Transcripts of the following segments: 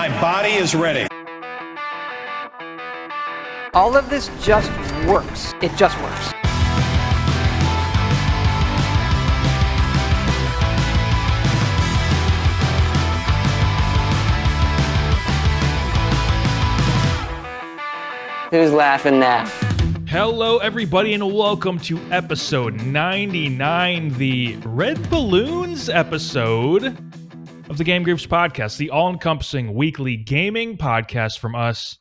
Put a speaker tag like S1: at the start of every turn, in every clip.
S1: my body is ready.
S2: All of this just works. It just works. Who's laughing now?
S3: Hello, everybody, and welcome to episode 99, the Red Balloons episode of the Game Groofs podcast, the all-encompassing weekly gaming podcast from us,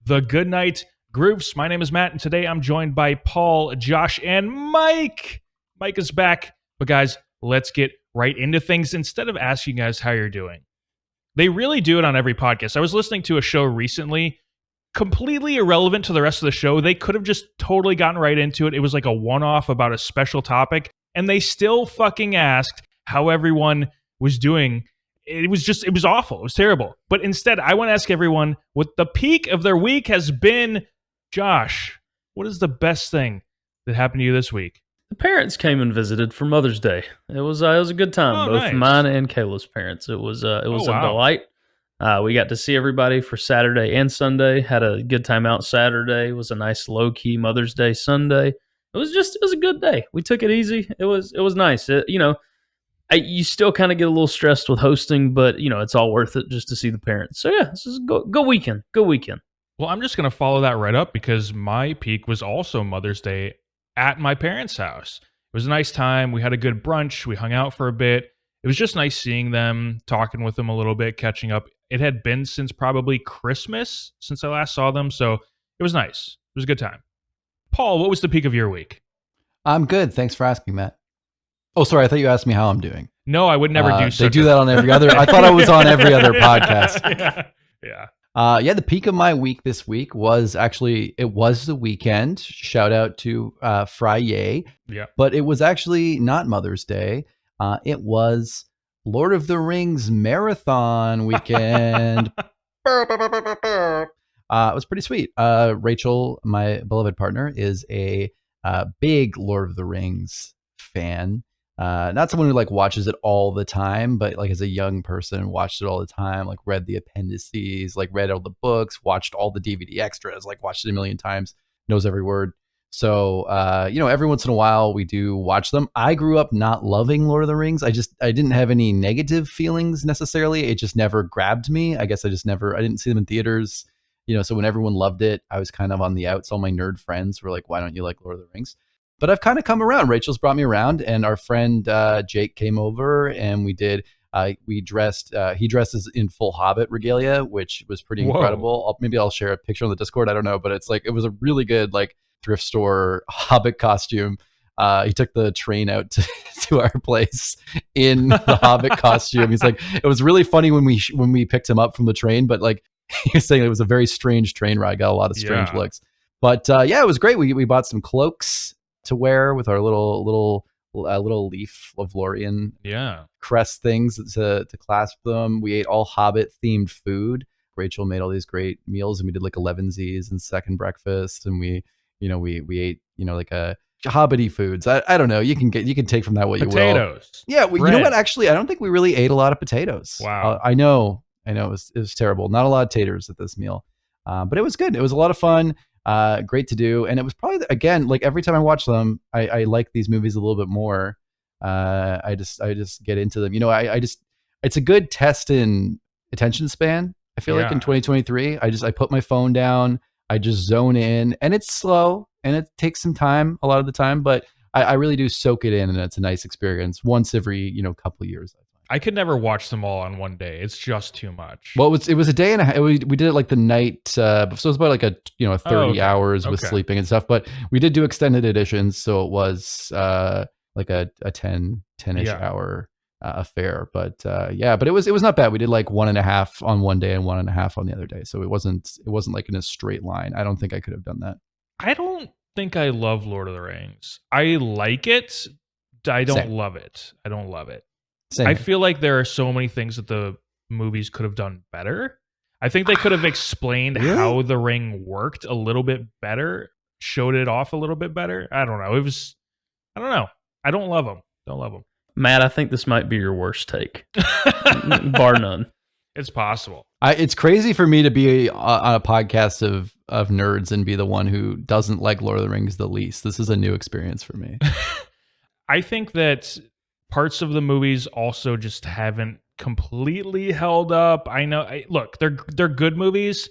S3: the Goodnight Groofs. My name is Matt, and today I'm joined by Paul, Josh, and Mike. Mike is back, but guys, let's get right into things instead of asking you guys how you're doing. They really do it on every podcast. I was listening to a show recently, completely irrelevant to the rest of the show. They could have just totally gotten right into it. It was like a one-off about a special topic, and they still fucking asked how everyone was doing. It was awful. It was terrible. But instead, I want to ask everyone what the peak of their week has been. Josh, what is the best thing that happened to you this week?
S4: The parents came and visited for Mother's Day. It was a good time, both
S3: nice.
S4: Mine and Kayla's parents. It was a delight. We got to see everybody for Saturday and Sunday. Had a good time out Saturday. It was a nice low-key Mother's Day Sunday. It was a good day. We took it easy. It was nice. You still kind of get a little stressed with hosting, but it's all worth it just to see the parents. So yeah, this is a good weekend. Good weekend.
S3: Well, I'm just going to follow that right up because my peak was also Mother's Day at my parents' house. It was a nice time. We had a good brunch. We hung out for a bit. It was just nice seeing them, talking with them a little bit, catching up. It had been since probably Christmas since I last saw them, so it was nice. It was a good time. Paul, what was the peak of your week?
S5: I'm good. Thanks for asking, Matt. Oh, sorry. I thought you asked me how I'm doing.
S3: No, I would never do so.
S5: They do that on every other. I thought I was on every other podcast.
S3: Yeah.
S5: The peak of my week this week was it was the weekend. Shout out to Friday.
S3: Yeah.
S5: But it was actually not Mother's Day. It was Lord of the Rings marathon weekend. It was pretty sweet. Rachel, my beloved partner, is a big Lord of the Rings fan. Not someone who watches it all the time, but as a young person watched it all the time, read the appendices, read all the books, watched all the DVD extras, watched it a million times, knows every word. So, every once in a while we do watch them. I grew up not loving Lord of the Rings. I didn't have any negative feelings necessarily. It just never grabbed me. I guess I didn't see them in theaters, so when everyone loved it, I was kind of on the outs. All my nerd friends were like, why don't you like Lord of the Rings? But I've kind of come around. Rachel's brought me around, and our friend Jake came over, and we did. He dresses in full Hobbit regalia, which was pretty incredible. Maybe I'll share a picture on the Discord. I don't know, but it's it was a really good thrift store Hobbit costume. He took the train out to our place in the Hobbit costume. He's it was really funny when we picked him up from the train, but he was saying it was a very strange train ride. Got a lot of strange looks, but it was great. We bought some cloaks to wear with our little leaf of Lorien crest things to clasp them. We ate all Hobbit themed food. Rachel made all these great meals, and we did 11sies and second breakfast, and we ate a hobbity foods. I don't know. You can take from that what
S3: potatoes.
S5: You will. Yeah, you know what? Actually, I don't think we really ate a lot of potatoes.
S3: Wow.
S5: I know. It was terrible. Not a lot of taters at this meal, but it was good. It was a lot of fun. Great to do, and it was probably again every time I watch them, I like these movies a little bit more. I just get into them. It's a good test in attention span. I feel in 2023, I put my phone down. I just zone in, and it's slow and it takes some time a lot of the time, but I really do soak it in, and it's a nice experience once every, couple of years.
S3: I could never watch them all on one day. It's just too much.
S5: Well, it was a day and a half. We did it the night, so it was about 30 hours with sleeping and stuff, but we did do extended editions. So it was a 10-ish hour affair, but but it was not bad. We did 1.5 on one day and 1.5 on the other day. So it wasn't in a straight line. I don't think I could have done that.
S3: I don't think I love Lord of the Rings. I like it. I don't
S5: Same.
S3: love it. I don't love it.
S5: Same.
S3: I feel like there are so many things that the movies could have done better. I think they could have explained how the ring worked a little bit better, showed it off a little bit better. I don't know. I don't know. I don't love them. Don't love them.
S4: Matt, I think this might be your worst take, bar none.
S3: It's possible.
S5: It's crazy for me to be on a podcast of nerds and be the one who doesn't like Lord of the Rings the least. This is a new experience for me.
S3: I think that parts of the movies also just haven't completely held up. I know. Look, they're good movies.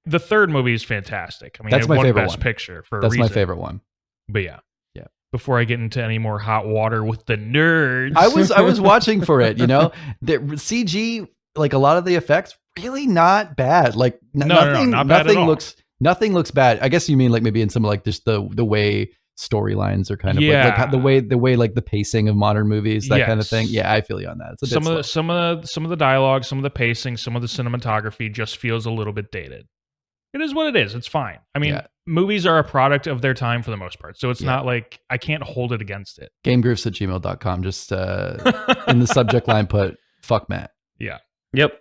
S3: The third movie is fantastic. I mean,
S5: That's my favorite
S3: Best
S5: one.
S3: Picture for a
S5: That's
S3: reason.
S5: my favorite one.
S3: But yeah.
S5: Yeah.
S3: Before I get into any more hot water with the nerds,
S5: I was watching for it. You know, the CG, like a lot of the effects, really not bad. Like nothing,
S3: not bad at all.
S5: nothing looks bad. I guess you mean like maybe in some like just the way storylines are kind of like the way like the pacing of modern movies, that kind of thing. Yeah, I feel you on that. It's a bit
S3: some of the dialogue, some of the pacing, some of the cinematography just feels a little bit dated. It is what it is. It's fine. I mean, movies are a product of their time for the most part, so it's not like I can't hold it against it.
S5: GameGroofs@gmail.com. Just in the subject line, put "fuck Matt."
S3: Yeah.
S4: Yep.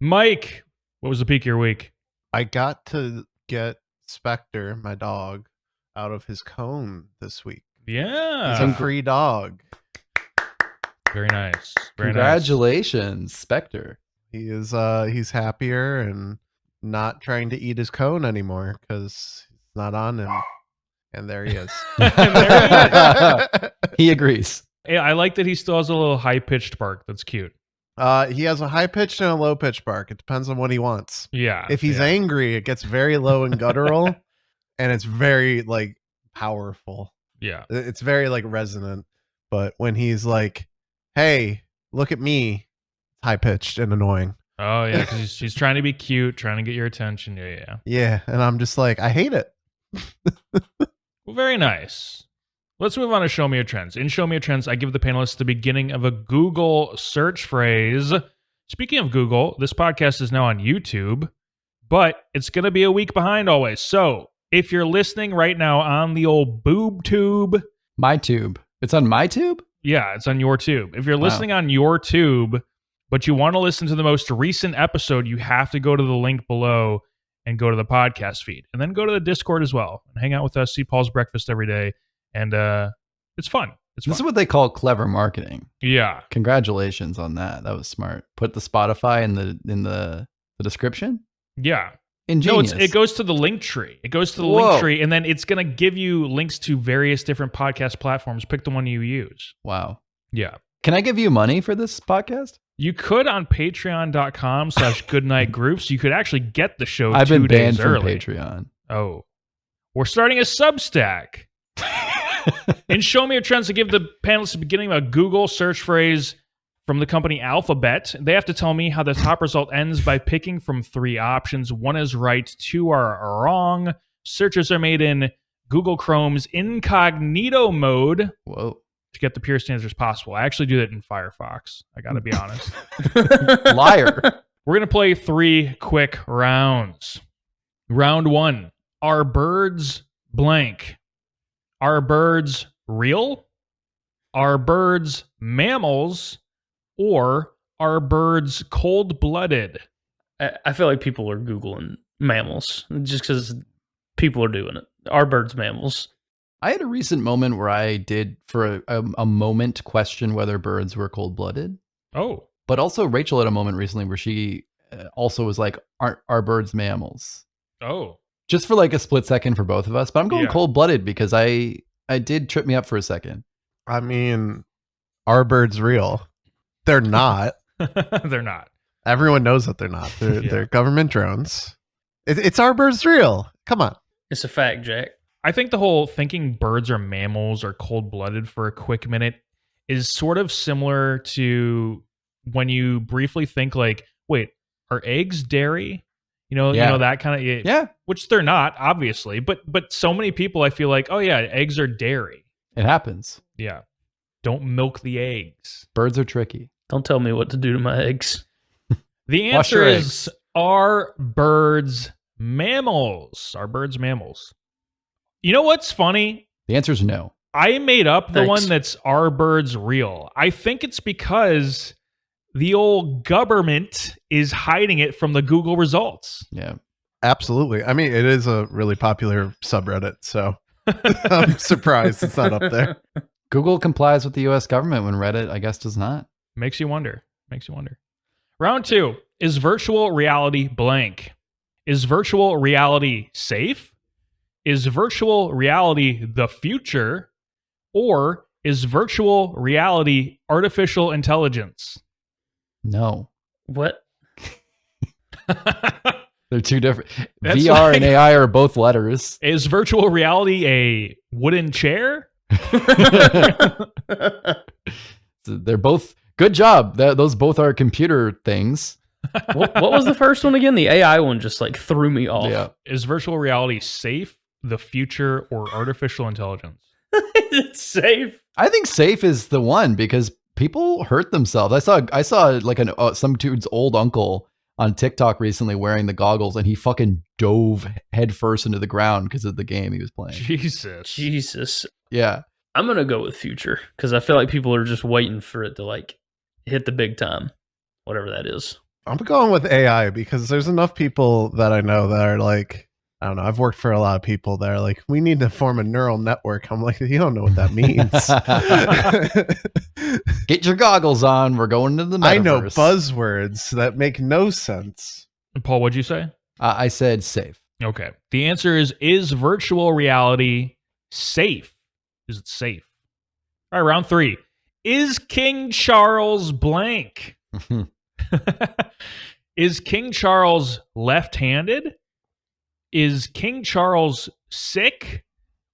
S3: Mike, what was the peak of your week?
S1: I got to get Spectre, my dog, out of his cone this week.
S3: Yeah.
S1: He's a free dog.
S3: Very nice. Very
S5: Congratulations, Spectre.
S1: He is he's happier and not trying to eat his cone anymore because it's not on him. And there he is.
S5: He agrees.
S3: Yeah, I like that he still has a little high-pitched bark. That's cute.
S1: He has a high-pitched and a low-pitched bark. It depends on what he wants.
S3: Yeah.
S1: If he's angry, it gets very low and guttural, and it's very, like, powerful.
S3: Yeah.
S1: It's very, like, resonant. But when he's like, hey, look at me, high-pitched and annoying.
S3: Oh, yeah, because he's trying to be cute, trying to get your attention. Yeah.
S1: Yeah, and I'm just like, I hate it.
S3: Well, very nice. Let's move on to Show Me Your Trends. In Show Me Your Trends, I give the panelists the beginning of a Google search phrase. Speaking of Google, this podcast is now on YouTube, but it's going to be a week behind always. So if you're listening right now on the old boob tube.
S5: My tube. It's on my tube?
S3: Yeah, it's on your tube. If you're listening on your tube, but you want to listen to the most recent episode, you have to go to the link below and go to the podcast feed. And then go to the Discord as well and hang out with us, see Paul's breakfast every day. And it's fun. This
S5: is what they call clever marketing.
S3: Yeah.
S5: Congratulations on that. That was smart. Put the Spotify in the description.
S3: Yeah.
S5: Ingenious.
S3: No, it goes to the link tree. It goes to the link tree, and then it's going to give you links to various different podcast platforms. Pick the one you use.
S5: Wow.
S3: Yeah.
S5: Can I give you money for this podcast?
S3: You could on patreon.com/Goodnight Groofs. You could actually get the show
S5: I've
S3: 2
S5: been
S3: days
S5: banned from
S3: early.
S5: Patreon.
S3: Oh. We're starting a Substack. In Show Me Your Trends, to give the panelists the beginning of a Google search phrase from the company Alphabet. They have to tell me how the top result ends by picking from 3 options. 1 is right, 2 are wrong. Searches are made in Google Chrome's incognito mode.
S5: Whoa.
S3: To get the purest answers possible. I actually do that in Firefox. I got to be honest.
S5: Liar.
S3: We're going to play 3 quick rounds. Round 1. Are birds blank? Are birds real? Are birds mammals? Or are birds cold-blooded?
S4: I feel like people are Googling mammals just because people are doing it. Are birds mammals?
S5: I had a recent moment where I did, for a moment, question whether birds were cold-blooded.
S3: Oh.
S5: But also Rachel had a moment recently where she also was like, are birds mammals?
S3: Oh.
S5: Just for like a split second for both of us. But I'm going cold-blooded because I did trip me up for a second.
S1: I mean, are birds real? They're not.
S3: They're not.
S1: Everyone knows that they're not. They're government drones. It's are birds real? Come on.
S4: It's a fact, Jack.
S3: I think the whole thinking birds are mammals or cold-blooded for a quick minute is sort of similar to when you briefly think like, wait, are eggs dairy? You know that kind of which they're not, obviously, but so many people I feel like, oh yeah, eggs are dairy.
S5: It happens.
S3: Yeah. Don't milk the eggs.
S5: Birds are tricky.
S4: Don't tell me what to do to my eggs.
S3: The answer is, are birds mammals? Are birds mammals? You know what's funny?
S5: The answer is no.
S3: I made up the one that's are birds real. I think it's because the old government is hiding it from the Google results.
S5: Yeah.
S1: Absolutely. I mean, it is a really popular subreddit, so I'm surprised it's not up there.
S5: Google complies with the U.S. government when Reddit, I guess, does not.
S3: Makes you wonder. Round 2. Is virtual reality blank? Is virtual reality safe? Is virtual reality the future? Or is virtual reality artificial intelligence?
S5: No.
S4: What?
S5: They're two different.
S3: That's
S5: VR
S3: like-
S5: and AI are both letters.
S3: Is virtual reality a wooden chair?
S5: They're both good job. Those both are computer things.
S4: What was the first one again? The AI one just like threw me off.
S5: Yeah.
S3: Is virtual reality safe, the future, or artificial intelligence?
S4: It's safe.
S5: I think safe is the one because people hurt themselves. I saw like some dude's old uncle on TikTok recently wearing the goggles, and he fucking dove headfirst into the ground because of the game he was playing.
S3: Jesus.
S5: Yeah.
S4: I'm gonna go with future because I feel like people are just waiting for it to like hit the big time, whatever that is.
S1: I'm going with AI because there's enough people that I know that are like, I don't know. I've worked for a lot of people that are like, we need to form a neural network. I'm like, you don't know what that means.
S5: Get your goggles on. We're going to the metaverse.
S1: I know buzzwords that make no sense.
S3: Paul, what'd you say?
S5: I said safe.
S3: Okay. The answer is virtual reality safe? Is it safe? All right, round 3. Is King Charles blank? Is King Charles left-handed? Is King Charles sick?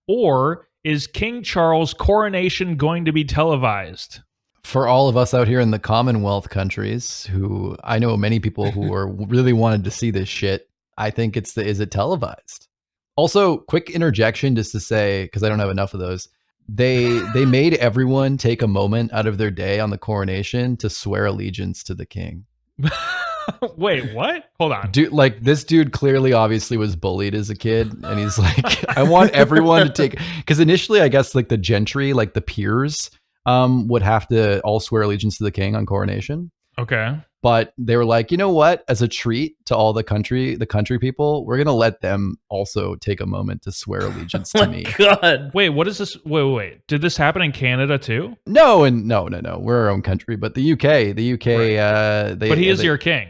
S3: Or is King Charles' coronation going to be televised?
S5: For all of us out here in the Commonwealth countries, who I know many people who are really wanted to see this shit, I think is it televised? Also, quick interjection just to say, because I don't have enough of those, they made everyone take a moment out of their day on the coronation to swear allegiance to the king.
S3: Wait, what? Hold on.
S5: Dude, like this dude clearly obviously was bullied as a kid, and he's like, I want everyone to take, because initially I guess like the gentry, like the peers, would have to all swear allegiance to the king on coronation.
S3: Okay.
S5: But they were like, you know what? As a treat to all the country people, we're gonna let them also take a moment to swear allegiance to me.
S4: God.
S3: Wait, what is this? Wait. Did this happen in Canada too?
S5: No. We're our own country, but the UK,
S3: Right. But he is your king.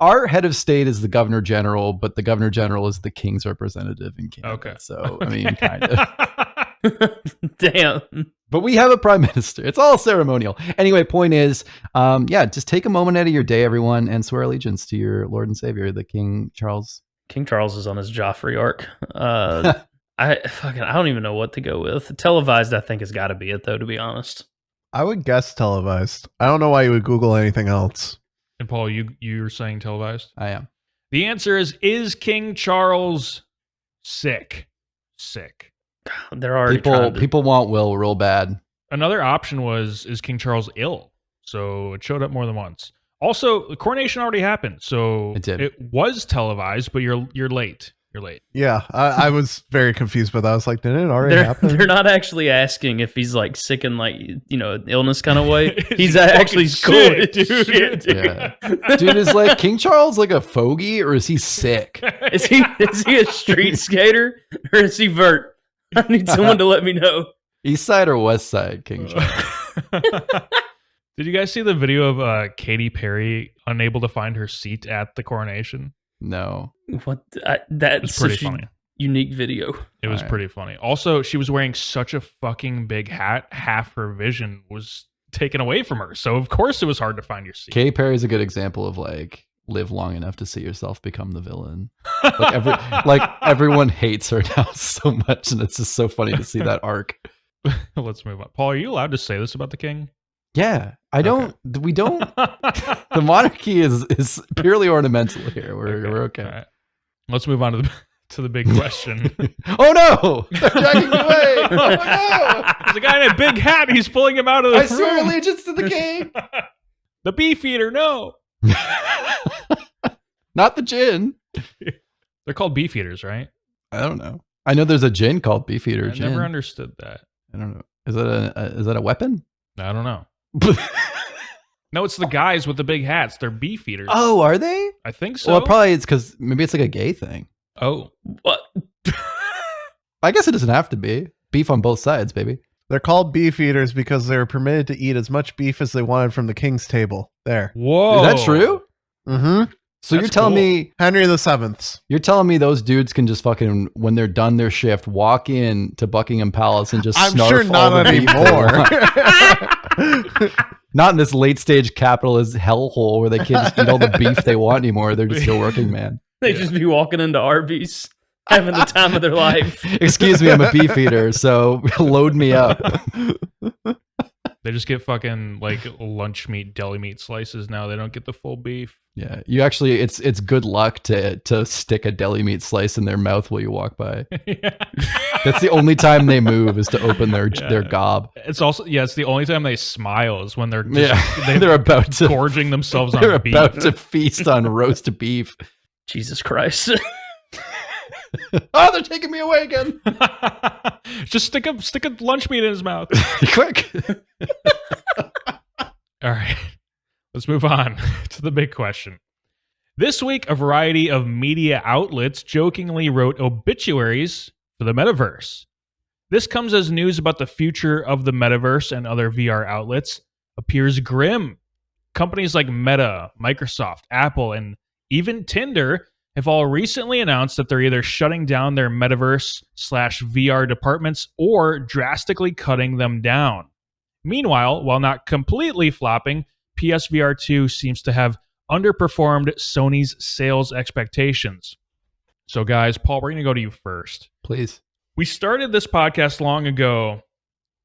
S5: Our head of state is the governor general, but the governor general is the king's representative in Canada.
S3: Okay.
S5: So, I mean, kind of.
S4: Damn.
S5: But we have a prime minister. It's all ceremonial. Anyway, point is, just take a moment out of your day, everyone, and swear allegiance to your Lord and Savior, the King Charles.
S4: King Charles is on his Joffrey arc. I don't even know what to go with. Televised, I think, has got to be it, though, to be honest.
S1: I would guess televised. I don't know why you would Google anything else.
S3: And Paul, you're saying televised?
S5: I am.
S3: The answer is King Charles sick? Sick.
S4: They're already
S5: people want Will real bad.
S3: Another option is King Charles ill? So it showed up more than once. Also, the coronation already happened, so
S5: It did.
S3: It was televised, but you're late. You're late.
S1: Yeah, I was very confused, but I was like, didn't it already happen?
S4: They're not actually asking if he's like sick in like illness kind of way. He's
S3: fucking
S4: actually cool,
S3: sick,
S4: dude.
S3: dude.
S5: Yeah. Dude, is like King Charles like a fogey or is he sick?
S4: Is he a street skater or is he vert? I need someone to let me know.
S5: East side or west side, King Charles?
S3: Did you guys see the video of Katy Perry unable to find her seat at the coronation?
S5: No.
S4: What? That's
S3: It's pretty
S4: such a
S3: funny.
S4: unique video.
S3: It was
S5: Alright.
S3: pretty funny. Also, she was wearing such a fucking big hat, half her vision was taken away from her. So of course it was hard to find your seat.
S5: Katy Perry is a good example of like live long enough to see yourself become the villain. Everyone hates her now so much, and it's just so funny to see that arc.
S3: Let's move on. Paul, are you allowed to say this about the king?
S5: Yeah, we don't. The monarchy is purely ornamental here. We're okay.
S3: All right. Let's move on to the big question.
S5: Oh no! They're dragging me away! Oh no!
S3: There's a guy in a big hat. He's pulling him out of the
S5: I
S3: room.
S5: swear allegiance to the king.
S3: The beef eater, no.
S5: Not the gin.
S3: They're called beef eaters, right?
S5: I don't know. I know there's a gin called Beefeater
S3: I
S5: gin.
S3: never understood that.
S5: I don't know. Is that a weapon?
S3: I don't know. No, it's the guys with the big hats. They're beef eaters.
S5: Oh, are they?
S3: I think so.
S5: Well, probably it's because maybe it's like a gay thing.
S3: Oh.
S4: What?
S5: I guess it doesn't have to be. Beef on both sides, baby.
S1: They're called beef eaters because they were permitted to eat as much beef as they wanted from the king's table. There.
S3: Whoa.
S5: Is that true?
S1: Mm-hmm.
S5: So
S3: That's
S5: you're telling
S3: cool.
S5: me
S1: Henry VII's.
S5: You're telling me those dudes can just fucking, when they're done their shift, walk in to Buckingham Palace and just
S1: I'm
S5: snarf
S1: sure
S5: all
S1: not
S5: the beef they
S1: anymore.
S5: want? Not in this late stage capitalist hellhole where they can't just eat all the beef they want anymore. They're just still working, man.
S4: They just be walking into Arby's, having the time of their life.
S5: Excuse me, I'm a beef eater, so load me up.
S3: They just get fucking like lunch meat, deli meat slices now. They don't get the full beef.
S5: Yeah, you actually, it's good luck to stick a deli meat slice in their mouth while you walk by.
S3: Yeah.
S5: That's the only time they move is to open their gob.
S3: It's also it's the only time they smile is when they're just,
S5: They're about to
S3: gorging themselves
S5: they're
S3: on beef.
S5: about to feast on roast beef.
S4: Jesus Christ.
S5: Oh, they're taking me away again.
S3: Just stick a lunch meat in his mouth.
S5: Quick.
S3: All right. Let's move on to the big question. This week, a variety of media outlets jokingly wrote obituaries for the metaverse. This comes as news about the future of the metaverse and other VR outlets appears grim. Companies like Meta, Microsoft, Apple, and even Tinder have all recently announced that they're either shutting down their metaverse/VR departments or drastically cutting them down. Meanwhile, while not completely flopping, PSVR 2 seems to have underperformed Sony's sales expectations. So guys, Paul, we're going to go to you first.
S5: Please.
S3: We started this podcast long ago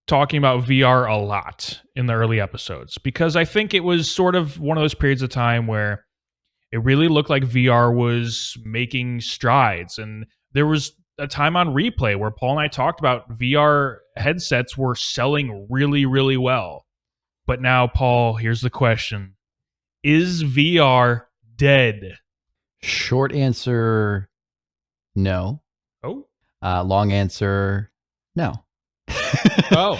S3: talking about VR a lot in the early episodes because I think it was sort of one of those periods of time where it really looked like VR was making strides. And there was a time on Replay where Paul and I talked about VR headsets were selling really, really well. But now, Paul, here's the question. Is VR dead?
S5: Short answer, no.
S3: Oh.
S5: Long answer, no.
S3: Oh.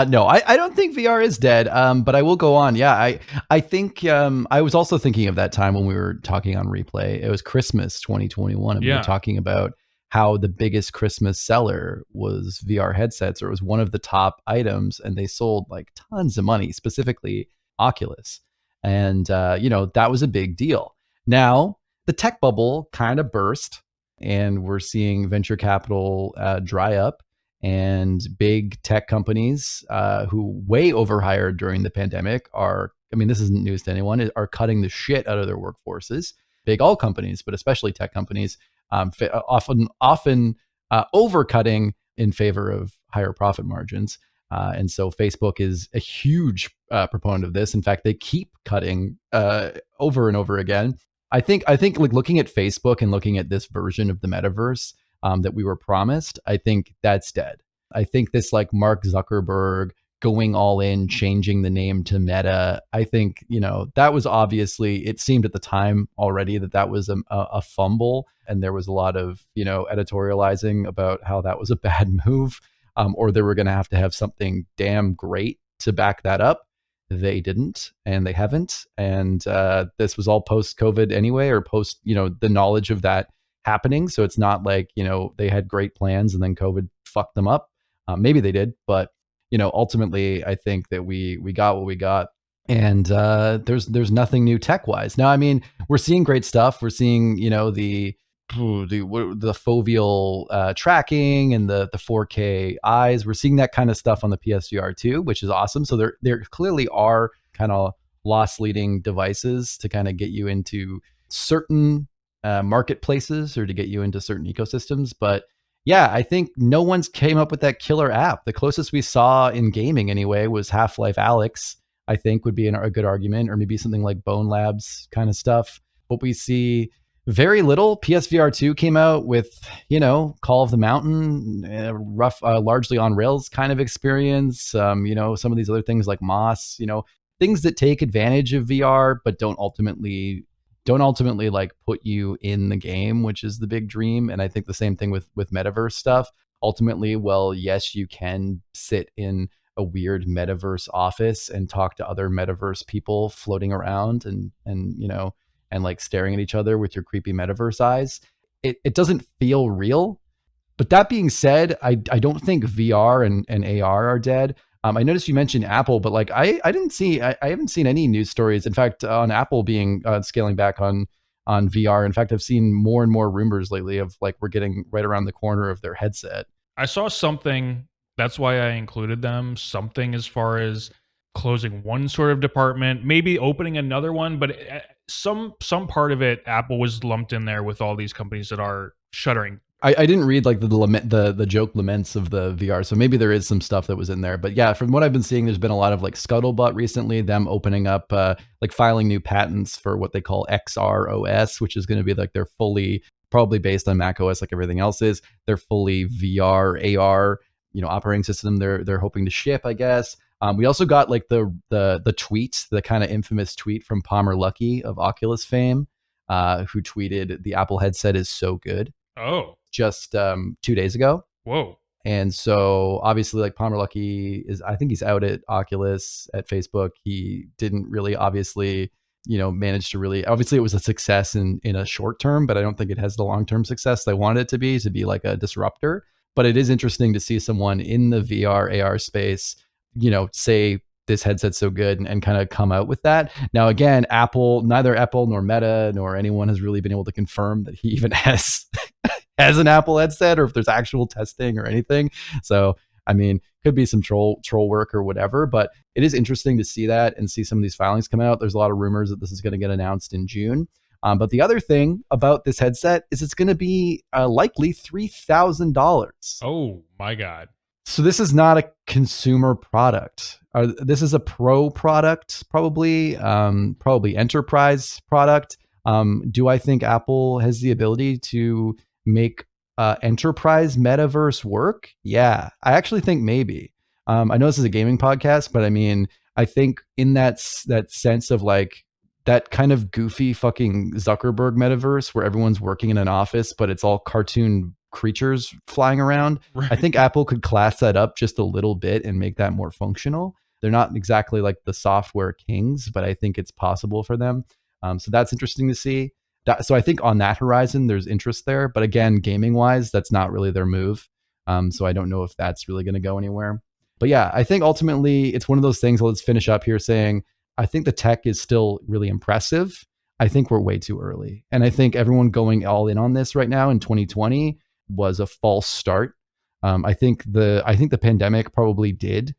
S5: No, I don't think VR is dead, but I will go on. Yeah, I think I was also thinking of that time when we were talking on Replay. It was Christmas 2021, and we were talking about how the biggest Christmas seller was VR headsets, or it was one of the top items, and they sold like tons of money, specifically Oculus. And, that was a big deal. Now, the tech bubble kind of burst, and we're seeing venture capital dry up. And big tech companies who way overhired during the pandemic this isn't news to anyone, are cutting the shit out of their workforces. Big all companies, but especially tech companies, often overcutting in favor of higher profit margins. And so Facebook is a huge proponent of this. In fact, they keep cutting over and over again. I think like looking at Facebook and looking at this version of the metaverse that we were promised, I think that's dead. I think this like Mark Zuckerberg going all in, changing the name to Meta, I think, that was obviously, it seemed at the time already that was a fumble. And there was a lot of, editorializing about how that was a bad move, or they were going to have something damn great to back that up. They didn't, and they haven't. And this was all post-COVID anyway, or post, the knowledge of that happening. So it's not like, they had great plans and then COVID fucked them up. Maybe they did, but, ultimately I think that we got what we got. And there's nothing new tech-wise. Now, I mean, we're seeing great stuff. We're seeing, the foveal tracking and the 4K eyes. We're seeing that kind of stuff on the PSVR 2, which is awesome. So there clearly are kind of loss leading devices to kind of get you into certain marketplaces or to get you into certain ecosystems. But yeah, I think no one's came up with that killer app. The closest we saw in gaming anyway was Half-Life Alyx, I think would be a good argument, or maybe something like Bone Labs kind of stuff. But we see very little. PSVR 2 came out with, Call of the Mountain, rough, largely on rails kind of experience. Some of these other things like Moss, things that take advantage of VR, but don't ultimately like put you in the game, which is the big dream. And I think the same thing with metaverse stuff. Ultimately, well, yes, you can sit in a weird metaverse office and talk to other metaverse people floating around and like staring at each other with your creepy metaverse eyes. It doesn't feel real. But that being said, I don't think VR and AR are dead. I noticed you mentioned Apple, but like I haven't seen any news stories. In fact, on Apple being scaling back on VR. In fact, I've seen more and more rumors lately of like we're getting right around the corner of their headset.
S3: I saw something. That's why I included them. Something as far as closing one sort of department, maybe opening another one, but some part of it, Apple was lumped in there with all these companies that are shuttering.
S5: I didn't read like the joke laments of the VR, so maybe there is some stuff that was in there. But yeah, from what I've been seeing, there's been a lot of like scuttlebutt recently. Them opening up, like filing new patents for what they call XROS, which is going to be like they're fully probably based on Mac OS, like everything else is. They're fully VR AR, operating system. They're hoping to ship, I guess. We also got like the tweet, the kind of infamous tweet from Palmer Luckey of Oculus fame, who tweeted the Apple headset is so good.
S3: Oh.
S5: Just 2 days ago.
S3: Whoa.
S5: And so obviously like Palmer Luckey I think he's out at Oculus at Facebook. He didn't really obviously, manage to really, obviously it was a success in a short term, but I don't think it has the long-term success they wanted it to be like a disruptor. But it is interesting to see someone in the VR AR space, say this headset's so good and kind of come out with that. Now, again, neither Apple nor Meta nor anyone has really been able to confirm that he even has an Apple headset or if there's actual testing or anything. So, I mean, could be some troll work or whatever, but it is interesting to see that and see some of these filings come out. There's a lot of rumors that this is going to get announced in June. But the other thing about this headset is it's going to be likely $3,000.
S3: Oh my God.
S5: So this is not a consumer product. This is a pro product, probably enterprise product. Do I think Apple has the ability to make enterprise metaverse work? Yeah, I actually think maybe. I know this is a gaming podcast, but I mean, I think in that sense of like that kind of goofy fucking Zuckerberg metaverse where everyone's working in an office, but it's all cartoon creatures flying around. Right. I think Apple could class that up just a little bit and make that more functional. They're not exactly like the software kings, but I think it's possible for them. So that's interesting to see. So I think on that horizon, there's interest there. But again, gaming wise, that's not really their move. So I don't know if that's really going to go anywhere. But yeah, I think ultimately it's one of those things. Let's finish up here saying, I think the tech is still really impressive. I think we're way too early. And I think everyone going all in on this right now in 2020 was a false start. I think the pandemic probably did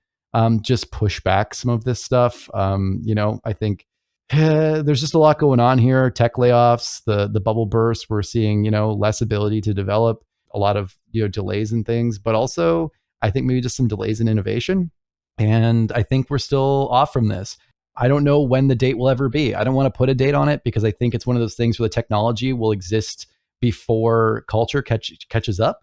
S5: just push back some of this stuff. I think there's just a lot going on here. Tech layoffs, the bubble burst. We're seeing, less ability to develop, a lot of, delays and things, but also I think maybe just some delays in innovation. And I think we're still off from this. I don't know when the date will ever be. I don't want to put a date on it because I think it's one of those things where the technology will exist before culture catches up.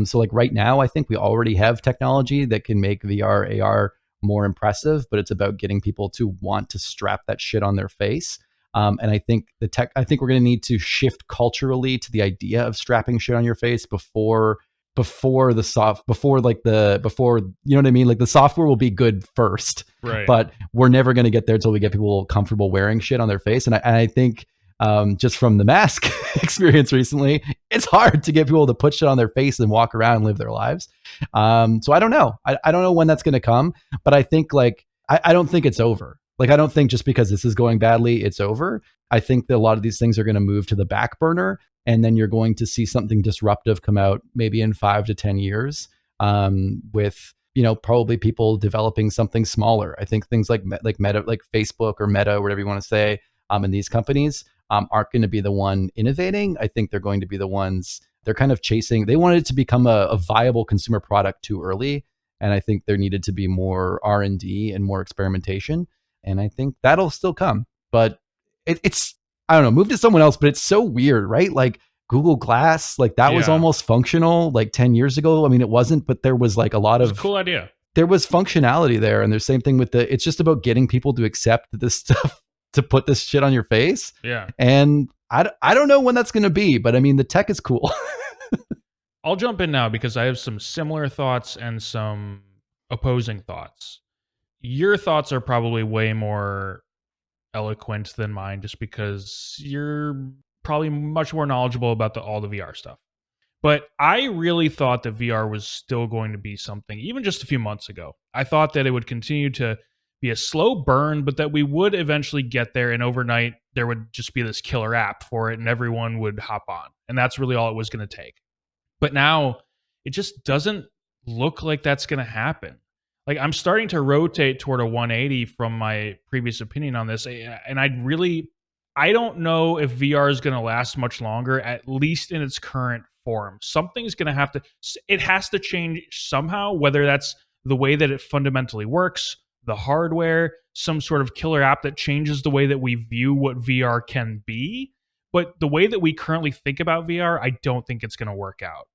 S5: So like right now, I think we already have technology that can make VR, AR more impressive, but it's about getting people to want to strap that shit on their face. And I think I think we're going to need to shift culturally to the idea of strapping shit on your face before you know what I mean? Like the software will be good first,
S3: right?
S5: But we're never going to get there until we get people comfortable wearing shit on their face. And I think just from the mask experience recently, it's hard to get people to put shit on their face and walk around and live their lives. So I don't know. I don't know when that's going to come, but I think I don't think it's over. Like, I don't think just because this is going badly, it's over. I think that a lot of these things are going to move to the back burner, and then you're going to see something disruptive come out maybe in 5 to 10 years with, probably people developing something smaller. I think things like Meta, like Facebook or Meta, whatever you want to say, and these companies aren't going to be the one innovating. I think they're going to be the ones they're kind of chasing. They wanted it to become a viable consumer product too early. And I think there needed to be more R&D and more experimentation. And I think that'll still come, but it's, I don't know, move to someone else, but it's so weird, right? Like Google Glass, like that was almost functional like 10 years ago. I mean, it wasn't, but there was like a lot of
S3: cool idea.
S5: There was functionality there. And there's same thing with it's just about getting people to accept this stuff, to put this shit on your face.
S3: Yeah.
S5: And I don't know when that's going to be, but I mean, the tech is cool.
S3: I'll jump in now because I have some similar thoughts and some opposing thoughts. Your thoughts are probably way more eloquent than mine just because you're probably much more knowledgeable about all the VR stuff. But I really thought that VR was still going to be something, even just a few months ago. I thought that it would continue to be a slow burn, but that we would eventually get there, and overnight there would just be this killer app for it and everyone would hop on. And that's really all it was going to take. But now it just doesn't look like that's going to happen. Like, I'm starting to rotate toward a 180 from my previous opinion on this. And I don't know if VR is going to last much longer, at least in its current form. It has to change somehow, whether that's the way that it fundamentally works, the hardware, some sort of killer app that changes the way that we view what VR can be. But the way that we currently think about VR, I don't think it's going to work out.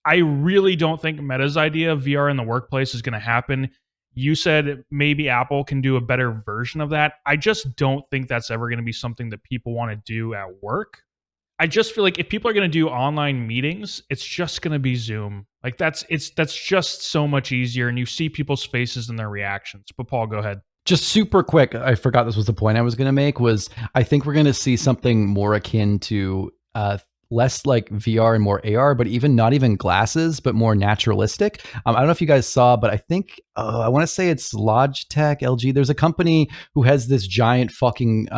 S3: I really don't think Meta's idea of VR in the workplace is going to happen. You said maybe Apple can do a better version of that. I just don't think that's ever going to be something that people want to do at work. I just feel like if people are going to do online meetings, it's just going to be Zoom. Like that's just so much easier, and you see people's faces and their reactions. But Paul, go ahead.
S5: Just super quick, I forgot this was the point I was going to make, was I think we're going to see something more akin to less like VR and more AR, but not even glasses, but more naturalistic. I don't know if you guys saw, but I think, I want to say it's Logitech, LG. There's a company who has this giant fucking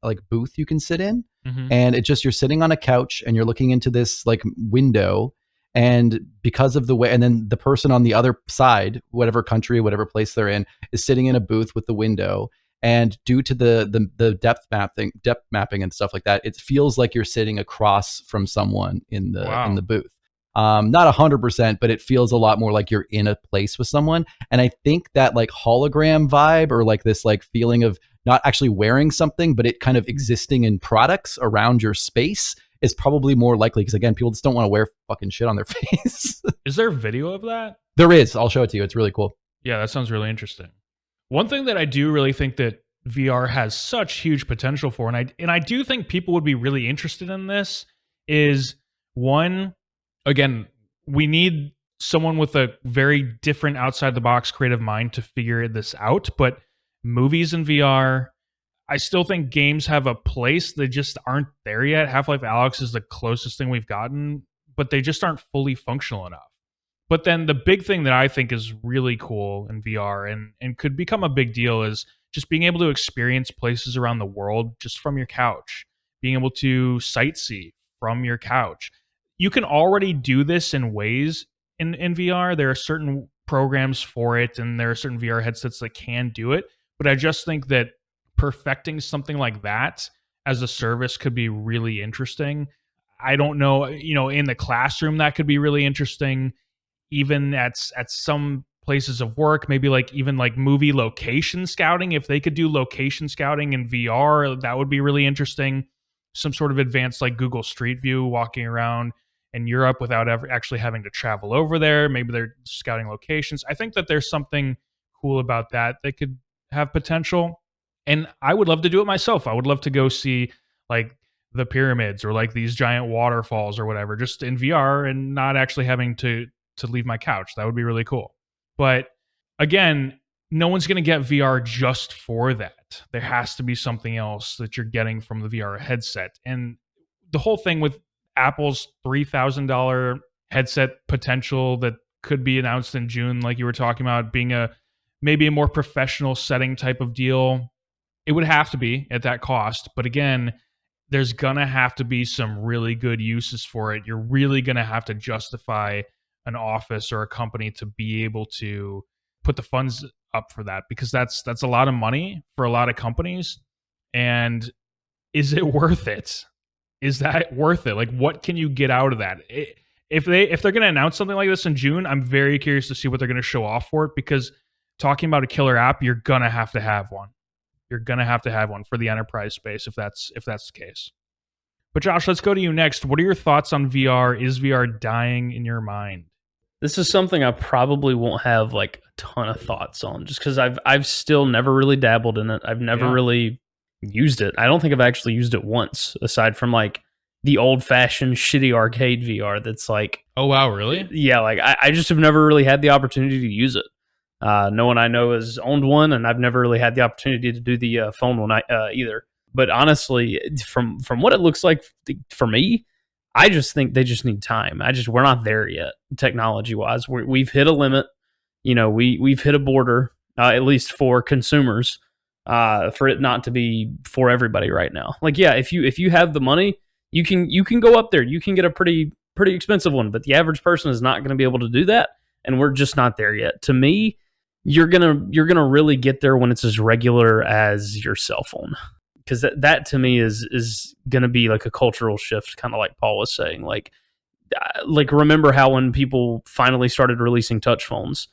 S5: like booth you can sit in. Mm-hmm. And you're sitting on a couch and you're looking into this like window. And because of the way, and then the person on the other side, whatever country, whatever place they're in, is sitting in a booth with the window. And due to the depth mapping and stuff like that, it feels like you're sitting across from someone in the booth. Not 100%, but it feels a lot more like you're in a place with someone. And I think that like hologram vibe, or like this like feeling of not actually wearing something, but it kind of existing in products around your space, is probably more likely, because again, people just don't want to wear fucking shit on their face.
S3: Is there a video of that?
S5: There is. I'll show it to you. It's really cool.
S3: Yeah, that sounds really interesting. One thing that I do really think that VR has such huge potential for, and I do think people would be really interested in this, is one, again, we need someone with a very different outside the box creative mind to figure this out. But movies in VR, I still think games have a place. They just aren't there yet. Half-Life Alyx is the closest thing we've gotten, but they just aren't fully functional enough. But then the big thing that I think is really cool in VR and could become a big deal is just being able to experience places around the world just from your couch, being able to sightsee from your couch. You can already do this in ways in VR. There are certain programs for it, and there are certain VR headsets that can do it. But I just think that perfecting something like that as a service could be really interesting. I don't know, in the classroom that could be really interesting. Even at some places of work, maybe like even like movie location scouting. If they could do location scouting in VR, that would be really interesting. Some sort of advanced like Google Street View, walking around in Europe without ever actually having to travel over there. Maybe they're scouting locations. I think that there's something cool about that could have potential. And I would love to do it myself. I would love to go see like the pyramids or like these giant waterfalls or whatever, just in VR and not actually having to leave my couch. That would be really cool. But again, no one's going to get VR just for that. There has to be something else that you're getting from the VR headset. And the whole thing with Apple's $3,000 headset potential that could be announced in June, like you were talking about, being maybe a more professional setting type of deal, it would have to be at that cost. But again, there's going to have to be some really good uses for it. You're really going to have to justify an office or a company to be able to put the funds up for that, because that's a lot of money for a lot of companies. And is it worth it? Is that worth it? Like, what can you get out of that? If they're going to announce something like this in June, I'm very curious to see what they're going to show off for it, because talking about a killer app, you're going to have one. You're going to have one for the enterprise space if that's the case. But Josh, let's go to you next. What are your thoughts on VR? Is VR dying in your mind?
S4: This is something I probably won't have like a ton of thoughts on, just because I've still never really dabbled in it. I've never really used it. I don't think I've actually used it once, aside from like the old-fashioned shitty arcade VR that's like...
S3: Oh, wow, really?
S4: Yeah, like I just have never really had the opportunity to use it. No one I know has owned one, and I've never really had the opportunity to do the phone one either. But honestly, from what it looks like for me, I just think they just need time. We're not there yet, technology wise. We've hit a limit. We've hit a border, at least for consumers, for it not to be for everybody right now. Like, yeah, if you have the money, you can go up there. You can get a pretty expensive one, but the average person is not going to be able to do that, and we're just not there yet. To me, you're gonna really get there when it's as regular as your cell phone, because that to me is gonna be like a cultural shift, kind of like Paul was saying. Like remember how when people finally started releasing touch phones,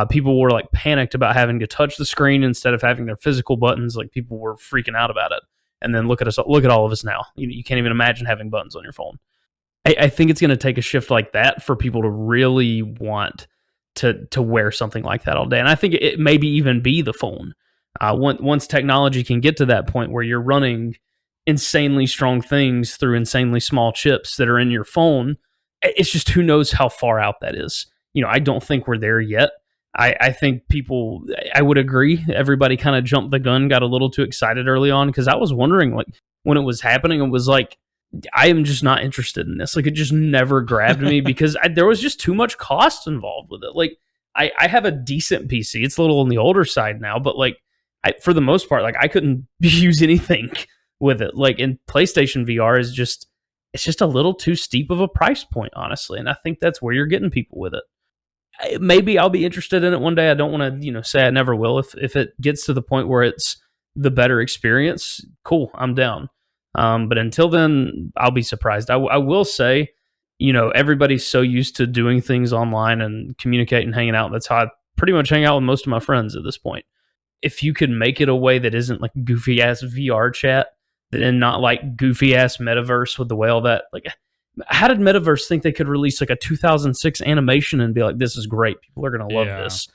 S4: people were like panicked about having to touch the screen instead of having their physical buttons. Like, people were freaking out about it. And then look at all of us now. You can't even imagine having buttons on your phone. I think it's going to take a shift like that for people to really want to wear something like that all day. And I think it maybe even be the phone. Once technology can get to that point where you're running insanely strong things through insanely small chips that are in your phone, it's just, who knows how far out that is. I don't think we're there yet. I think I would agree, everybody kind of jumped the gun, got a little too excited early on, because I was wondering, like, when it was happening, it was like, I am just not interested in this. Like, it just never grabbed me because there was just too much cost involved with it. Like, I have a decent PC. It's a little on the older side now, but like, for the most part, like, I couldn't use anything with it. Like, in PlayStation VR it's just a little too steep of a price point, honestly. And I think that's where you're getting people with it. Maybe I'll be interested in it one day. I don't want to, say I never will. If it gets to the point where it's the better experience, cool, I'm down. But until then, I'll be surprised. I will say, everybody's so used to doing things online and communicating, hanging out. That's how I pretty much hang out with most of my friends at this point. If you could make it a way that isn't like goofy ass VR chat, and not like goofy ass metaverse with the way all that, like, how did Metaverse think they could release like a 2006 animation and be like, this is great, people are going to love this?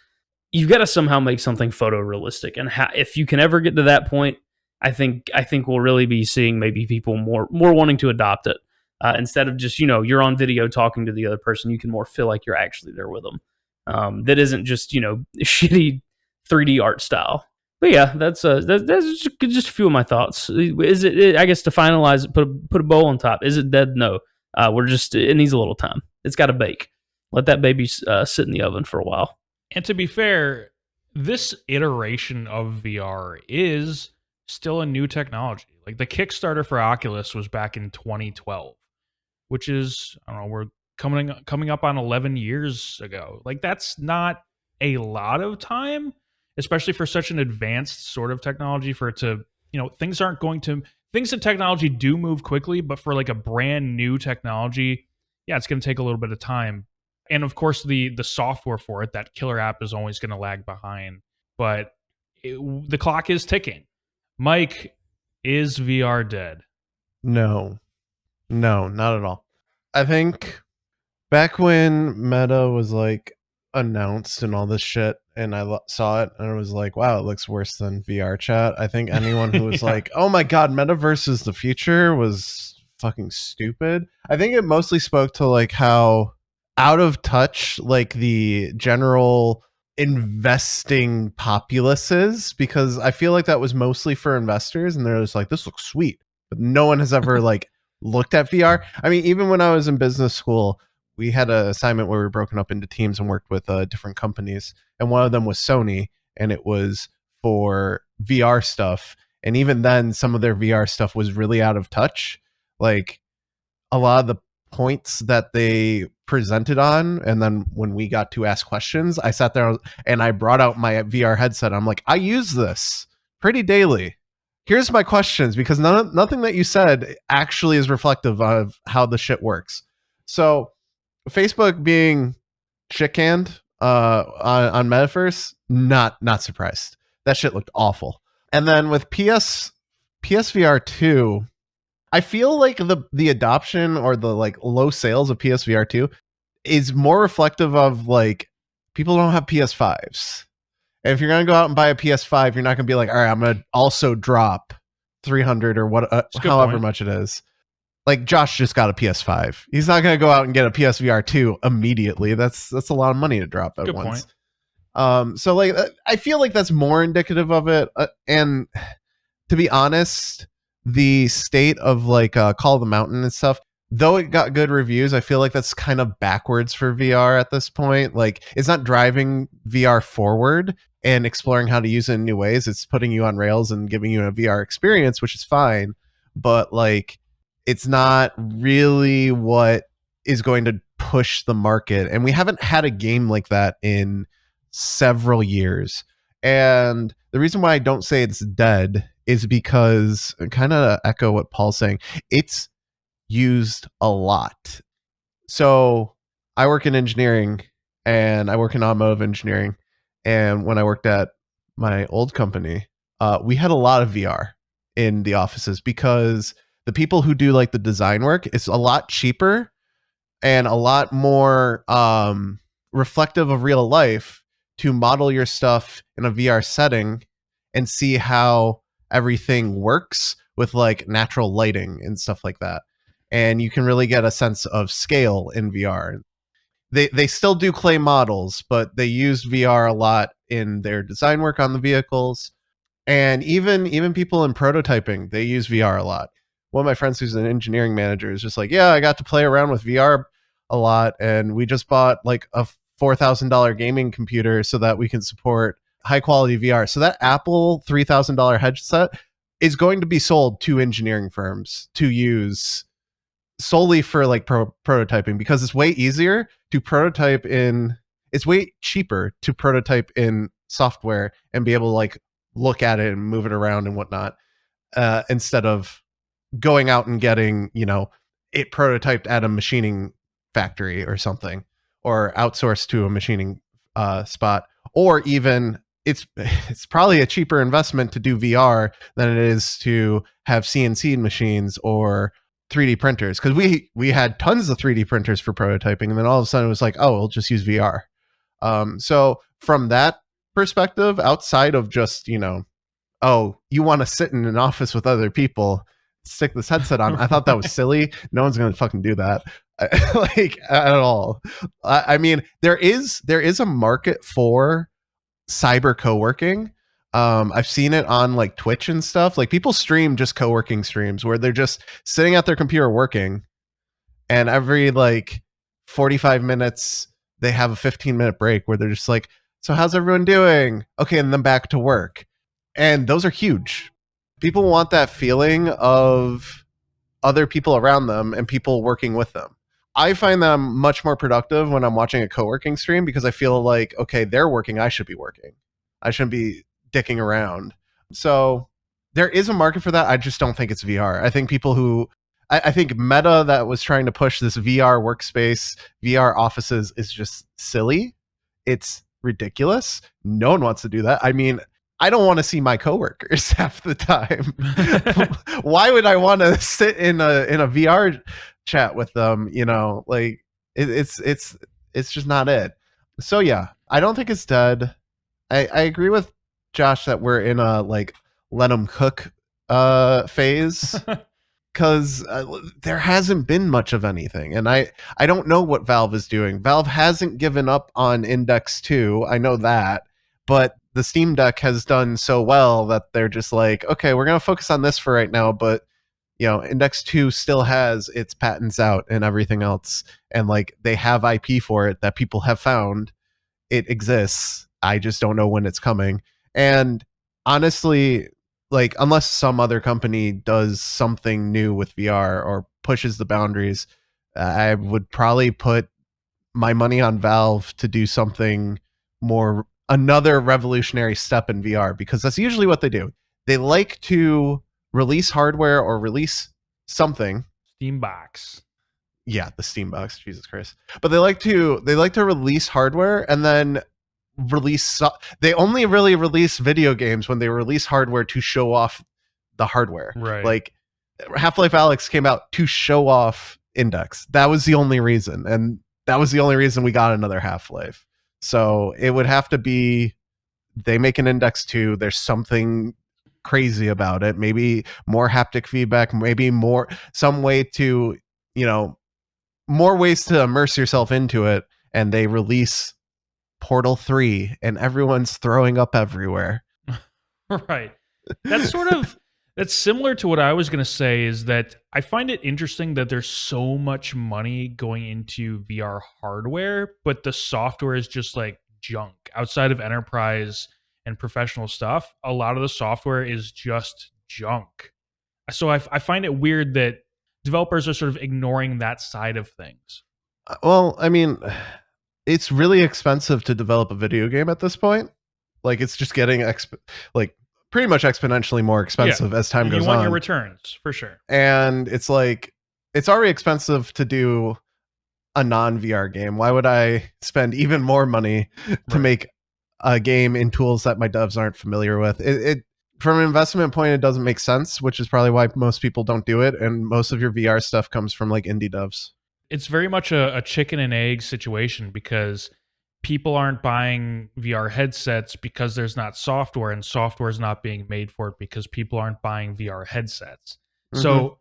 S4: You've got to somehow make something photorealistic. And if you can ever get to that point, I think we'll really be seeing maybe people more wanting to adopt it. Instead of just, you're on video talking to the other person, you can more feel like you're actually there with them. That isn't just, shitty 3D art style. But yeah, that's just a few of my thoughts. Is it, I guess, to finalize it, put a bow on top. Is it dead? No. It needs a little time. It's got to bake. Let that baby sit in the oven for a while.
S3: And to be fair, this iteration of VR is still a new technology. Like, the Kickstarter for Oculus was back in 2012, which is, I don't know, we're coming up on 11 years ago. Like, that's not a lot of time, especially for such an advanced sort of technology, for it to, things in technology do move quickly, but for like a brand new technology, yeah, it's going to take a little bit of time. And of course, the software for it, that killer app, is always going to lag behind. But the clock is ticking. Mike, is VR dead?
S1: No, not at all. I think back when Meta was like announced and all this shit, and I saw it and I was like, wow, it looks worse than VR chat. I think anyone who was like, oh my god, metaverse is the future, was fucking stupid. I think it mostly spoke to like how out of touch like the general investing populace is, because I feel like that was mostly for investors, and they're just like, this looks sweet, but no one has ever like looked at VR. I mean, even when I was in business school, we had an assignment where we were broken up into teams and worked with different companies, and one of them was Sony, and it was for VR stuff. And even then, some of their VR stuff was really out of touch. Like, a lot of the points that they presented on, and then when we got to ask questions, I sat there and I brought out my VR headset. I'm like, I use this pretty daily. Here's my questions, because nothing that you said actually is reflective of how the shit works. So Facebook being shit-canned on Metaverse, not surprised. That shit looked awful. And then with PSVR 2, I feel like the adoption or the like low sales of PSVR 2 is more reflective of like people don't have PS5s. And if you're going to go out and buy a PS5, you're not going to be like, all right, I'm going to also drop 300 or what, however much it is. Like, Josh just got a PS5. He's not going to go out and get a PSVR 2 immediately. That's a lot of money to drop at once. So like, I feel like that's more indicative of it. And to be honest, the state of like Call of the Mountain and stuff, though it got good reviews, I feel like that's kind of backwards for VR at this point. Like, it's not driving VR forward and exploring how to use it in new ways. It's putting you on rails and giving you a VR experience, which is fine. But like, it's not really what is going to push the market. And we haven't had a game like that in several years. And the reason why I don't say it's dead is because, kind of echo what Paul's saying, it's used a lot. So I work in engineering and I work in automotive engineering. And when I worked at my old company, we had a lot of VR in the offices because the people who do like the design work, it's a lot cheaper and a lot more reflective of real life to model your stuff in a VR setting and see how everything works with like natural lighting and stuff like that. And you can really get a sense of scale in VR. They still do clay models, but they used VR a lot in their design work on the vehicles. And even people in prototyping, they use VR a lot. One of my friends who's an engineering manager is just like, yeah, I got to play around with VR a lot, and we just bought like a $4,000 gaming computer so that we can support high quality VR. So that Apple $3,000 headset is going to be sold to engineering firms to use solely for like prototyping, because it's way easier to prototype in, it's way cheaper to prototype in software and be able to like look at it and move it around and whatnot, instead of going out and getting, it prototyped at a machining factory or something, or outsourced to a machining spot, or even it's probably a cheaper investment to do VR than it is to have CNC machines or 3D printers, because we had tons of 3D printers for prototyping, and then all of a sudden it was like, oh, we'll just use VR. So from that perspective, outside of just, oh, you want to sit in an office with other people, stick this headset on, I thought that was silly. No one's gonna fucking do that. Like, at all. I mean, there is a market for cyber co-working. I've seen it on like Twitch and stuff. Like, people stream just co-working streams where they're just sitting at their computer working, and every like 45 minutes they have a 15-minute break where they're just like, so how's everyone doing? Okay, and then back to work. And those are huge. People want that feeling of other people around them and people working with them. I find that I'm much more productive when I'm watching a co-working stream, because I feel like, okay, they're working, I should be working. I shouldn't be dicking around. So there is a market for that. I just don't think it's VR. I think I think Meta, that was trying to push this VR workspace, VR offices, is just silly. It's ridiculous. No one wants to do that. I mean, I don't want to see my coworkers half the time. Why would I want to sit in a VR chat with them? Like, it's just not it. So yeah, I don't think it's dead. I agree with Josh that we're in a like let them cook phase, because there hasn't been much of anything, and I don't know what Valve is doing. Valve hasn't given up on Index 2. I know that, but the Steam Deck has done so well that they're just like, okay, we're going to focus on this for right now, but Index 2 still has its patents out and everything else, and like they have IP for it that people have found. It exists. I just don't know when it's coming. And honestly, like, unless some other company does something new with VR or pushes the boundaries, I would probably put my money on Valve to do something more, another revolutionary step in VR, because that's usually what they do. They like to release hardware or release something.
S3: Steam box.
S1: Yeah, the Steam box, Jesus Christ. But they like to release hardware and then they only really release video games when they release hardware to show off the hardware.
S3: Right.
S1: Like, Half-Life Alyx came out to show off Index. That was the only reason, and that was the only reason we got another Half-Life. So it would have to be they make an Index 2, there's something crazy about it, maybe more haptic feedback, maybe some way to, more ways to immerse yourself into it, and they release Portal 3 and everyone's throwing up everywhere.
S3: Right. That's sort of That's similar to what I was going to say, is that I find it interesting that there's so much money going into VR hardware, but the software is just like junk. Outside of enterprise and professional stuff, a lot of the software is just junk. So I find it weird that developers are sort of ignoring that side of things.
S1: Well, I mean, it's really expensive to develop a video game at this point. Like, it's just getting like pretty much exponentially more expensive as time goes on.
S3: You want your returns, for sure.
S1: And it's like, it's already expensive to do a non-VR game. Why would I spend even more money to make a game in tools that my devs aren't familiar with? It from an investment point, it doesn't make sense, which is probably why most people don't do it. And most of your VR stuff comes from like indie devs.
S3: It's very much a chicken and egg situation, because people aren't buying VR headsets because there's not software, and software is not being made for it because people aren't buying VR headsets. Mm-hmm. So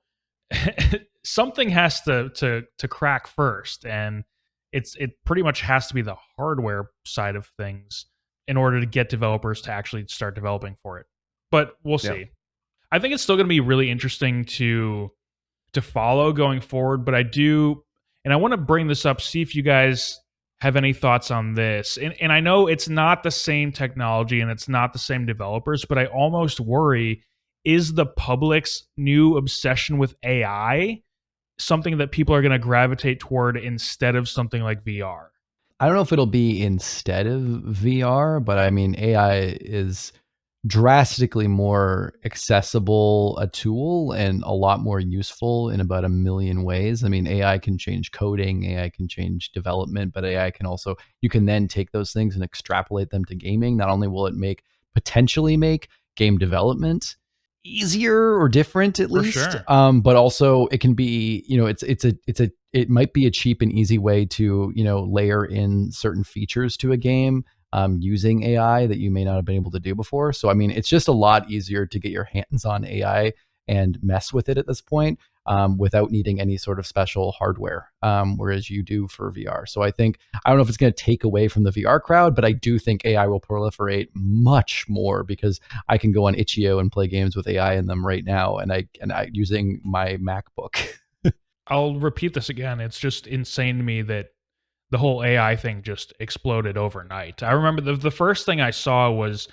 S3: something has to crack first, and it pretty much has to be the hardware side of things in order to get developers to actually start developing for it. But we'll see. Yeah. I think it's still going to be really interesting to follow going forward, but I do, and I want to bring this up, see if you guys have any thoughts on this. And I know it's not the same technology and it's not the same developers, but I almost worry, is the public's new obsession with AI something that people are going to gravitate toward instead of something like VR?
S5: I don't know if it'll be instead of VR, but I mean, AI is drastically more accessible a tool and a lot more useful in about a million ways. I mean, AI can change coding, AI can change development, but AI can also, you can then take those things and extrapolate them to gaming. Not only will it potentially make game development easier or different, at least,
S3: sure.
S5: But also it can be, it might be a cheap and easy way to, layer in certain features to a game using AI that you may not have been able to do before. So, I mean, it's just a lot easier to get your hands on AI and mess with it at this point without needing any sort of special hardware, whereas you do for VR. So I don't know if it's going to take away from the VR crowd, but I do think AI will proliferate much more, because I can go on itch.io and play games with AI in them right now, and I using my MacBook.
S3: I'll repeat this again. It's just insane to me that the whole AI thing just exploded overnight. I remember the first thing I saw was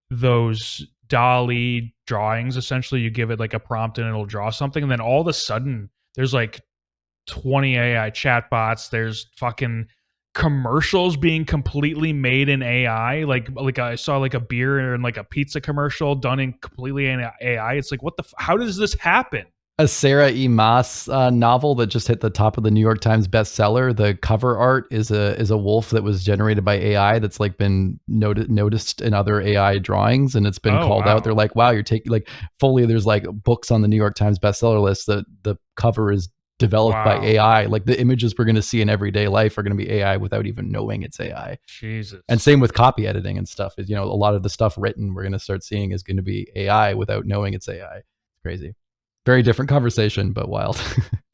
S3: those DALL-E drawings. Essentially, you give it like a prompt and it'll draw something, and then all of a sudden there's like 20 AI chatbots. There's fucking commercials being completely made in AI. Like I saw like a beer and like a pizza commercial done in completely in AI. It's like, how does this happen?
S5: A Sarah E. Maas novel that just hit the top of the New York Times bestseller. The cover art is a wolf that was generated by AI that's like been noticed in other AI drawings, and it's been called out. They're like, wow, you're taking like fully. There's like books on the New York Times bestseller list that the cover is developed by AI. Like the images we're going to see in everyday life are going to be AI without even knowing it's AI.
S3: Jesus.
S5: And same with copy editing and stuff. Is, a lot of the stuff written we're going to start seeing is going to be AI without knowing it's AI. It's crazy. Very different conversation, but wild.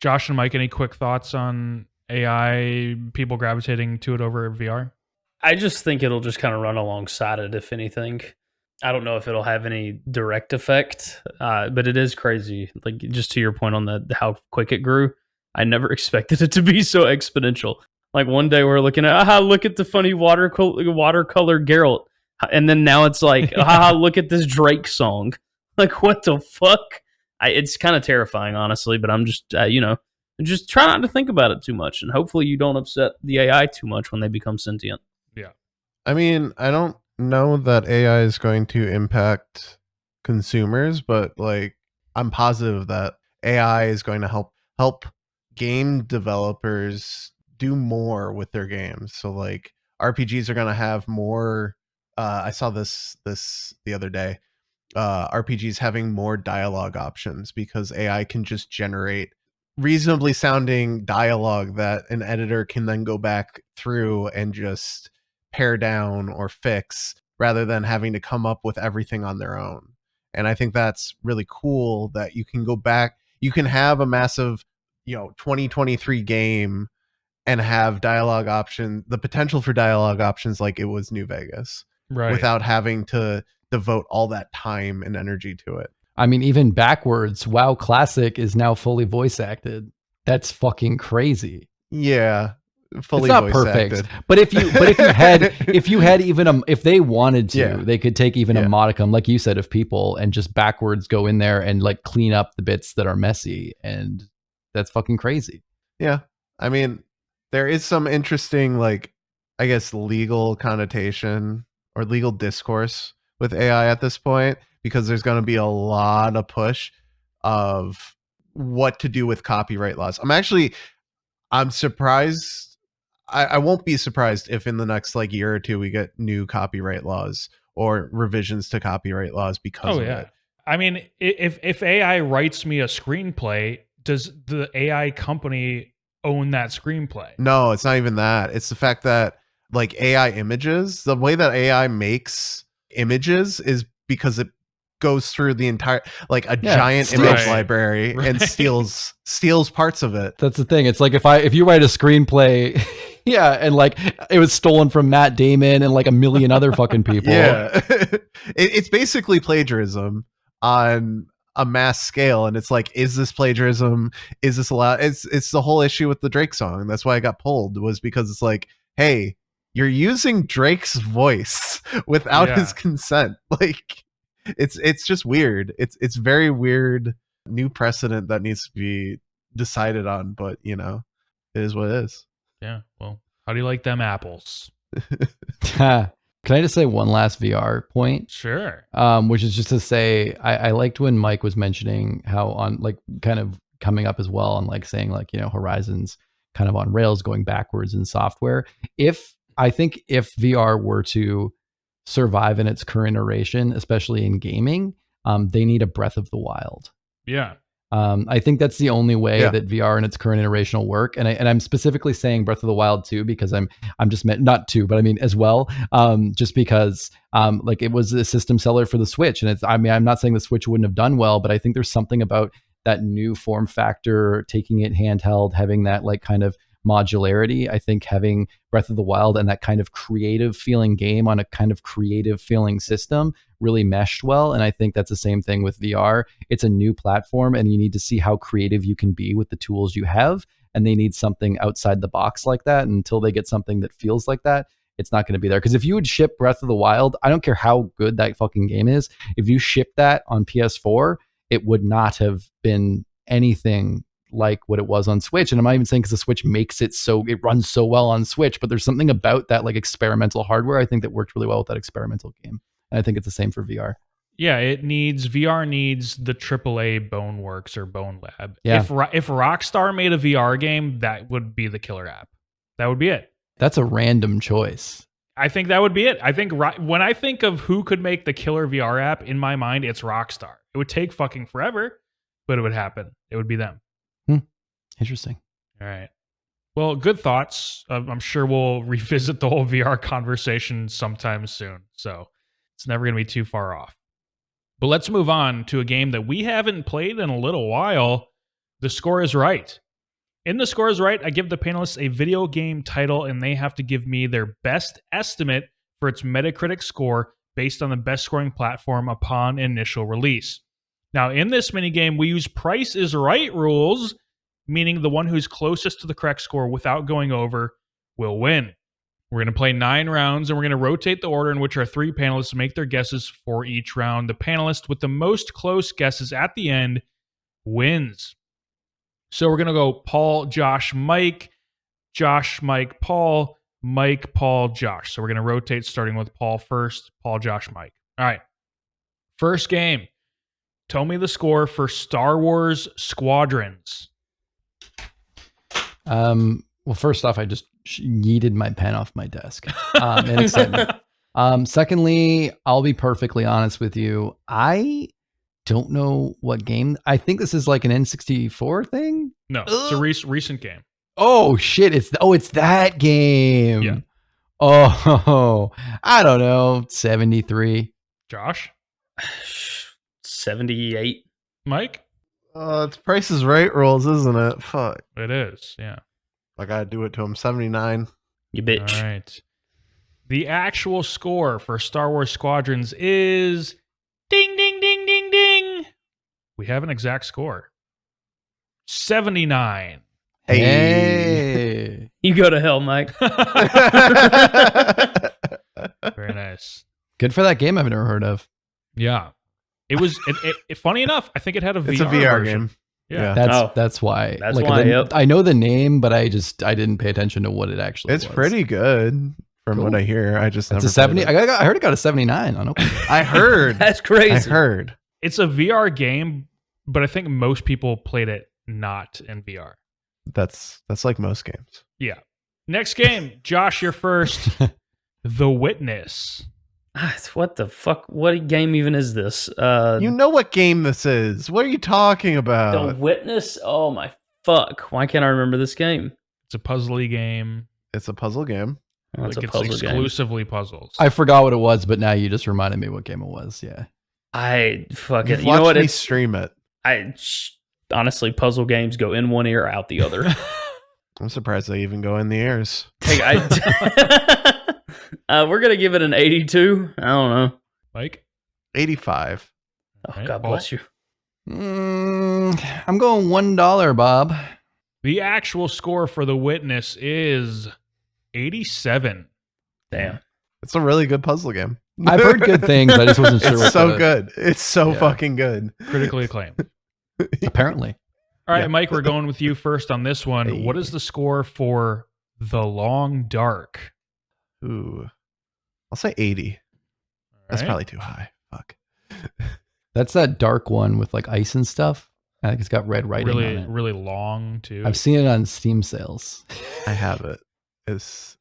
S3: Josh and Mike, any quick thoughts on AI, people gravitating to it over VR?
S4: I just think it'll just kind of run alongside it, if anything. I don't know if it'll have any direct effect, but it is crazy. Like, just to your point on how quick it grew, I never expected it to be so exponential. Like, one day we're looking at, look at the funny watercolor Geralt. And then now it's like, look at this Drake song. Like, what the fuck? It's kind of terrifying, honestly, but I'm just, just try not to think about it too much. And hopefully you don't upset the AI too much when they become sentient.
S3: Yeah.
S1: I mean, I don't know that AI is going to impact consumers, but like, I'm positive that AI is going to help game developers do more with their games. So like, RPGs are going to have more, I saw this the other day. RPGs having more dialogue options, because AI can just generate reasonably sounding dialogue that an editor can then go back through and just pare down or fix, rather than having to come up with everything on their own. And I think that's really cool that you can go back, you can have a massive, 2023 game and have dialogue option, the potential for dialogue options like it was New Vegas,
S3: right,
S1: without having to devote all that time and energy to it.
S5: I mean, even backwards, WoW Classic is now fully voice acted. That's fucking crazy.
S1: Yeah. Fully
S5: it's not
S1: voice
S5: perfect,
S1: acted.
S5: but if you had even if they wanted to,
S1: Yeah.
S5: they could take even a modicum, like you said, of people and just backwards go in there and like clean up the bits that are messy, and that's fucking crazy.
S1: Yeah. I mean, there is some interesting, like, I guess, legal connotation or legal discourse with AI at this point, because there's going to be a lot of push of what to do with copyright laws. I'm surprised. I won't be surprised if in the next like year or two we get new copyright laws or revisions to copyright laws because of it.
S3: I mean, if AI writes me a screenplay, does the AI company own that screenplay?
S1: No, it's not even that. It's the fact that like AI images, the way that AI makes images is because it goes through the entire like a giant image library and steals parts of it.
S5: That's the thing. It's like if you write a screenplay, yeah, and like it was stolen from Matt Damon and like a million other fucking people.
S1: Yeah. It's basically plagiarism on a mass scale, and it's like, is this plagiarism? Is this allowed? It's the whole issue with the Drake song. That's why I got pulled, was because it's like, hey, you're using Drake's voice without his consent. Like it's just weird. It's very weird. New precedent that needs to be decided on, but you know, it is what it is.
S3: Yeah. Well, how do you like them apples?
S5: Can I just say one last VR point?
S3: Sure.
S5: Which is just to say, I liked when Mike was mentioning how on like kind of coming up as well on like saying like, you know, Horizon's kind of on rails going backwards in software. I think if VR were to survive in its current iteration, especially in gaming, they need a Breath of the Wild.
S3: Yeah.
S5: I think that's the only way that VR in its current iteration will work. And I'm specifically saying Breath of the Wild 2 because I'm just not 2, but I mean as well. Just because like it was a system seller for the Switch, and I'm not saying the Switch wouldn't have done well, but I think there's something about that new form factor, taking it handheld, having that like kind of modularity. I think having Breath of the Wild and that kind of creative feeling game on a kind of creative feeling system really meshed well. And I think that's the same thing with VR. It's a new platform and you need to see how creative you can be with the tools you have. And they need something outside the box like that. And until they get something that feels like that, it's not going to be there. Because if you would ship Breath of the Wild, I don't care how good that fucking game is. If you ship that on PS4, it would not have been anything like what it was on Switch. And I'm not even saying because the Switch makes it so it runs so well on Switch, but there's something about that like experimental hardware I think that worked really well with that experimental game. And I think it's the same for VR.
S3: Yeah, VR needs the AAA Boneworks or Bone Lab.
S5: Yeah.
S3: If Rockstar made a VR game, that would be the killer app. That would be it.
S5: That's a random choice.
S3: I think that would be it. I think when I think of who could make the killer VR app, in my mind, it's Rockstar. It would take fucking forever, but it would happen. It would be them.
S5: Interesting.
S3: All right. Well, good thoughts. I'm sure we'll revisit the whole VR conversation sometime soon. So it's never going to be too far off. But let's move on to a game that we haven't played in a little while. The Score is Right. In The Score is Right, I give the panelists a video game title and they have to give me their best estimate for its Metacritic score based on the best scoring platform upon initial release. Now, in this minigame, we use Price is Right rules, meaning the one who's closest to the correct score without going over will win. We're going to play 9 rounds, and we're going to rotate the order in which our 3 panelists make their guesses for each round. The panelist with the most close guesses at the end wins. So we're going to go Paul, Josh, Mike, Mike, Paul, Mike, Paul, Josh. So we're going to rotate starting with Paul first, Paul, Josh, Mike. All right. First game. Tell me the score for Star Wars Squadrons.
S5: Well, first off, I just yeeted my pen off my desk in excitement. Secondly, I'll be perfectly honest with you. I don't know what game. I think this is like an N64 thing.
S3: No, it's a recent game.
S5: Oh shit! It's that game.
S3: Yeah.
S5: Oh, I don't know. 73.
S3: Josh?
S4: 78.
S3: Mike?
S1: It's Price is Right rules, isn't it? Fuck.
S3: It is, yeah.
S1: I gotta do it to him. 79.
S4: You bitch.
S3: All right. The actual score for Star Wars Squadrons is ding, ding, ding, ding, ding. We have an exact score. 79.
S5: Hey.
S4: You go to hell, Mike.
S3: Very nice.
S5: Good for that game I've never heard of.
S3: Yeah. It was, funny enough, I think it had a VR
S1: It's a VR
S3: version.
S1: game.
S3: Yeah.
S5: That's why.
S4: That's why, yep.
S5: I know the name, but I didn't pay attention to what it actually was.
S1: It's pretty good from
S5: Cool.
S1: what I hear. I just
S5: It's
S1: never
S5: a 70.
S1: played it.
S5: I heard it got a 79 on Open.
S1: I heard.
S4: That's crazy.
S1: I heard.
S3: It's a VR game, but I think most people played it not in VR.
S1: That's like most games.
S3: Yeah. Next game, Josh, you're first. The Witness.
S4: What the fuck? What game even is this?
S1: You know what game this is. What are you talking
S4: The
S1: about?
S4: Witness? Oh my fuck. Why can't I remember this game?
S3: It's a puzzly game.
S1: It's a puzzle game.
S4: Oh, it's
S3: Like,
S4: a puzzle game.
S3: exclusively puzzles.
S5: I forgot what it was, but now you just reminded me what game it was. Yeah.
S4: I fucking,
S1: You've
S4: you know
S1: watched
S4: what?
S1: me stream it.
S4: Honestly, puzzle games go in one ear, out the other.
S1: I'm surprised they even go in the ears.
S4: Hey, we're gonna give it an 82. I don't know.
S3: Mike?
S1: 85.
S4: Oh,
S3: Right,
S4: God
S3: Paul?
S4: bless you.
S5: I'm going $1, Bob.
S3: The actual score for The Witness is 87.
S4: Damn.
S1: It's a really good puzzle game.
S5: I've heard good things, but I just wasn't sure.
S1: It's
S5: what
S1: so
S5: the-
S1: good. It's so
S5: Yeah.
S1: fucking good.
S3: Critically acclaimed.
S5: Apparently.
S3: All right,
S1: Yeah.
S3: Mike, we're going with you first on this one.
S1: Hey.
S3: What is the score for The Long Dark?
S1: Ooh. I'll say 80. That's
S3: All right.
S1: probably too high. Fuck.
S5: That's that dark one with like ice and stuff. I think it's got red writing
S3: really,
S5: on it.
S3: really long, too.
S5: I've seen it on Steam sales.
S1: I have it. Is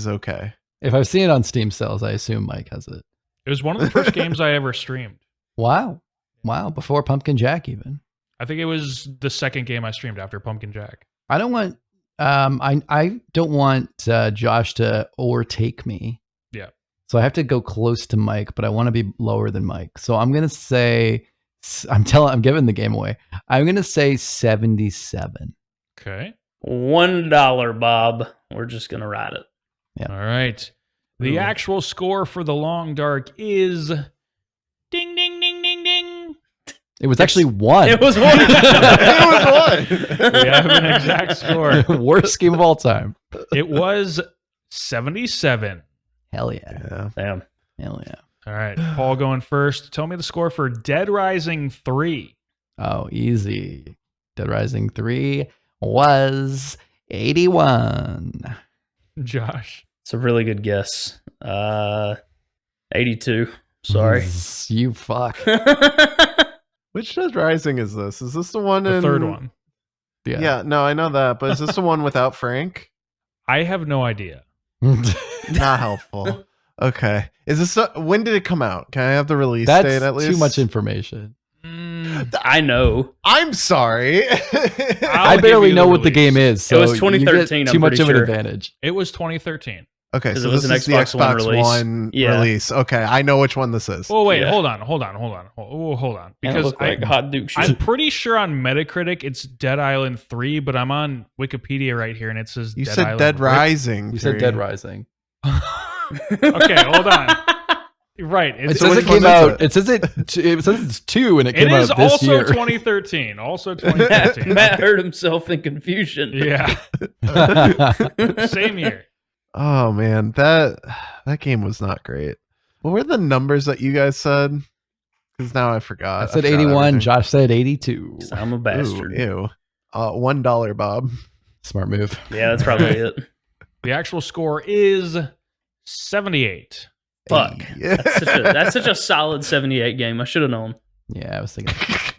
S1: okay.
S5: If I've seen it on Steam sales, I assume Mike has it.
S3: It was one of the first games I ever streamed.
S5: Wow. Before Pumpkin Jack even.
S3: I think it was the second game I streamed after Pumpkin Jack.
S5: I don't want I don't want Josh to overtake me.
S3: Yeah.
S5: So I have to go close to Mike, but I want to be lower than Mike. So I'm going to say I'm giving the game away. I'm going to say 77.
S3: Okay.
S4: $1, Bob. We're just gonna ride it.
S5: Yeah.
S3: All right. The
S5: Ooh.
S3: actual score for The Long Dark is ding, ding, ding, ding, ding.
S5: It was actually 1.
S4: It was one.
S1: It was one.
S3: We have an exact score.
S5: Worst game of all time.
S3: It was 77.
S5: Hell yeah.
S1: Yeah.
S4: Damn.
S5: Hell yeah.
S3: All right. Paul going first. Tell me the score for Dead Rising 3.
S5: Oh, easy. Dead Rising 3 was 81.
S3: Josh.
S4: It's a really good guess. 82. Sorry.
S5: You fuck.
S1: Which Dead Rising is this? Is this the one
S3: The
S1: in
S3: third one.
S1: Yeah, no, I know that, but is this the one without Frank?
S3: I have no idea.
S1: Not helpful. Okay. Is this when did it come out? Can I have the release
S5: That's
S1: date at least?
S5: too much information.
S4: I know.
S1: I'm sorry.
S3: I'll
S5: I
S3: give
S5: barely
S3: you
S5: know
S3: the
S5: what the
S3: release.
S5: game is. So
S4: It was
S5: you
S4: 2013,
S5: get
S4: I'm
S5: too much
S4: pretty
S5: of an
S4: sure.
S5: advantage.
S3: It was 2013.
S1: Okay,
S4: 'Cause
S1: so
S4: it was
S1: this
S4: an
S1: is the
S4: Xbox One
S1: Xbox
S4: release.
S1: One
S4: Yeah.
S1: release. Okay, I know which one this is.
S3: Oh, wait.
S4: Yeah.
S3: Hold on. Hold on.
S4: And it
S3: Because
S4: looked like hot Duke
S3: I'm
S4: shit.
S3: pretty sure on Metacritic it's Dead Island 3, but I'm on Wikipedia right here and it says
S1: You
S3: Dead
S1: said
S3: Island
S1: Dead
S3: Rip.
S1: Rising.
S5: You said
S1: 3.
S5: Dead Rising.
S3: Okay, hold on. Right.
S5: It
S3: It's,
S5: says
S1: which
S5: it
S1: one
S5: came
S1: is
S5: out.
S1: it?
S5: It says it's 2 and it
S3: it
S5: came
S3: is
S5: out this
S3: also
S5: year.
S3: 2013. Also 2013.
S4: Matt heard himself in confusion.
S3: Yeah. Same year.
S1: Oh man, that game was not great. What were the numbers that you guys said? Because now I forgot.
S5: I said
S1: forgot
S5: 81.
S1: everything.
S5: Josh said 82.
S4: I'm a bastard.
S1: Ooh, ew. $1, Bob.
S5: Smart move.
S4: Yeah, that's probably it.
S3: The actual score is 78.
S4: Fuck.
S1: Hey.
S4: That's such a solid 78 game. I should have known.
S5: Yeah, I was thinking.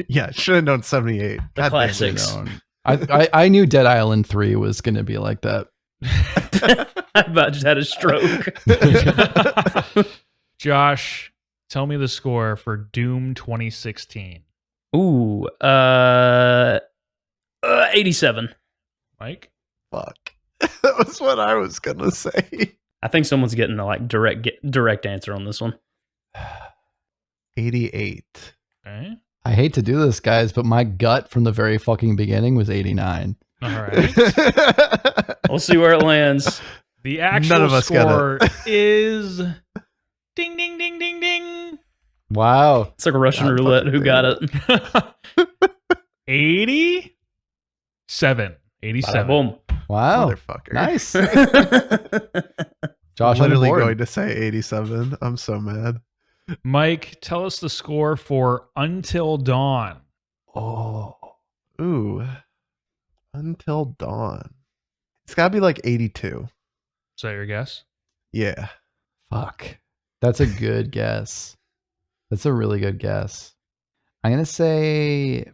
S1: Yeah, should have known 78.
S4: The
S1: God damn it.
S4: classics.
S5: I knew Dead Island 3 was going to be like that.
S4: I about just had a stroke.
S3: Josh, tell me the score for Doom 2016.
S4: Ooh, 87.
S3: Mike?
S1: Fuck. That was what I was gonna say.
S4: I think someone's getting a direct answer on this one.
S1: 88.
S3: Okay.
S5: I hate to do this, guys, but my gut from the very fucking beginning was 89.
S3: All right.
S4: We'll see where it lands.
S3: The actual
S1: None of us got
S3: score is ding, ding, ding, ding, ding.
S5: Wow.
S4: It's like a Russian
S1: God
S4: roulette.
S1: fucking
S4: Who got
S1: damn
S4: it?
S3: 87. 87.
S4: Boom.
S5: Wow.
S1: Motherfucker.
S5: Nice. Josh on the
S1: Literally
S5: board.
S1: going to say 87. I'm so mad.
S3: Mike, tell us the score for Until Dawn.
S1: Oh. Ooh. Until Dawn. It's got to be like 82.
S3: Is that your guess?
S1: Yeah.
S5: Fuck. That's a good guess. That's a really good guess. I'm gonna say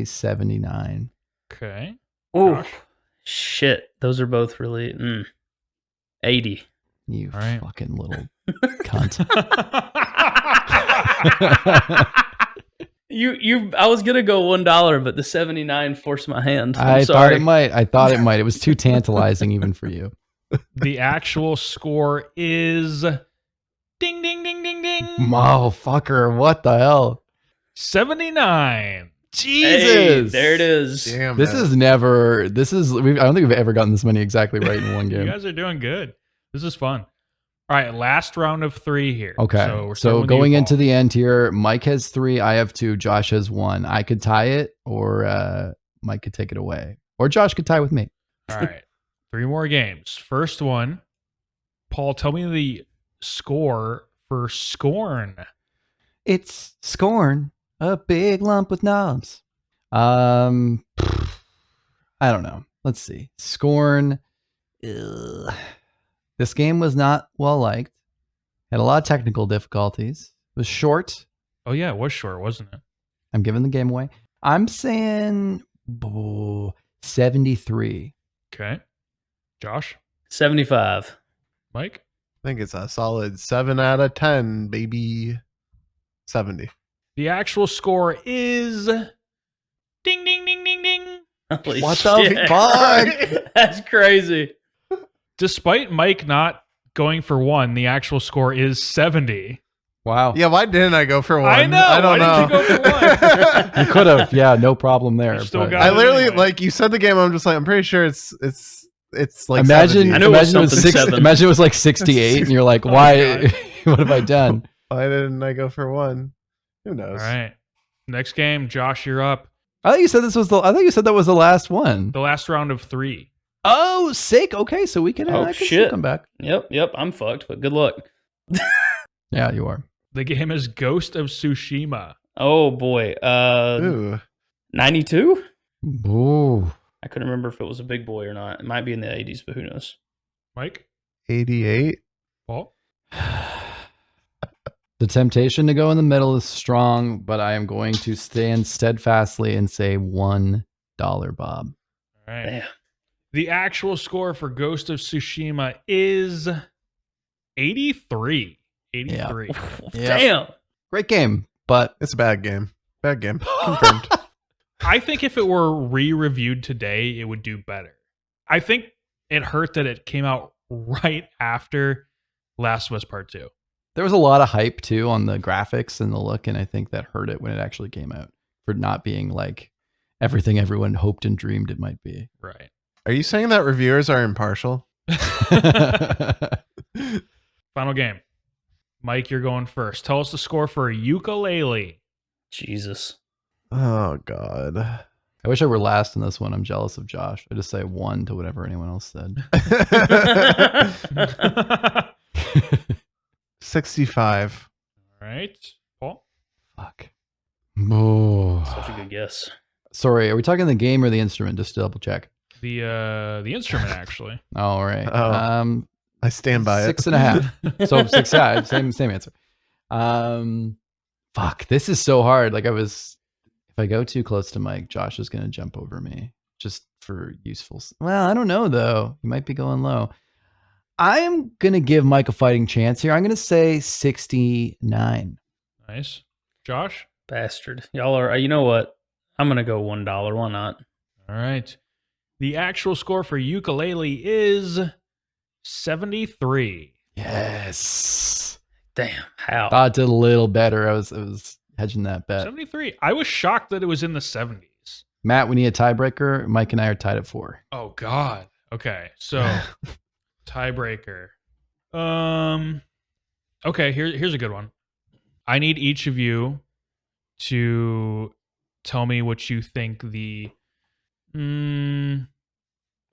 S5: 79.
S3: Okay.
S4: Oh,
S3: Josh?
S4: shit. Those are both really 80.
S5: You
S3: All right.
S5: fucking little cunt.
S4: I was gonna go $1, but the 79 forced my hand. I'm
S5: I
S4: sorry.
S5: thought it might. It was too tantalizing even for you.
S3: The actual score is ding, ding, ding, ding, ding.
S5: Motherfucker, what the hell?
S3: 79.
S5: Jesus.
S4: Hey, there it is.
S1: Damn.
S5: This
S1: man.
S5: is never. This is. I don't think we've ever gotten this many exactly right in one
S3: You
S5: game.
S3: guys are doing good. This is fun. All right, last round of 3 here.
S5: Okay.
S3: we're starting
S5: So
S3: with
S5: going
S3: you,
S5: into
S3: Paul.
S5: the end here, Mike has 3, I have 2, Josh has 1. I could tie it, or Mike could take it away, or Josh could tie with me.
S3: All right, 3 more games. First one, Paul, tell me the score for Scorn.
S5: It's Scorn, a big lump with knobs. I don't know. Let's see. Scorn. Ugh. This game was not well liked. Had a lot of technical difficulties. It was short.
S3: Oh yeah, it was short, wasn't it?
S5: I'm giving the game away. I'm saying 73.
S3: Okay. Josh,
S4: 75.
S3: Mike,
S1: I think it's a solid 7 out of 10, baby. 70.
S3: the actual score is ding, ding, ding, ding, ding.
S4: Holy
S5: What the
S4: shit.
S5: fuck?
S4: That's crazy.
S3: Despite Mike not going for 1, the actual score is 70.
S5: Wow.
S1: Yeah, why didn't I go for 1?
S3: I know.
S1: I don't
S3: Why
S1: know.
S3: didn't you go for 1?
S5: You could have. Yeah, no problem there.
S3: You still
S5: but-
S3: got
S1: I
S3: it
S1: literally
S3: anyway.
S1: like you said the game. I'm just like I'm pretty sure it's like
S5: imagine,
S1: 70.
S4: I knew it was
S5: imagine it was
S4: something
S5: 6.
S4: 7.
S5: Imagine it was like 68, and you're like,
S3: Oh
S5: why?
S3: my
S5: What have I done?
S1: Why didn't I go for 1? Who knows?
S3: All right. Next game, Josh, you're up.
S5: I thought you said this was the. I thought you said that was the last one.
S3: The last round of 3.
S5: Oh, sick. Okay, so we can.
S4: Oh,
S5: I can still
S4: shit.
S5: come back.
S4: Yep. I'm fucked, but good luck.
S5: Yeah, you are.
S3: The game is Ghost of Tsushima.
S4: Oh, boy.
S1: Ooh.
S4: 92?
S5: Ooh.
S4: I couldn't remember if it was a big boy or not. It might be in the 80s, but who knows?
S3: Mike,
S1: 88.
S3: Paul,
S5: The temptation to go in the middle is strong, but I am going to stand steadfastly and say $1, Bob.
S3: all right.
S4: Damn.
S3: The actual score for Ghost of Tsushima is 83. 83.
S5: Yeah.
S4: Damn.
S5: Great game, but
S1: It's a bad game. Bad game. Confirmed.
S3: I think if it were re-reviewed today, it would do better. I think it hurt that it came out right after Last of Us Part 2.
S5: there was a lot of hype too on the graphics and the look, and I think that hurt it when it actually came out for not being like everything everyone hoped and dreamed it might be.
S3: Right.
S1: Are you saying that reviewers are impartial?
S3: Final game. Mike, you're going first. Tell us the score for Yooka-Laylee.
S4: Jesus.
S1: Oh God.
S5: I wish I were last in this one. I'm jealous of Josh. I just say 1 to whatever anyone else said.
S1: 65.
S3: All right. Paul?
S5: Fuck. Oh.
S4: Such a good guess.
S5: Sorry, are we talking the game or the instrument? Just to double check.
S3: The instrument, actually.
S5: All right.
S1: Oh. I stand by it.
S5: 6.5. So 6. Yeah, same answer. Fuck. This is so hard. Like if I go too close to Mike, Josh is gonna jump over me just for useful. Well, I don't know though. He might be going low. I'm gonna give Mike a fighting chance here. I'm gonna say 69.
S3: Nice. Josh?
S4: Bastard. Y'all are, you know what? I'm going to go $1. Why not?
S3: All right. The actual score for Yooka-Laylee is 73.
S5: Yes.
S4: Damn. How?
S5: Thought it did a little better. I was hedging that bet.
S3: 73. I was shocked that it was in the 70s.
S5: Matt, we need a tiebreaker. Mike and I are tied at 4.
S3: Oh, God. Okay. So, tiebreaker. Okay, here's a good one. I need each of you to tell me what you think the.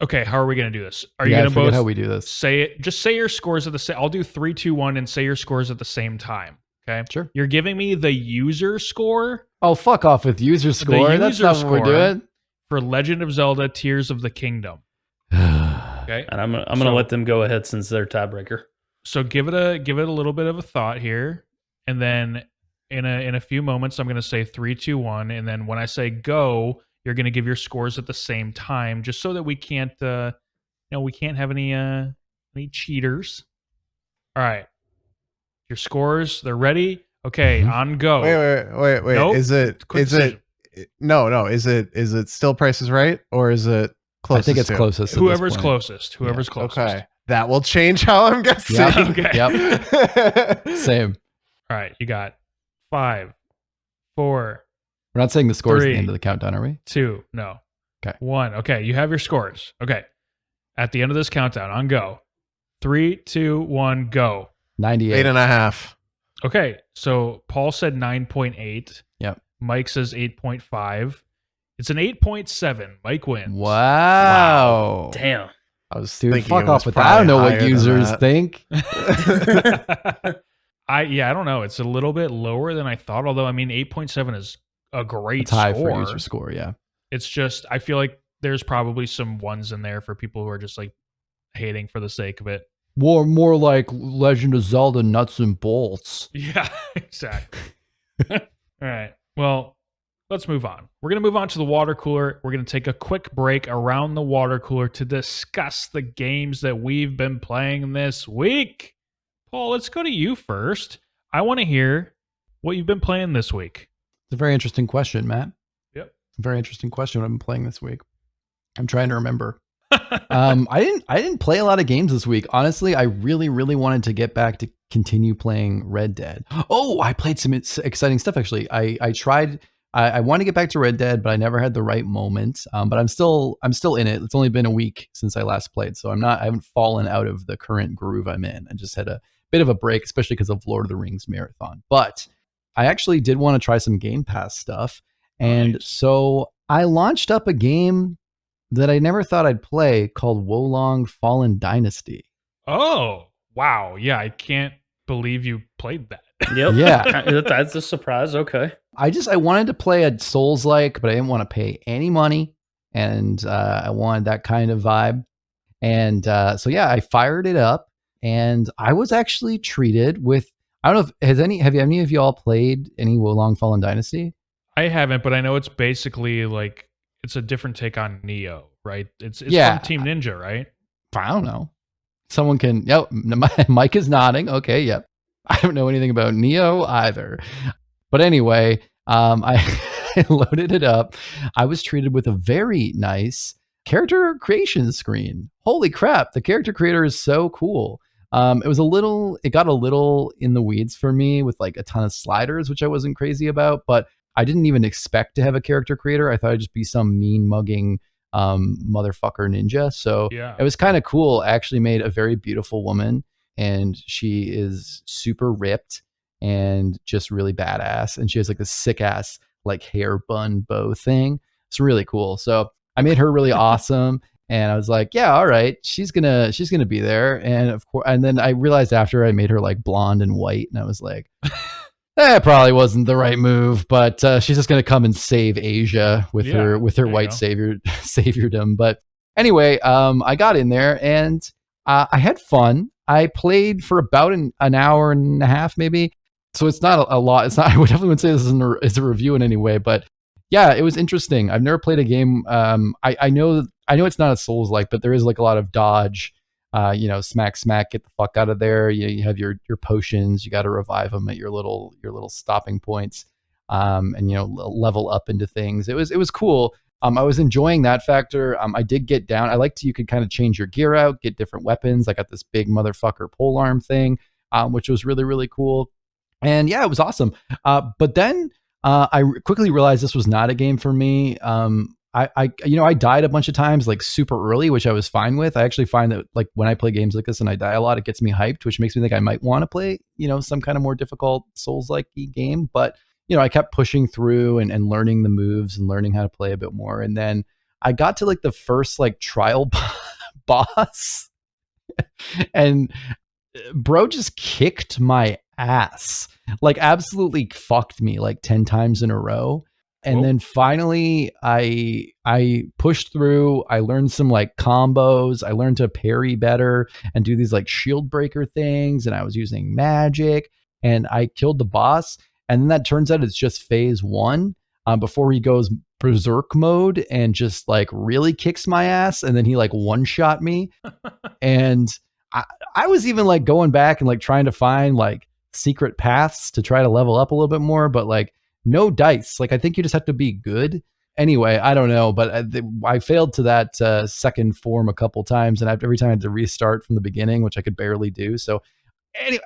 S3: Okay, how are we going to do this? Are you going to both
S5: how we do this?
S3: say it? Just say your scores at the same. I'll do 3, 2, 1, and say your scores at the same time. Okay.
S5: Sure.
S3: You're giving me the user score.
S5: Oh, fuck off with user score. That's not what we're doing.
S3: For Legend of Zelda: Tears of the Kingdom. Okay.
S4: And I'm gonna let them go ahead since they're tiebreaker.
S3: So give it a little bit of a thought here, and then in a few moments I'm going to say 3, 2, 1, and then when I say go, you're going to give your scores at the same time, just so that we can't we can't have any cheaters. All right, your scores, they're ready. Okay, on go.
S1: Wait.
S3: Nope.
S1: Is it no? Is it still Price is Right, or is it closest?
S5: I think it's closest.
S3: Whoever's closest. Whoever's closest.
S1: Okay, that will change how I'm guessing.
S5: Yep.
S3: Okay.
S5: Yep. Same.
S3: All right, you got 5, 4.
S5: We're not saying the scores at
S3: 3,
S5: the end of the countdown, are we?
S3: 2, no.
S5: Okay.
S3: 1. Okay, you have your scores. Okay. At the end of this countdown, on go. 3, 2, 1, go.
S5: 98.
S1: 8.5.
S3: Okay, so Paul said 9.8.
S5: Yep.
S3: Mike says 8.5. It's an 8.7. Mike wins.
S5: Wow.
S4: Damn.
S1: I was
S5: Dude,
S1: thinking
S5: fuck
S1: it was
S5: off with that. I don't know what
S1: probably higher than
S5: users
S1: that.
S5: think.
S3: I don't know. It's a little bit lower than I thought, although I mean 8.7 is a great
S5: It's high
S3: score.
S5: for user score, yeah.
S3: It's just I feel like there's probably some ones in there for people who are just like hating for the sake of it.
S5: More like Legend of Zelda nuts and bolts.
S3: Yeah, exactly. All right. Well, let's move on. We're going to move on to the water cooler. We're going to take a quick break around the water cooler to discuss the games that we've been playing this week. Paul, let's go to you first. I want to hear what you've been playing this week.
S5: It's a very interesting question, Matt.
S3: Yep.
S5: Very interesting question what I've been playing this week. I'm trying to remember. I didn't play a lot of games this week. Honestly, I really wanted to get back to continue playing Red Dead. Oh, I played some exciting stuff actually. I tried. I want to get back to Red Dead, but I never had the right moment. But I'm still in it. It's only been a week since I last played, so I haven't fallen out of the current groove I'm in. I just had a bit of a break, especially because of Lord of the Rings marathon. But I actually did want to try some Game Pass stuff, and so I launched up a game that I never thought I'd play called Wolong Fallen Dynasty.
S3: Oh, wow. Yeah, I can't believe you played that.
S4: Yep.
S5: Yeah.
S4: That's a surprise. Okay.
S5: I wanted to play a Souls-like, but I didn't want to pay any money, and I wanted that kind of vibe. And so yeah, I fired it up, and I was actually treated with. I don't know if have any of you all played any Wolong Fallen Dynasty?
S3: I haven't, but I know it's basically like it's a different take on Neo, right? It's
S5: Yeah.
S3: from Team Ninja, right?
S5: I don't know. Someone can. Yep, Mike is nodding. Okay, yep. I don't know anything about Neo either. But anyway, I loaded it up. I was treated with a very nice character creation screen. Holy crap, the character creator is so cool. It got a little in the weeds for me with like a ton of sliders, which I wasn't crazy about, but I didn't even expect to have a character creator. I thought I'd just be some mean mugging motherfucker ninja. So
S3: Yeah.
S5: it was kind of cool. I actually made a very beautiful woman, and she is super ripped and just really badass. And she has like a sick ass like hair bun bow thing. It's really cool. So I made her really awesome. And I was like, yeah, all right, she's gonna be there. And of course, and then I realized after I made her like blonde and white, and I was like, that probably wasn't the right move. But she's just gonna come and save Asia with her white saviordom. But anyway, I got in there and I had fun. I played for about an hour and a half, maybe. So it's not a lot. It's not. I would definitely wouldn't say this is a review in any way, but yeah, it was interesting. I've never played a game. I know it's not a Souls-like, but there is like a lot of dodge. Smack, get the fuck out of there. You have your potions. You got to revive them at your little stopping points, and level up into things. It was cool. I was enjoying that factor. I did get down. You could kind of change your gear out, get different weapons. I got this big motherfucker polearm thing, which was really, really cool. And yeah, it was awesome. But then I quickly realized this was not a game for me. I died a bunch of times like super early, which I was fine with. I actually find that like when I play games like this and I die a lot, it gets me hyped, which makes me think I might want to play, some kind of more difficult Souls-like game. But, I kept pushing through and learning the moves and learning how to play a bit more. And then I got to like the first like trial boss and bro just kicked my ass, like absolutely fucked me like 10 times in a row. And then finally I pushed through. I learned some like combos. I learned to parry better and do these like shield breaker things. And I was using magic and I killed the boss. And then that turns out it's just phase 1 before he goes berserk mode and just like really kicks my ass. And then he like one-shot me. And I was even like going back and like trying to find like secret paths to try to level up a little bit more, but like no dice. Like I think you just have to be good. Anyway, I don't know, but I failed to that second form a couple times, and every time I had to restart from the beginning, which I could barely do. So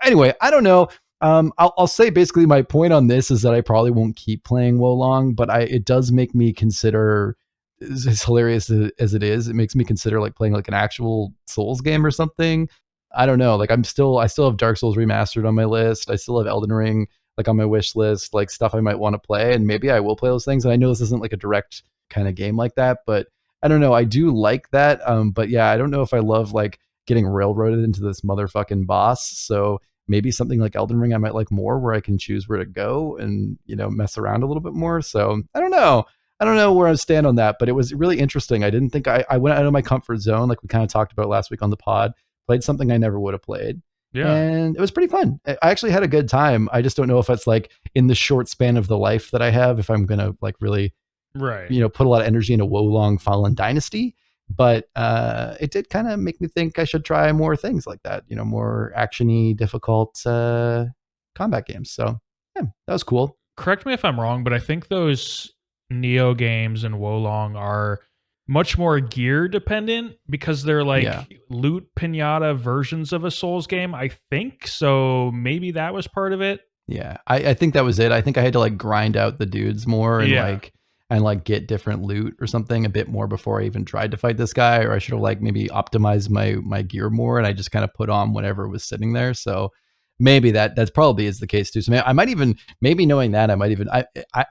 S5: anyway, I don't know. I'll say basically my point on this is that I probably won't keep playing Wolong, but it does make me consider, as hilarious as it is, it makes me consider like playing like an actual Souls game or something. I don't know. Like I still have Dark Souls Remastered on my list. I still have Elden Ring like on my wish list, like stuff I might want to play, and maybe I will play those things. And I know this isn't like a direct kind of game like that, but I don't know. I do like that. But yeah, I don't know if I love like getting railroaded into this motherfucking boss. So maybe something like Elden Ring I might like more, where I can choose where to go and mess around a little bit more. So I don't know. I don't know where I stand on that, but it was really interesting. I didn't think I went out of my comfort zone, like we kind of talked about last week on the pod. Played something I never would have played. Yeah. And it was pretty fun. I actually had a good time. I just don't know if it's like in the short span of the life that I have, if I'm going to like really, put a lot of energy into Wolong Fallen Dynasty. But it did kind of make me think I should try more things like that, more action-y, difficult combat games. So yeah, that was cool.
S3: Correct me if I'm wrong, but I think those Neo games and Wolong are much more gear dependent because they're like loot pinata versions of a Souls game, I think. So maybe that was part of it.
S5: Yeah, I think that was it. I think I had to like grind out the dudes more and like get different loot or something a bit more before I even tried to fight this guy, or I should have like maybe optimized my gear more, and I just kind of put on whatever was sitting there. So maybe that's probably is the case too. So I might even, maybe knowing that, I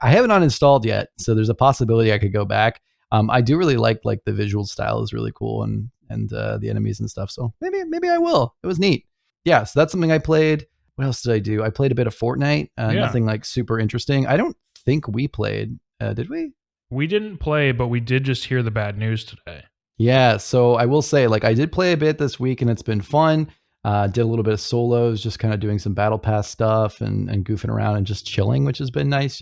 S5: haven't uninstalled yet, so there's a possibility I could go back. I do really like the visual style is really cool and the enemies and stuff. So maybe I will. It was neat. Yeah, so that's something I played. What else did I do? I played a bit of Fortnite. Nothing like super interesting. I don't think we played. Did we?
S3: We didn't play, but we did just hear the bad news today.
S5: Yeah, so I will say, like, I did play a bit this week, and it's been fun. Did a little bit of solos, just kind of doing some battle pass stuff and goofing around and just chilling, which has been nice.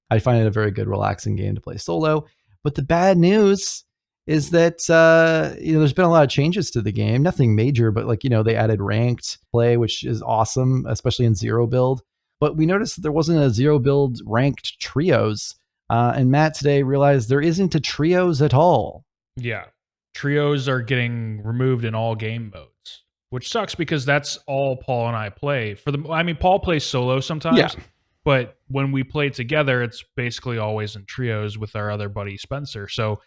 S5: I find it a very good, relaxing game to play solo. But the bad news is that there's been a lot of changes to the game. Nothing major, but they added ranked play, which is awesome, especially in zero build. But we noticed that there wasn't a zero build ranked trios. And Matt today realized there isn't a trios at all.
S3: Yeah, trios are getting removed in all game modes, which sucks because that's all Paul and I play. Paul plays solo sometimes, but when we play together, it's basically always in trios with our other buddy Spencer. So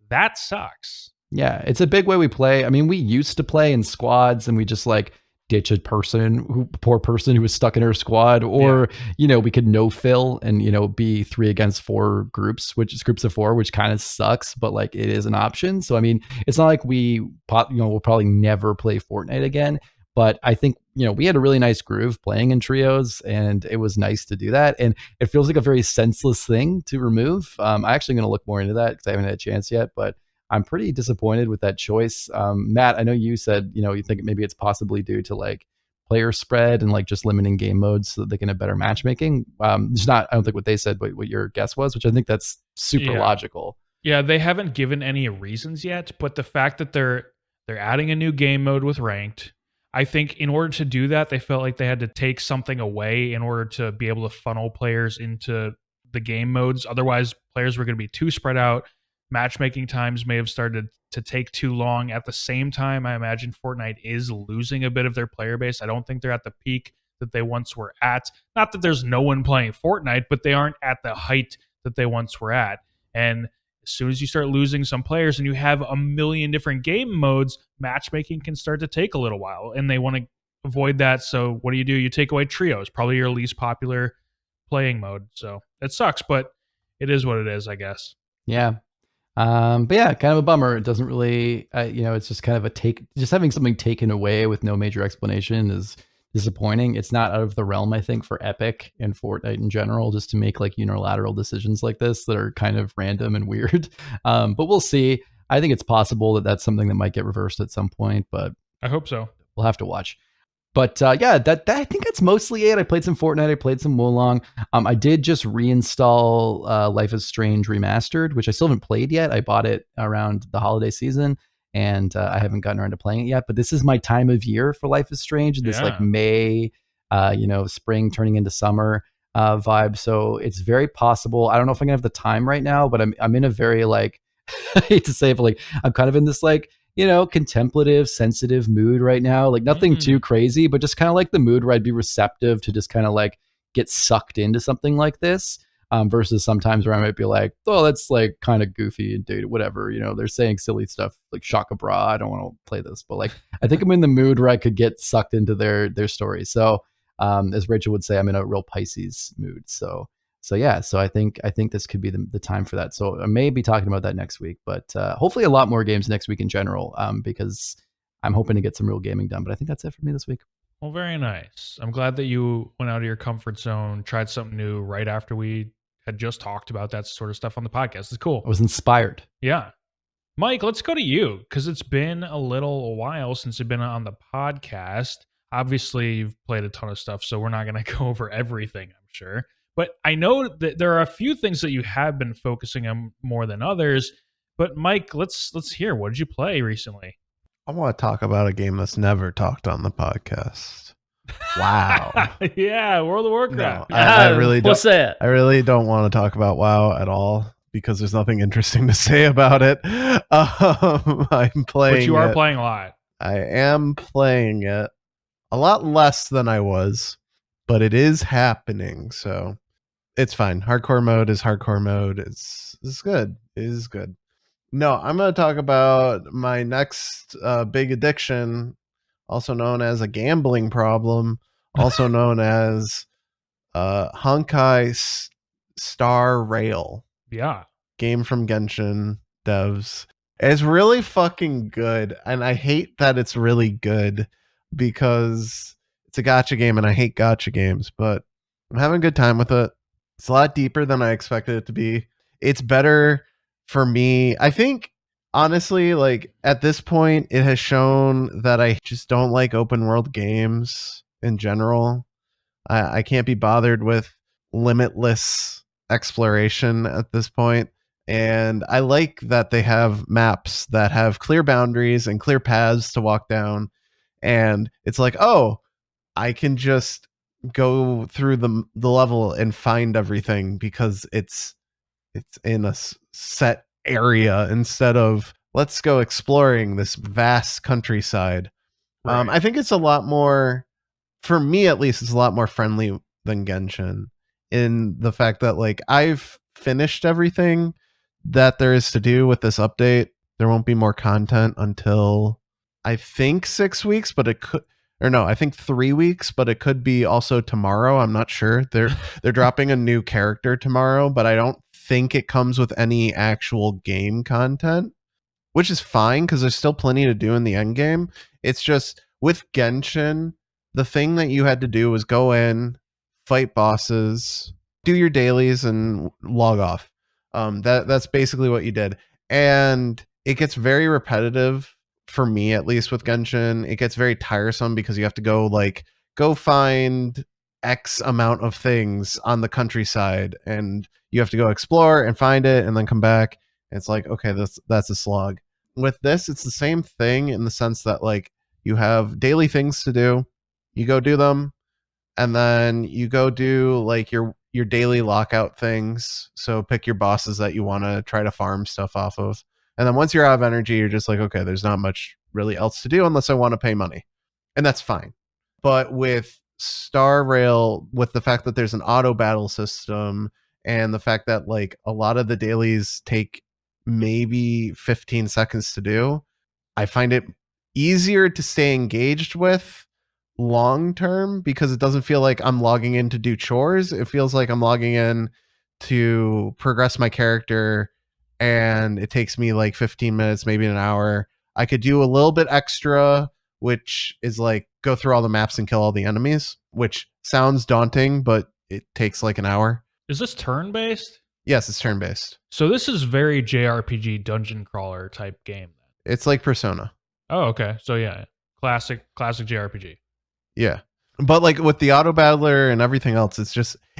S3: that sucks.
S5: Yeah, it's a big way we play. I mean, we used to play in squads, and we just like ditch a poor person who was stuck in her squad, or we could no fill and be 3 against 4 groups, which is groups of 4, which kind of sucks, but like it is an option. So I mean, it's not like we'll probably never play Fortnite again, but I think we had a really nice groove playing in trios, and it was nice to do that. And it feels like a very senseless thing to remove. I'm actually going to look more into that because I haven't had a chance yet, but I'm pretty disappointed with that choice. Matt, I know you said, you think maybe it's possibly due to like player spread and like just limiting game modes so that they can have better matchmaking. It's not, I don't think what they said, but what your guess was, which I think that's super logical.
S3: Yeah, they haven't given any reasons yet, but the fact that they're adding a new game mode with ranked, I think in order to do that, they felt like they had to take something away in order to be able to funnel players into the game modes. Otherwise, players were going to be too spread out. Matchmaking times may have started to take too long. At the same time, I imagine Fortnite is losing a bit of their player base. I don't think they're at the peak that they once were at. Not that there's no one playing Fortnite, but they aren't at the height that they once were at. And As soon as you start losing some players and you have a million different game modes, matchmaking can start to take a little while, and they want to avoid that. So what do? You take away trios, probably your least popular playing mode. So it sucks, but it is what it is, I guess.
S5: Yeah. But yeah, kind of a bummer. It doesn't really, it's just kind of just having something taken away with no major explanation is disappointing. It's not out of the realm, I think, for Epic and Fortnite in general, just to make like unilateral decisions like this that are kind of random and weird. But we'll see. I think it's possible that that's something that might get reversed at some point, but
S3: I hope so.
S5: We'll have to watch. But yeah, that I think that's mostly it. I played some Fortnite. I played some Wolong. I did just reinstall Life is Strange Remastered, which I still haven't played yet. I bought it around the holiday season, and I haven't gotten around to playing it yet. But this is my time of year for Life is Strange. This like May, spring turning into summer vibe. So it's very possible. I don't know if I'm gonna have the time right now, but I'm in a very like I hate to say it, but like I'm kind of in this like contemplative, sensitive mood right now. Like nothing too crazy, but just kind of like the mood where I'd be receptive to just kind of like get sucked into something like this. Versus sometimes where I might be like, oh, that's like kind of goofy and dated, whatever. They're saying silly stuff like Shaka Bra. I don't want to play this, but like I think I'm in the mood where I could get sucked into their story. So as Rachel would say, I'm in a real Pisces mood. So I think this could be the time for that. So I may be talking about that next week, but hopefully a lot more games next week in general, because I'm hoping to get some real gaming done. But I think that's it for me this week.
S3: Well, very nice. I'm glad that you went out of your comfort zone, tried something new right after we had just talked about that sort of stuff on the podcast. It's cool.
S5: I was inspired.
S3: Yeah. Mike, let's go to you, because it's been a while since you've been on the podcast. Obviously, you've played a ton of stuff, so we're not going to go over everything, I'm sure. But I know that there are a few things that you have been focusing on more than others. But Mike, let's hear. What did you play recently?
S1: I want to talk about a game that's never talked on the podcast. Wow.
S3: Yeah, World of Warcraft.
S1: No, I really don't.
S4: What's that?
S1: I really don't want to talk about WoW at all because there's nothing interesting to say about it. I'm playing.
S3: But you are playing a lot.
S1: I am playing it a lot less than I was, but it is happening, so it's fine. Hardcore mode is hardcore mode. It's good. It is good. No, I'm going to talk about my next big addiction, also known as a gambling problem, also known as Honkai Star Rail.
S3: Yeah.
S1: Game from Genshin devs. It's really fucking good, and I hate that it's really good because it's a gacha game, and I hate gacha games, but I'm having a good time with it. It's a lot deeper than I expected it to be. It's better for me. I think, honestly, like at this point, it has shown that I just don't like open world games in general. I can't be bothered with limitless exploration at this point. And I like that they have maps that have clear boundaries and clear paths to walk down. And it's like, oh, I can just go through the level and find everything because it's in a set area instead of let's go exploring this vast countryside.
S3: Right.
S1: I think it's a lot more, for me at least, it's a lot more friendly than Genshin in the fact that like I've finished everything that there is to do with this update. There won't be more content until I think 6 weeks, but it could, or no, I think 3 weeks, but it could be also tomorrow. I'm not sure. They're dropping a new character tomorrow, but I don't think it comes with any actual game content, which is fine because there's still plenty to do in the end game. It's just with Genshin, the thing that you had to do was go in, fight bosses, do your dailies, and log off. That's basically what you did. And it gets very repetitive for me, at least with Genshin. It gets very tiresome because you have to go find X amount of things on the countryside, and you have to go explore and find it and then come back. And it's like, okay, that's a slog. With this, it's the same thing in the sense that like you have daily things to do. You go do them, and then you go do like your daily lockout things. So pick your bosses that you want to try to farm stuff off of. And then once you're out of energy, you're just like, okay, there's not much really else to do unless I want to pay money. And that's fine. But with Star Rail, with the fact that there's an auto battle system and the fact that like a lot of the dailies take maybe 15 seconds to do, I find it easier to stay engaged with long term because it doesn't feel like I'm logging in to do chores. It feels like I'm logging in to progress my character, and it takes me like 15 minutes, maybe an hour. I could do a little bit extra, which is like go through all the maps and kill all the enemies, which sounds daunting, but it takes like an hour.
S3: Is this turn-based?
S1: Yes, it's turn-based.
S3: So this is very JRPG dungeon crawler type game.
S1: It's like Persona.
S3: Oh, okay. So yeah, classic JRPG.
S1: Yeah. But like with the auto battler and everything else,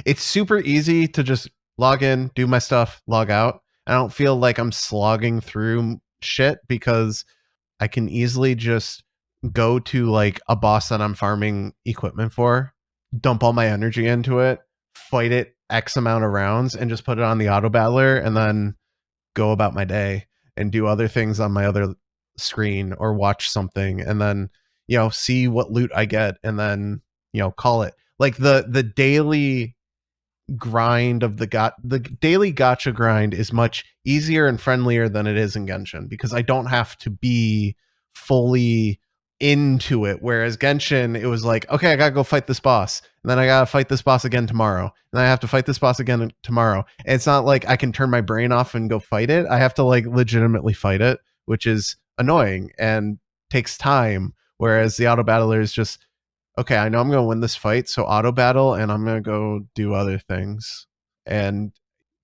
S1: it's super easy to just log in, do my stuff, log out. I don't feel like I'm slogging through shit because I can easily just go to like a boss that I'm farming equipment for, dump all my energy into it, fight it X amount of rounds, and just put it on the auto battler and then go about my day and do other things on my other screen or watch something and then, see what loot I get and then, call it. Like the daily grind of the daily gacha grind is much easier and friendlier than it is in Genshin because I don't have to be fully into it, whereas Genshin, it was like, okay, I gotta go fight this boss, and then I gotta fight this boss again tomorrow, and then I have to fight this boss again tomorrow. And it's not like I can turn my brain off and go fight it. I have to like legitimately fight it, which is annoying and takes time, whereas the auto battler is just, okay, I know I'm gonna win this fight, so auto battle, and I'm gonna go do other things. And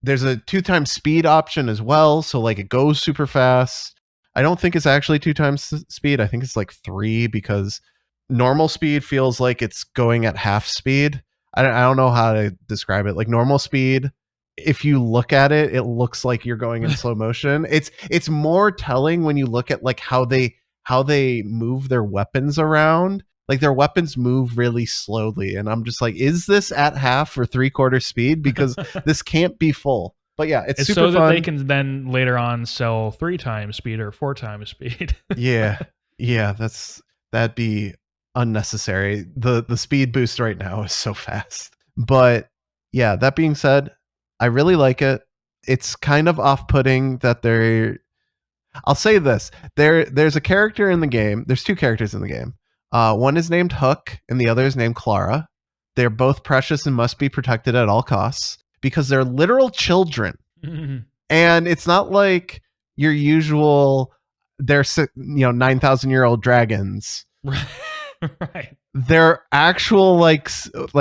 S1: there's a 2x speed option as well, so like it goes super fast. I don't think it's actually 2x speed. I think it's like 3 because normal speed feels like it's going at half speed. I don't know how to describe it. Like normal speed, if you look at it, it looks like you're going in slow motion. It's more telling when you look at like how they move their weapons around. Like their weapons move really slowly, and I'm just like, is this at half or 3/4 speed? Because this can't be full. But yeah, it's super
S3: so that
S1: fun.
S3: they can then later on sell 3x speed or 4x speed.
S1: yeah, that'd be unnecessary. The speed boost right now is so fast. But yeah, that being said, I really like it. It's kind of off-putting that I'll say this. There's a character in the game. There's 2 characters in the game. One is named Hook and the other is named Clara. They're both precious and must be protected at all costs because they're literal children. And it's not like your usual, they're 9,000-year-old dragons.
S3: Right.
S1: They're actual like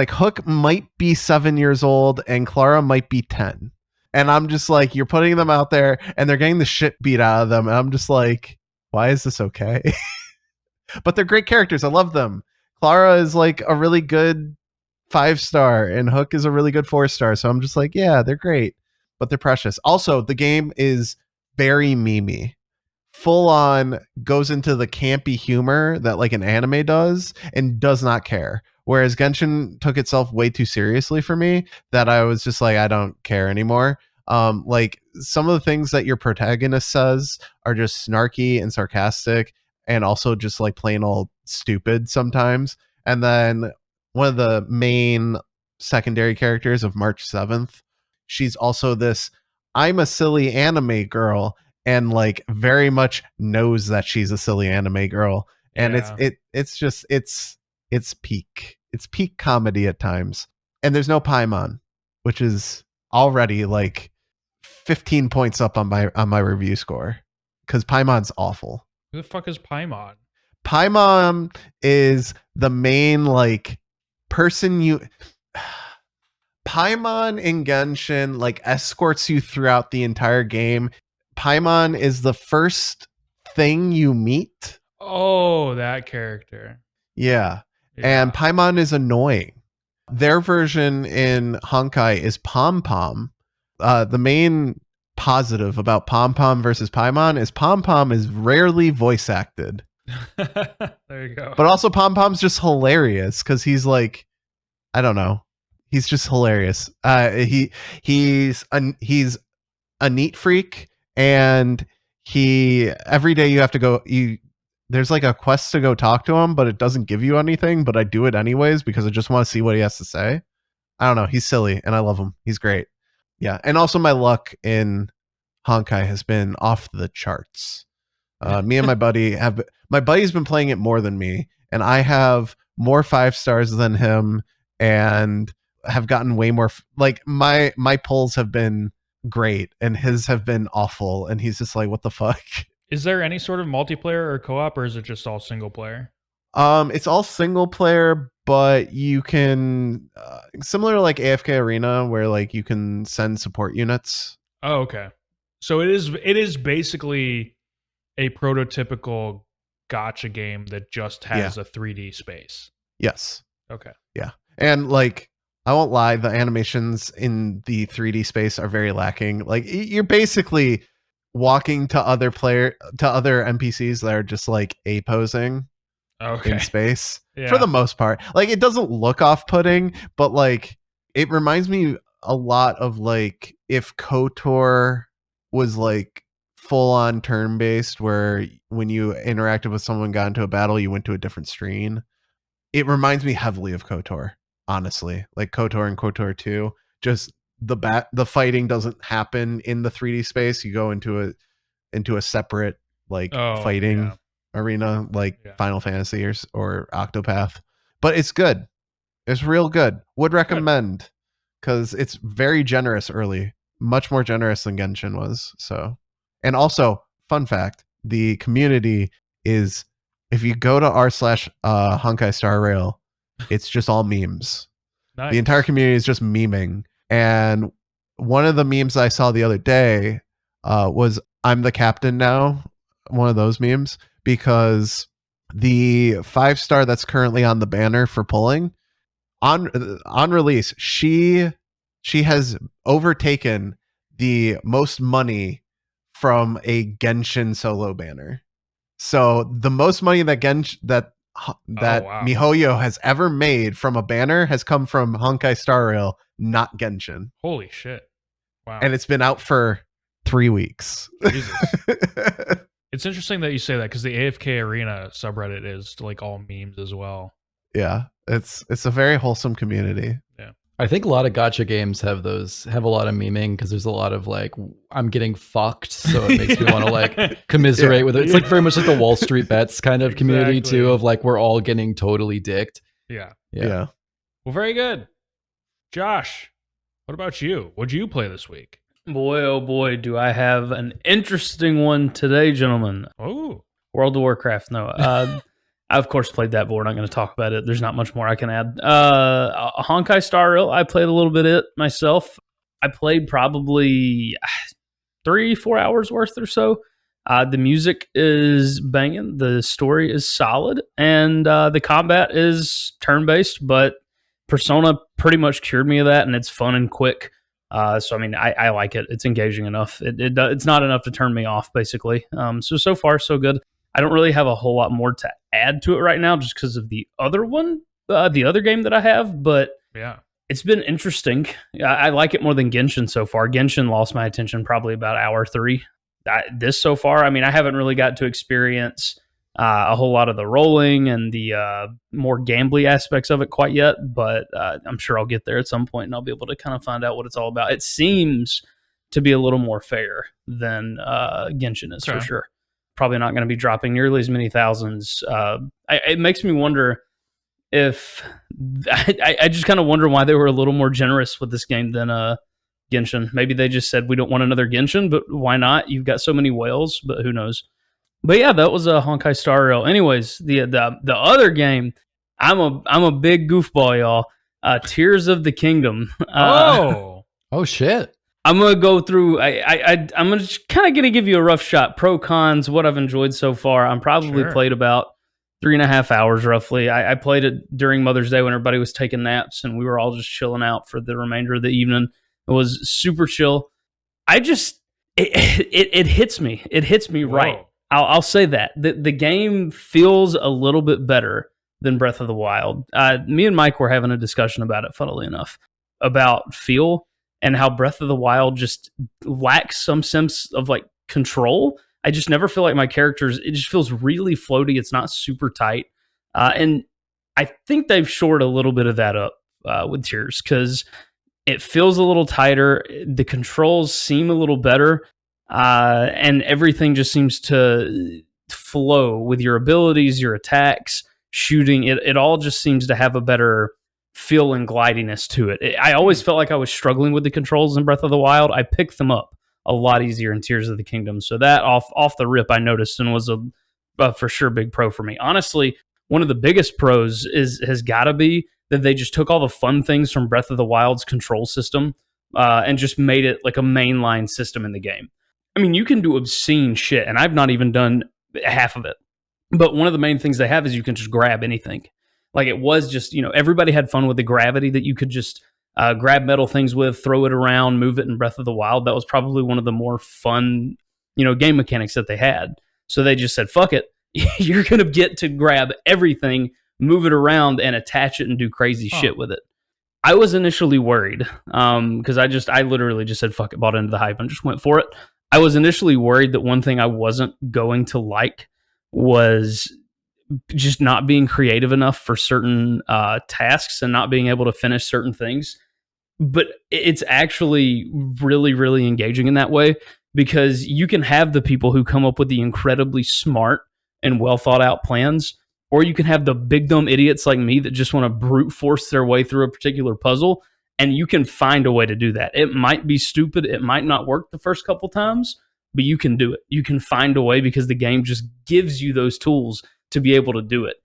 S1: Hook might be 7 years old and Clara might be 10. And I'm just like, you're putting them out there and they're getting the shit beat out of them. And I'm just like, why is this okay? But they're great characters. I love them. Clara is like a really good 5-star and Hook is a really good 4-star. So I'm just like, yeah, they're great, but they're precious. Also, the game is very memey. Full on goes into the campy humor that like an anime does and does not care. Whereas Genshin took itself way too seriously for me that I was just like, I don't care anymore. Like some of the things that your protagonist says are just snarky and sarcastic and also just like plain old stupid sometimes. And then one of the main secondary characters of March 7th, she's also this, I'm a silly anime girl, and like very much knows that she's a silly anime girl. And it's peak comedy at times. And there's no Paimon, which is already like 15 points up on my review score because Paimon's awful.
S3: Who the fuck is Paimon?
S1: Paimon is the main like person Paimon in Genshin like escorts you throughout the entire game. Paimon is the first thing you meet.
S3: Oh, that character.
S1: Yeah. And Paimon is annoying. Their version in Honkai is Pom Pom. The main positive about Pom Pom versus Paimon is rarely voice acted.
S3: There you go.
S1: But also Pom Pom's just hilarious because he's like, I don't know, he's just hilarious. He's a neat freak, and every day you have to go. There's like a quest to go talk to him, but it doesn't give you anything. But I do it anyways because I just want to see what he has to say. I don't know. He's silly, and I love him. He's great. Yeah, and also my luck in Honkai has been off the charts. Me and my buddy's been playing it more than me, and I have more 5 stars than him, and have gotten way more like my pulls have been great and his have been awful, and he's just like, what the fuck?
S3: Is there any sort of multiplayer or co-op, or is it just all single player?
S1: It's all single player, but you can similar to like AFK Arena, where like you can send support units.
S3: Oh, okay. So it is basically a prototypical gacha game that just has a 3D space.
S1: Yes.
S3: Okay.
S1: Yeah. And like, I won't lie, the animations in the 3D space are very lacking. Like, you're basically walking to other NPCs that are just like posing in space for the most part. Like, it doesn't look off-putting, but like it reminds me a lot of like if KOTOR was like full-on turn-based, where when you interacted with someone, got into a battle, you went to a different screen. It reminds me heavily of KOTOR, honestly. Like KOTOR and KOTOR 2, just the fighting doesn't happen in the 3D space. You go into a separate like fighting arena, like Final Fantasy or Octopath. But it's good. It's real good. Would recommend, because it's very generous early, much more generous than Genshin was. So, and also, fun fact, the community is, if you go to r/Honkai Star Rail, it's just all memes. Nice. The entire community is just memeing. And one of the memes I saw the other day was, I'm the captain now. One of those memes, because the 5-star that's currently on the banner for pulling on release, she has overtaken the most money from a Genshin solo banner. So the most money that MiHoYo has ever made from a banner has come from Honkai Star Rail, not Genshin.
S3: Holy shit. Wow.
S1: And it's been out for 3 weeks. Jesus.
S3: It's interesting that you say that, because the AFK Arena subreddit is like all memes as well.
S1: Yeah, it's a very wholesome community.
S3: Yeah.
S5: I think a lot of gacha games have a lot of memeing, because there's a lot of like, I'm getting fucked, so it makes me want to like commiserate with it. It's like very much like the Wall Street Bets kind of community too, of like, we're all getting totally dicked.
S3: Yeah.
S1: Well,
S3: very good. Josh, what about you? What'd you play this week?
S4: Boy, oh boy, do I have an interesting one today, gentlemen.
S3: Oh.
S4: World of Warcraft. No. I, of course, played that, but we're not going to talk about it. There's not much more I can add. Honkai Star Rail, I played a little bit of it myself. I played probably 3-4 hours worth or so. The music is banging. The story is solid. And the combat is turn-based, but Persona pretty much cured me of that, and it's fun and quick. So, I mean, I like it. It's engaging enough. It's not enough to turn me off, basically. So far, so good. I don't really have a whole lot more to add to it right now, just because of the other one, the other game that I have. But
S3: yeah,
S4: it's been interesting. I like it more than Genshin so far. Genshin lost my attention probably about hour 3. This so far, I mean, I haven't really got to experience a whole lot of the rolling and the more gambly aspects of it quite yet, but I'm sure I'll get there at some point, and I'll be able to kind of find out what it's all about. It seems to be a little more fair than Genshin is, for sure. Probably not going to be dropping nearly as many thousands. It makes me wonder if... I just kind of wonder why they were a little more generous with this game than Genshin. Maybe they just said, we don't want another Genshin, but why not? You've got so many whales, but who knows? But yeah, that was a Honkai Star Rail. Anyways, the other game, I'm a big goofball, y'all. Tears of the Kingdom.
S5: Oh shit!
S4: I'm gonna go through. I'm gonna give you a rough shot. Pro cons. What I've enjoyed so far. I'm probably played about 3.5 hours roughly. I played it during Mother's Day when everybody was taking naps, and we were all just chilling out for the remainder of the evening. It was super chill. It hits me. It hits me right. I'll say that. The game feels a little bit better than Breath of the Wild. Me and Mike were having a discussion about it, funnily enough, about feel and how Breath of the Wild just lacks some sense of like control. I just never feel like my characters, it just feels really floaty. It's not super tight. And I think they've shored a little bit of that up with Tears, because it feels a little tighter. The controls seem a little better. and everything just seems to flow with your abilities, your attacks, shooting. It all just seems to have a better feel and glidiness to it. I always felt like I was struggling with the controls in Breath of the Wild. I picked them up a lot easier in Tears of the Kingdom. So that off the rip I noticed and was a for sure big pro for me. Honestly, one of the biggest pros has got to be that they just took all the fun things from Breath of the Wild's control system and just made it like a mainline system in the game. I mean, you can do obscene shit, and I've not even done half of it. But one of the main things they have is you can just grab anything. Like it was just, everybody had fun with the gravity that you could just grab metal things with, throw it around, move it in Breath of the Wild. That was probably one of the more fun, game mechanics that they had. So they just said, fuck it. You're going to get to grab everything, move it around, and attach it and do crazy shit with it. I was initially worried because I literally just said, fuck it, bought into the hype and just went for it. I was initially worried that one thing I wasn't going to like was just not being creative enough for certain tasks and not being able to finish certain things. But it's actually really, really engaging in that way because you can have the people who come up with the incredibly smart and well thought out plans, or you can have the big dumb idiots like me that just want to brute force their way through a particular puzzle, and you can find a way to do that. It might be stupid, it might not work the first couple times, but you can do it. You can find a way because the game just gives you those tools to be able to do it.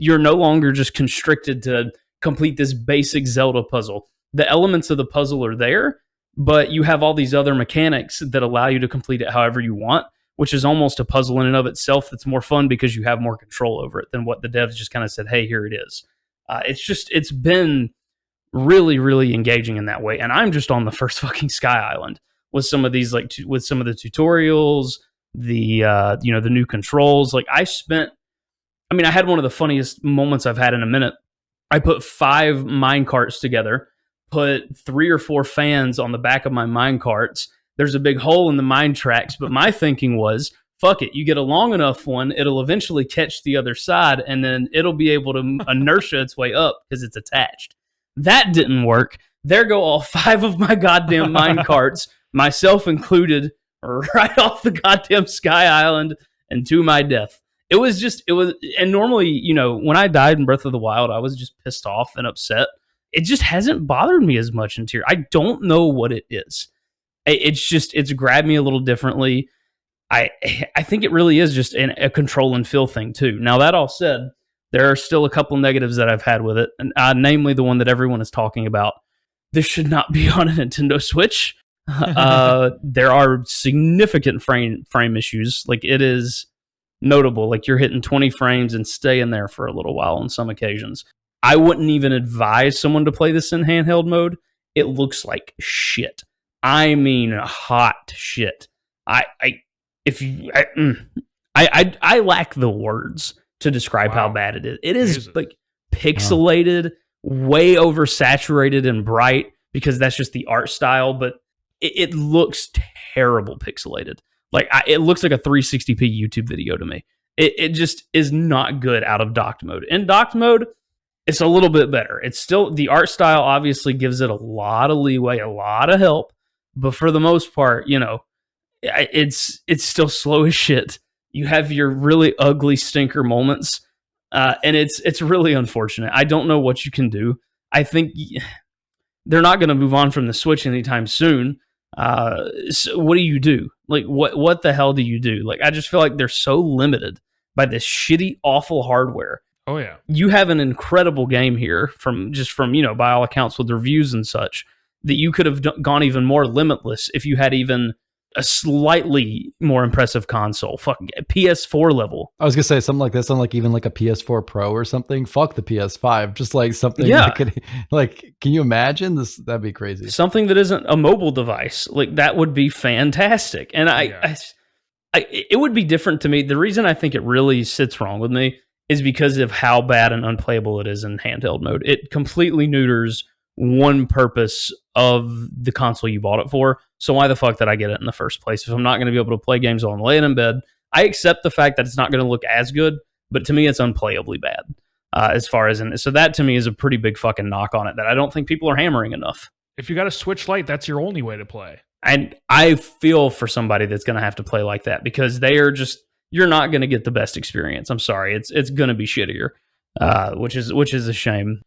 S4: You're no longer just constricted to complete this basic Zelda puzzle. The elements of the puzzle are there, but you have all these other mechanics that allow you to complete it however you want, which is almost a puzzle in and of itself that's more fun because you have more control over it than what the devs just kind of said, hey, here it is. It's been really, really engaging in that way. And I'm just on the first fucking Sky Island with some of these, with some of the tutorials, the new controls. I had one of the funniest moments I've had in a minute. I put 5 mine carts together, put 3 or 4 fans on the back of my mine carts. There's a big hole in the mine tracks, but my thinking was, fuck it, you get a long enough one, it'll eventually catch the other side, and then it'll be able to inertia its way up because it's attached. That didn't work. There go all 5 of my goddamn mine carts, myself included, right off the goddamn Sky Island and to my death. And normally, when I died in Breath of the Wild, I was just pissed off and upset. It just hasn't bothered me as much in Tears. I don't know what it is. It's grabbed me a little differently. I think it really is just a control and feel thing too. Now, that all said, there are still a couple negatives that I've had with it, and namely the one that everyone is talking about. This should not be on a Nintendo Switch. There are significant frame issues. Like, it is notable. Like, you're hitting 20 frames and staying there for a little while on some occasions. I wouldn't even advise someone to play this in handheld mode. It looks like shit. I mean, hot shit. I lack the words to describe how bad it is. It is like pixelated, way oversaturated and bright because that's just the art style, but it looks terrible pixelated. Like, it looks like a 360p YouTube video to me. It just is not good out of docked mode. In docked mode, it's a little bit better. It's still, the art style obviously gives it a lot of leeway, a lot of help, but for the most part, it's still slow as shit. You have your really ugly stinker moments, and it's really unfortunate. I don't know what you can do. I think they're not going to move on from the Switch anytime soon. So what do you do? Like, what the hell do you do? Like, I just feel like they're so limited by this shitty, awful hardware.
S3: Oh yeah,
S4: you have an incredible game here from by all accounts with reviews and such that you could have gone even more limitless if you had even a slightly more impressive console. Fucking PS4 level.
S5: I was gonna say something like this on even like a PS4 Pro or something. Fuck the PS5. Just like something that could, can you imagine this? That'd be crazy.
S4: Something that isn't a mobile device. Like, that would be fantastic. And it would be different to me. The reason I think it really sits wrong with me is because of how bad and unplayable it is in handheld mode. It completely neuters one purpose of the console you bought it for. So why the fuck did I get it in the first place? If I'm not going to be able to play games while I'm laying in bed, I accept the fact that it's not going to look as good, but to me, it's unplayably bad. So that to me is a pretty big fucking knock on it that I don't think people are hammering enough.
S3: If you got a Switch Lite, that's your only way to play.
S4: And I feel for somebody that's going to have to play like that because they are just, you're not going to get the best experience. I'm sorry. It's going to be shittier, which is a shame.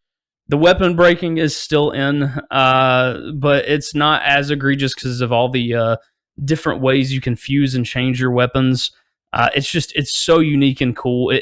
S4: The weapon breaking is still in, but it's not as egregious because of all the different ways you can fuse and change your weapons. It's so unique and cool.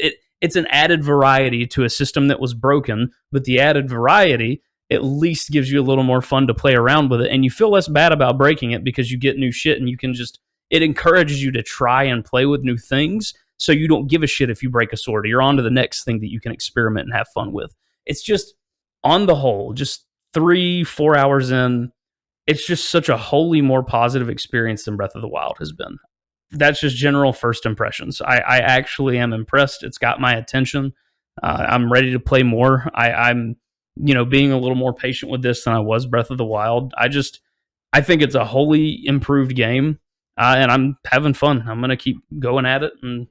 S4: It's an added variety to a system that was broken, but the added variety at least gives you a little more fun to play around with it, and you feel less bad about breaking it because you get new shit, and you can just, it encourages you to try and play with new things, so you don't give a shit if you break a sword. You're on to the next thing that you can experiment and have fun with. It's just, on the whole, just 3-4 hours in, it's just such a wholly more positive experience than Breath of the Wild has been. That's just general first impressions. I actually am impressed. It's got my attention. I'm ready to play more. I'm being a little more patient with this than I was Breath of the Wild. I think it's a wholly improved game, and I'm having fun. I'm gonna keep going at it, and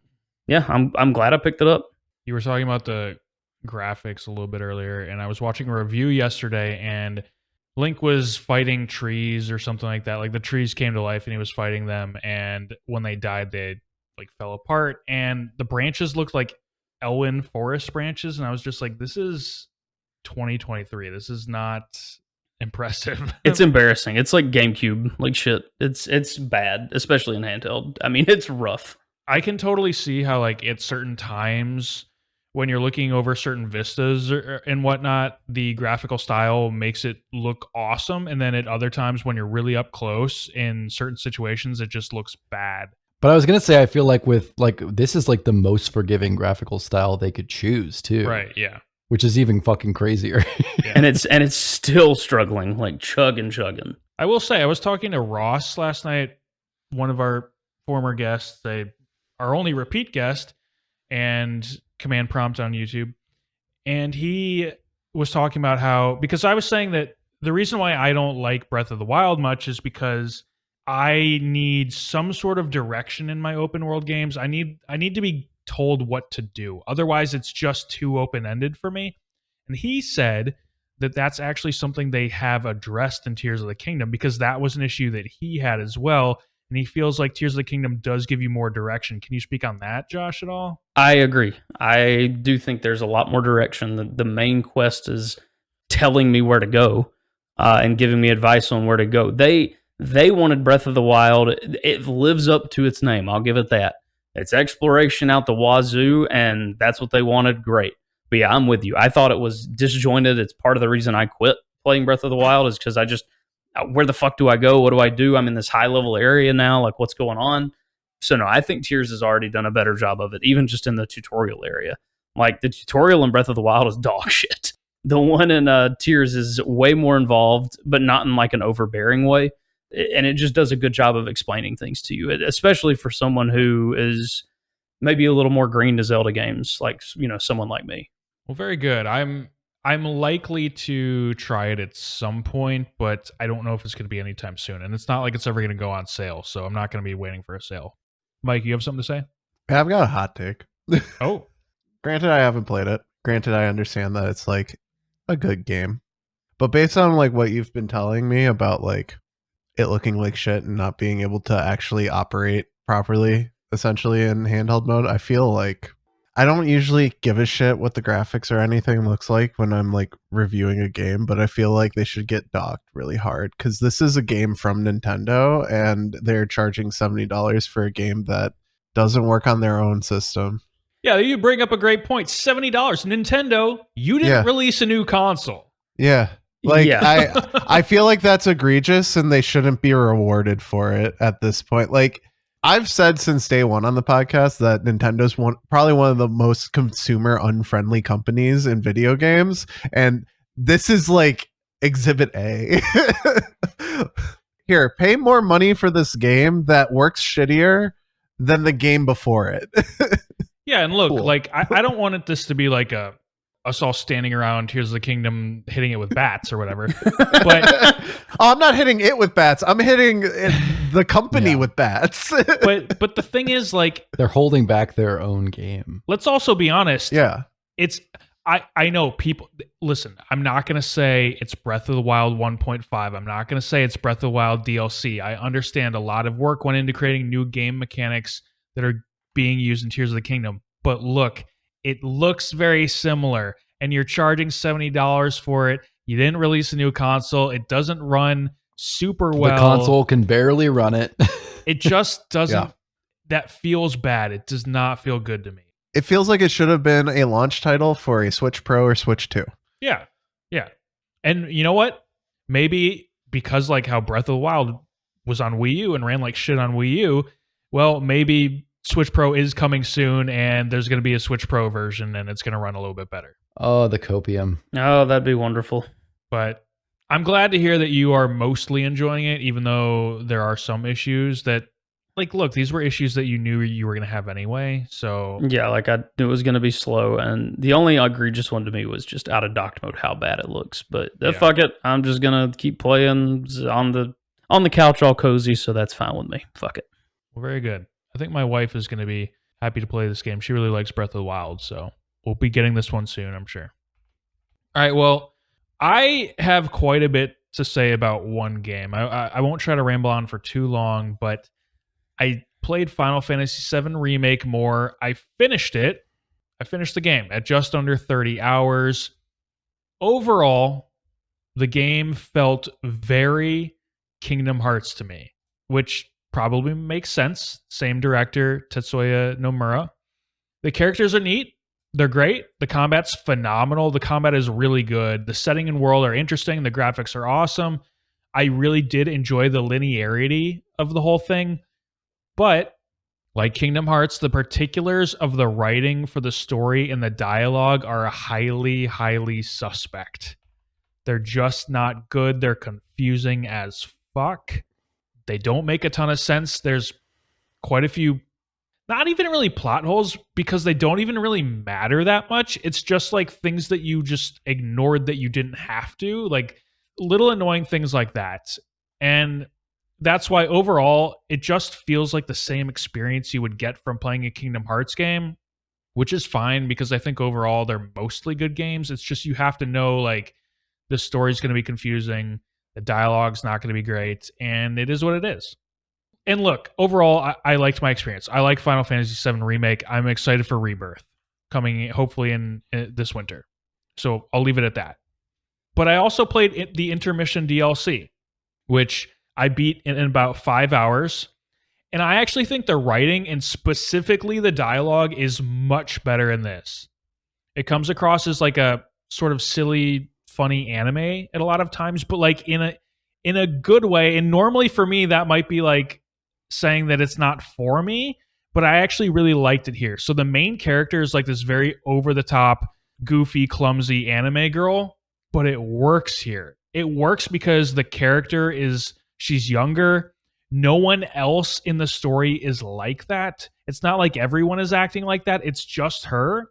S4: yeah, I'm glad I picked it up.
S3: You were talking about the graphics a little bit earlier, and I was watching a review yesterday, and Link was fighting trees or something like that. Like the trees came to life, and he was fighting them, and when they died, they like fell apart, and the branches looked like Elwyn forest branches, and I was just like, this is 2023. This is not impressive.
S4: It's embarrassing. It's like GameCube, like shit. It's bad, especially in handheld. I mean, it's rough.
S3: I can totally see how, like, at certain times when you're looking over certain vistas and whatnot, the graphical style makes it look awesome, and then at other times when you're really up close in certain situations, it just looks bad.
S5: But I was gonna say, I feel like this is like the most forgiving graphical style they could choose too.
S3: Right? Yeah.
S5: Which is even fucking crazier.
S3: Yeah.
S4: And it's still struggling, like chugging.
S3: I will say, I was talking to Ross last night, one of our former guests, our only repeat guest, and command prompt on YouTube. And he was talking about how, because I was saying that the reason why I don't like Breath of the Wild much is because I need some sort of direction in my open world games. I need to be told what to do. Otherwise, it's just too open-ended for me. And he said that that's actually something they have addressed in Tears of the Kingdom, because that was an issue that he had as well. And he feels like Tears of the Kingdom does give you more direction. Can you speak on that, Josh, at all?
S4: I agree. I do think there's a lot more direction. The main quest is telling me where to go and giving me advice on where to go. They wanted Breath of the Wild. It lives up to its name. I'll give it that. It's exploration out the wazoo, and that's what they wanted. Great. But yeah, I'm with you. I thought it was disjointed. It's part of the reason I quit playing Breath of the Wild, is because where the fuck do I go? What do I do? I'm in this high level area now. Like, what's going on? So no, I think Tears has already done a better job of it, even just in the tutorial area. Like, the tutorial in Breath of the Wild is dog shit. The one in Tears is way more involved, but not in like an overbearing way. And it just does a good job of explaining things to you, especially for someone who is maybe a little more green to Zelda games, like, someone like me.
S3: Well, very good. I'm likely to try it at some point, but I don't know if it's going to be anytime soon. And it's not like it's ever going to go on sale, so I'm not going to be waiting for a sale. Mike, you have something to say?
S1: I've got a hot take.
S3: Oh.
S1: Granted, I haven't played it. Granted, I understand that it's like a good game. But based on like what you've been telling me about like it looking like shit and not being able to actually operate properly, essentially in handheld mode, I feel like I don't usually give a shit what the graphics or anything looks like when I'm like reviewing a game, but I feel like they should get docked really hard, because this is a game from Nintendo and they're charging $70 for a game that doesn't work on their own system.
S3: Yeah, you bring up a great point. $70. Nintendo, you didn't release a new console.
S1: Yeah. Like, yeah. I feel like that's egregious and they shouldn't be rewarded for it at this point. Like, I've said since day one on the podcast that Nintendo's probably one of the most consumer unfriendly companies in video games. And this is like Exhibit A. Here, pay more money for this game that works shittier than the game before it.
S3: Yeah, and look,
S1: Cool.
S3: like, I don't want this to be like us all standing around Tears of the Kingdom hitting it with bats or whatever. But
S1: I'm not hitting it with bats. I'm hitting the company with bats.
S3: but the thing is, like,
S5: they're holding back their own game.
S3: Let's also be honest.
S1: Yeah.
S3: I know people listen, I'm not going to say it's Breath of the Wild 1.5. I'm not going to say it's Breath of the Wild DLC. I understand a lot of work went into creating new game mechanics that are being used in Tears of the Kingdom. But look, it looks very similar and you're charging $70 for it. You didn't release a new console. It doesn't run super well.
S5: The console can barely run it.
S3: It just doesn't. That feels bad. It does not feel good to me.
S1: It feels like it should have been a launch title for a Switch Pro or Switch 2.
S3: Yeah. Yeah. And you know what? Maybe because like how Breath of the Wild was on Wii U and ran like shit on Wii U, well, maybe Switch Pro is coming soon and there's going to be a Switch Pro version and it's going to run a little bit better.
S5: Oh, the copium.
S4: Oh, that'd be wonderful.
S3: But I'm glad to hear that you are mostly enjoying it, even though there are some issues that, like, look, these were issues that you knew you were going to have anyway. So
S4: yeah, like I knew it was going to be slow, and the only egregious one to me was just out of docked mode how bad it looks. But fuck it, I'm just gonna keep playing on the couch all cozy, so that's fine with me. Fuck it.
S3: Well, very good. I think my wife is going to be happy to play this game. She really likes Breath of the Wild, so we'll be getting this one soon, I'm sure. All right, well, I have quite a bit to say about one game. I won't try to ramble on for too long, but I played Final Fantasy VII Remake more. I finished it. I finished the game at just under 30 hours. Overall, the game felt very Kingdom Hearts to me, which probably makes sense. Same director, Tetsuya Nomura. The characters are neat. They're great. The combat's phenomenal. The combat is really good. The setting and world are interesting. The graphics are awesome. I really did enjoy the linearity of the whole thing. But like Kingdom Hearts, the particulars of the writing for the story and the dialogue are highly, highly suspect. They're just not good. They're confusing as fuck. They don't make a ton of sense. There's quite a few, not even really plot holes, because they don't even really matter that much. It's just like things that you just ignored that you didn't have to, like little annoying things like that. And that's why overall, it just feels like the same experience you would get from playing a Kingdom Hearts game, which is fine because I think overall they're mostly good games. It's just you have to know like the story's going to be confusing, the dialogue's not going to be great, and it is what it is. And look, overall, I liked my experience. I like Final Fantasy VII Remake. I'm excited for Rebirth coming hopefully in this winter. So I'll leave it at that. But I also played the intermission DLC, which I beat in about 5 hours. And I actually think the writing and specifically the dialogue is much better in this. It comes across as like a sort of silly, funny anime at a lot of times, but like in a good way. And normally for me, that might be like saying that it's not for me, but I actually really liked it here. So the main character is like this very over-the-top, goofy, clumsy anime girl, but it works here. It works because the character she's younger. No one else in the story is like that. It's not like everyone is acting like that. It's just her.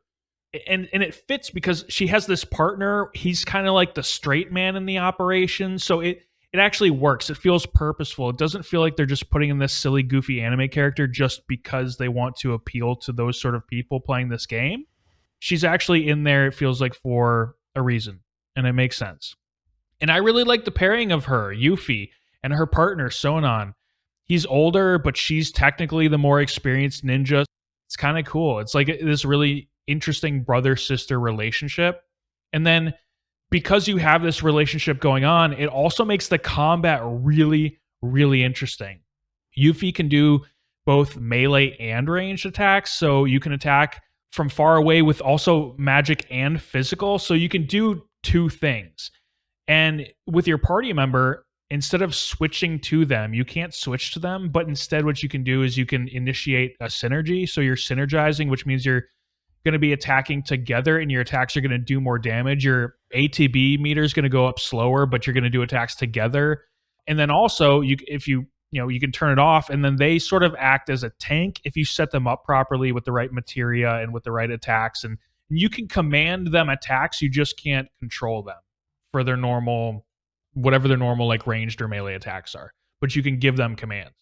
S3: And it fits because she has this partner. He's kind of like the straight man in the operation. So it actually works. It feels purposeful. It doesn't feel like they're just putting in this silly, goofy anime character just because they want to appeal to those sort of people playing this game. She's actually in there, it feels like, for a reason. And it makes sense. And I really like the pairing of her, Yuffie, and her partner, Sonon. He's older, but she's technically the more experienced ninja. It's kind of cool. It's like this really interesting brother-sister relationship. And then because you have this relationship going on, it also makes the combat really, really interesting. Yuffie can do both melee and ranged attacks, so you can attack from far away with also magic and physical, so you can do two things. And with your party member, instead of switching to them, you can't switch to them, but instead what you can do is you can initiate a synergy. So you're synergizing, which means you're going to be attacking together and your attacks are going to do more damage. Your ATB meter is going to go up slower, but you're going to do attacks together. And then also, you can turn it off, and then they sort of act as a tank if you set them up properly with the right materia and with the right attacks. And you can command them attacks, you just can't control them for their normal, whatever their normal like ranged or melee attacks are. But you can give them commands.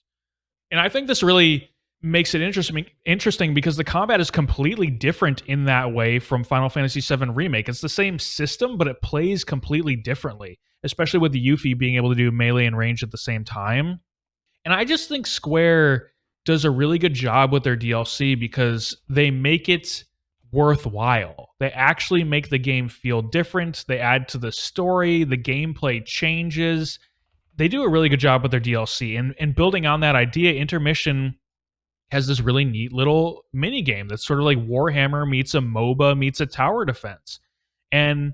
S3: And I think this really makes it interesting because the combat is completely different in that way from Final Fantasy VII Remake. It's the same system, but it plays completely differently, especially with the Yuffie being able to do melee and range at the same time. And I just think Square does a really good job with their DLC because they make it worthwhile. They actually make the game feel different. They add to the story, the gameplay changes. They do a really good job with their DLC. And building on that idea, Intermission has this really neat little mini game that's sort of like Warhammer meets a MOBA meets a tower defense. And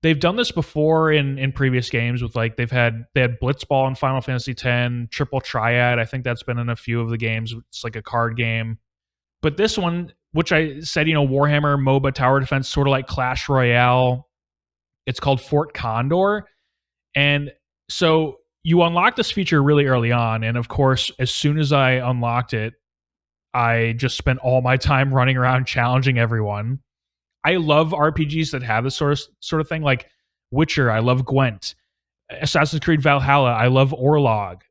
S3: they've done this before in previous games with like they had Blitzball in Final Fantasy X, Triple Triad. I think that's been in a few of the games. It's like a card game. But this one, which I said, Warhammer, MOBA, tower defense, sort of like Clash Royale. It's called Fort Condor. And so you unlock this feature really early on. And of course, as soon as I unlocked it, I just spent all my time running around challenging everyone. I love RPGs that have this sort of thing, like Witcher. I love Gwent. Assassin's Creed Valhalla. I love Orlog.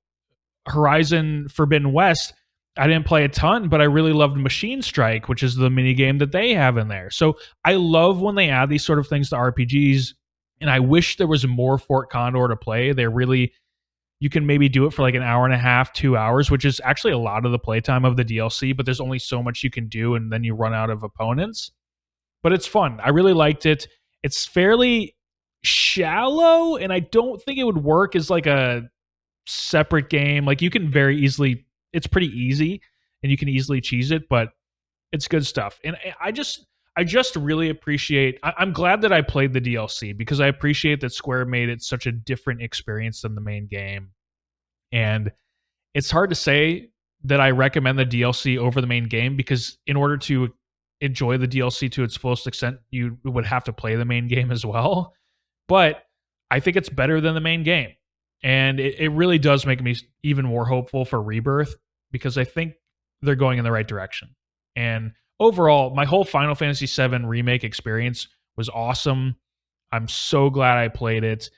S3: Horizon Forbidden West. I didn't play a ton, but I really loved Machine Strike, which is the mini game that they have in there. So I love when they add these sort of things to RPGs, and I wish there was more Fort Condor to play. You can maybe do it for like an hour and a half, 2 hours, which is actually a lot of the playtime of the DLC, but there's only so much you can do, and then you run out of opponents. But it's fun. I really liked it. It's fairly shallow, and I don't think it would work as like a separate game. Like you can very easily, it's pretty easy, and you can easily cheese it, but it's good stuff. And I just really appreciate, I'm glad that I played the DLC because I appreciate that Square made it such a different experience than the main game. And it's hard to say that I recommend the DLC over the main game because in order to enjoy the DLC to its fullest extent, you would have to play the main game as well. But I think it's better than the main game. And it really does make me even more hopeful for Rebirth because I think they're going in the right direction. And overall, my whole Final Fantasy VII Remake experience was awesome. I'm so glad I played it.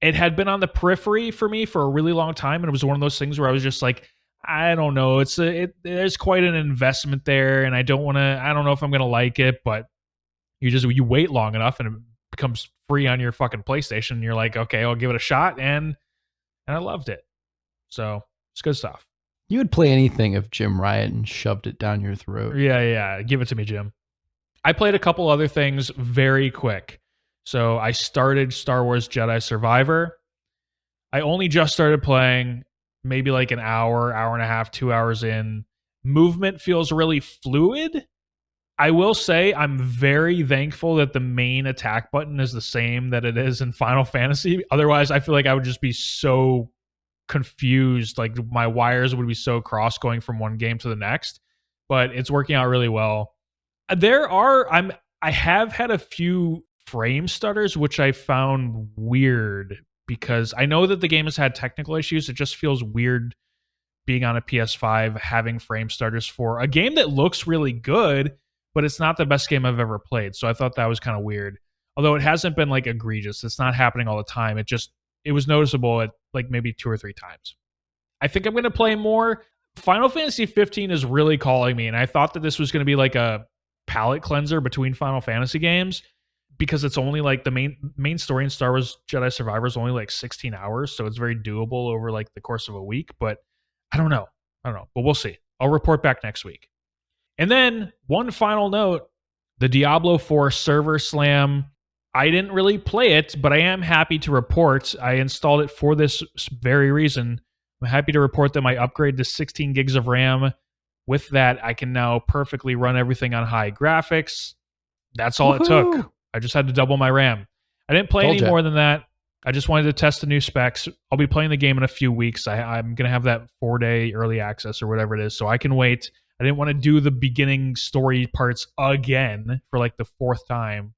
S3: It had been on the periphery for me for a really long time, and it was one of those things where I was just like, I don't know. There's quite an investment there, and I don't know if I'm gonna like it, but you wait long enough and it becomes free on your fucking PlayStation, and you're like, okay, I'll give it a shot, and I loved it. So it's good stuff.
S5: You would play anything if Jim Ryan shoved it down your throat.
S3: Yeah. Give it to me, Jim. I played a couple other things very quick. So I started Star Wars Jedi Survivor. I only just started playing, maybe like an hour and a half, 2 hours in. Movement feels really fluid. I will say I'm very thankful that the main attack button is the same that it is in Final Fantasy. Otherwise, I feel like I would just be so confused. Like my wires would be so crossed going from one game to the next. But it's working out really well. I have had a few frame stutters, which I found weird because I know that the game has had technical issues. It just feels weird being on a PS5 having frame stutters for a game that looks really good, but it's not the best game I've ever played. So I thought that was kind of weird. Although it hasn't been like egregious. It's not happening all the time. It was noticeable at like maybe 2 or 3 times. I think I'm going to play more. Final Fantasy 15 is really calling me, and I thought that this was going to be like a palate cleanser between Final Fantasy games because it's only like the main story in Star Wars Jedi Survivor is only like 16 hours, so it's very doable over like the course of a week, but I don't know, but we'll see. I'll report back next week. And then one final note, the Diablo 4 server slam. I didn't really play it, but I am happy to report I installed it for this very reason. I'm happy to report that my upgrade to 16 gigs of RAM. With that, I can now perfectly run everything on high graphics. That's all it took. I just had to double my RAM. I didn't play any more than that. I just wanted to test the new specs. I'll be playing the game in a few weeks. I'm going to have that 4-day early access or whatever it is, so I can wait. I didn't want to do the beginning story parts again for like the 4th time.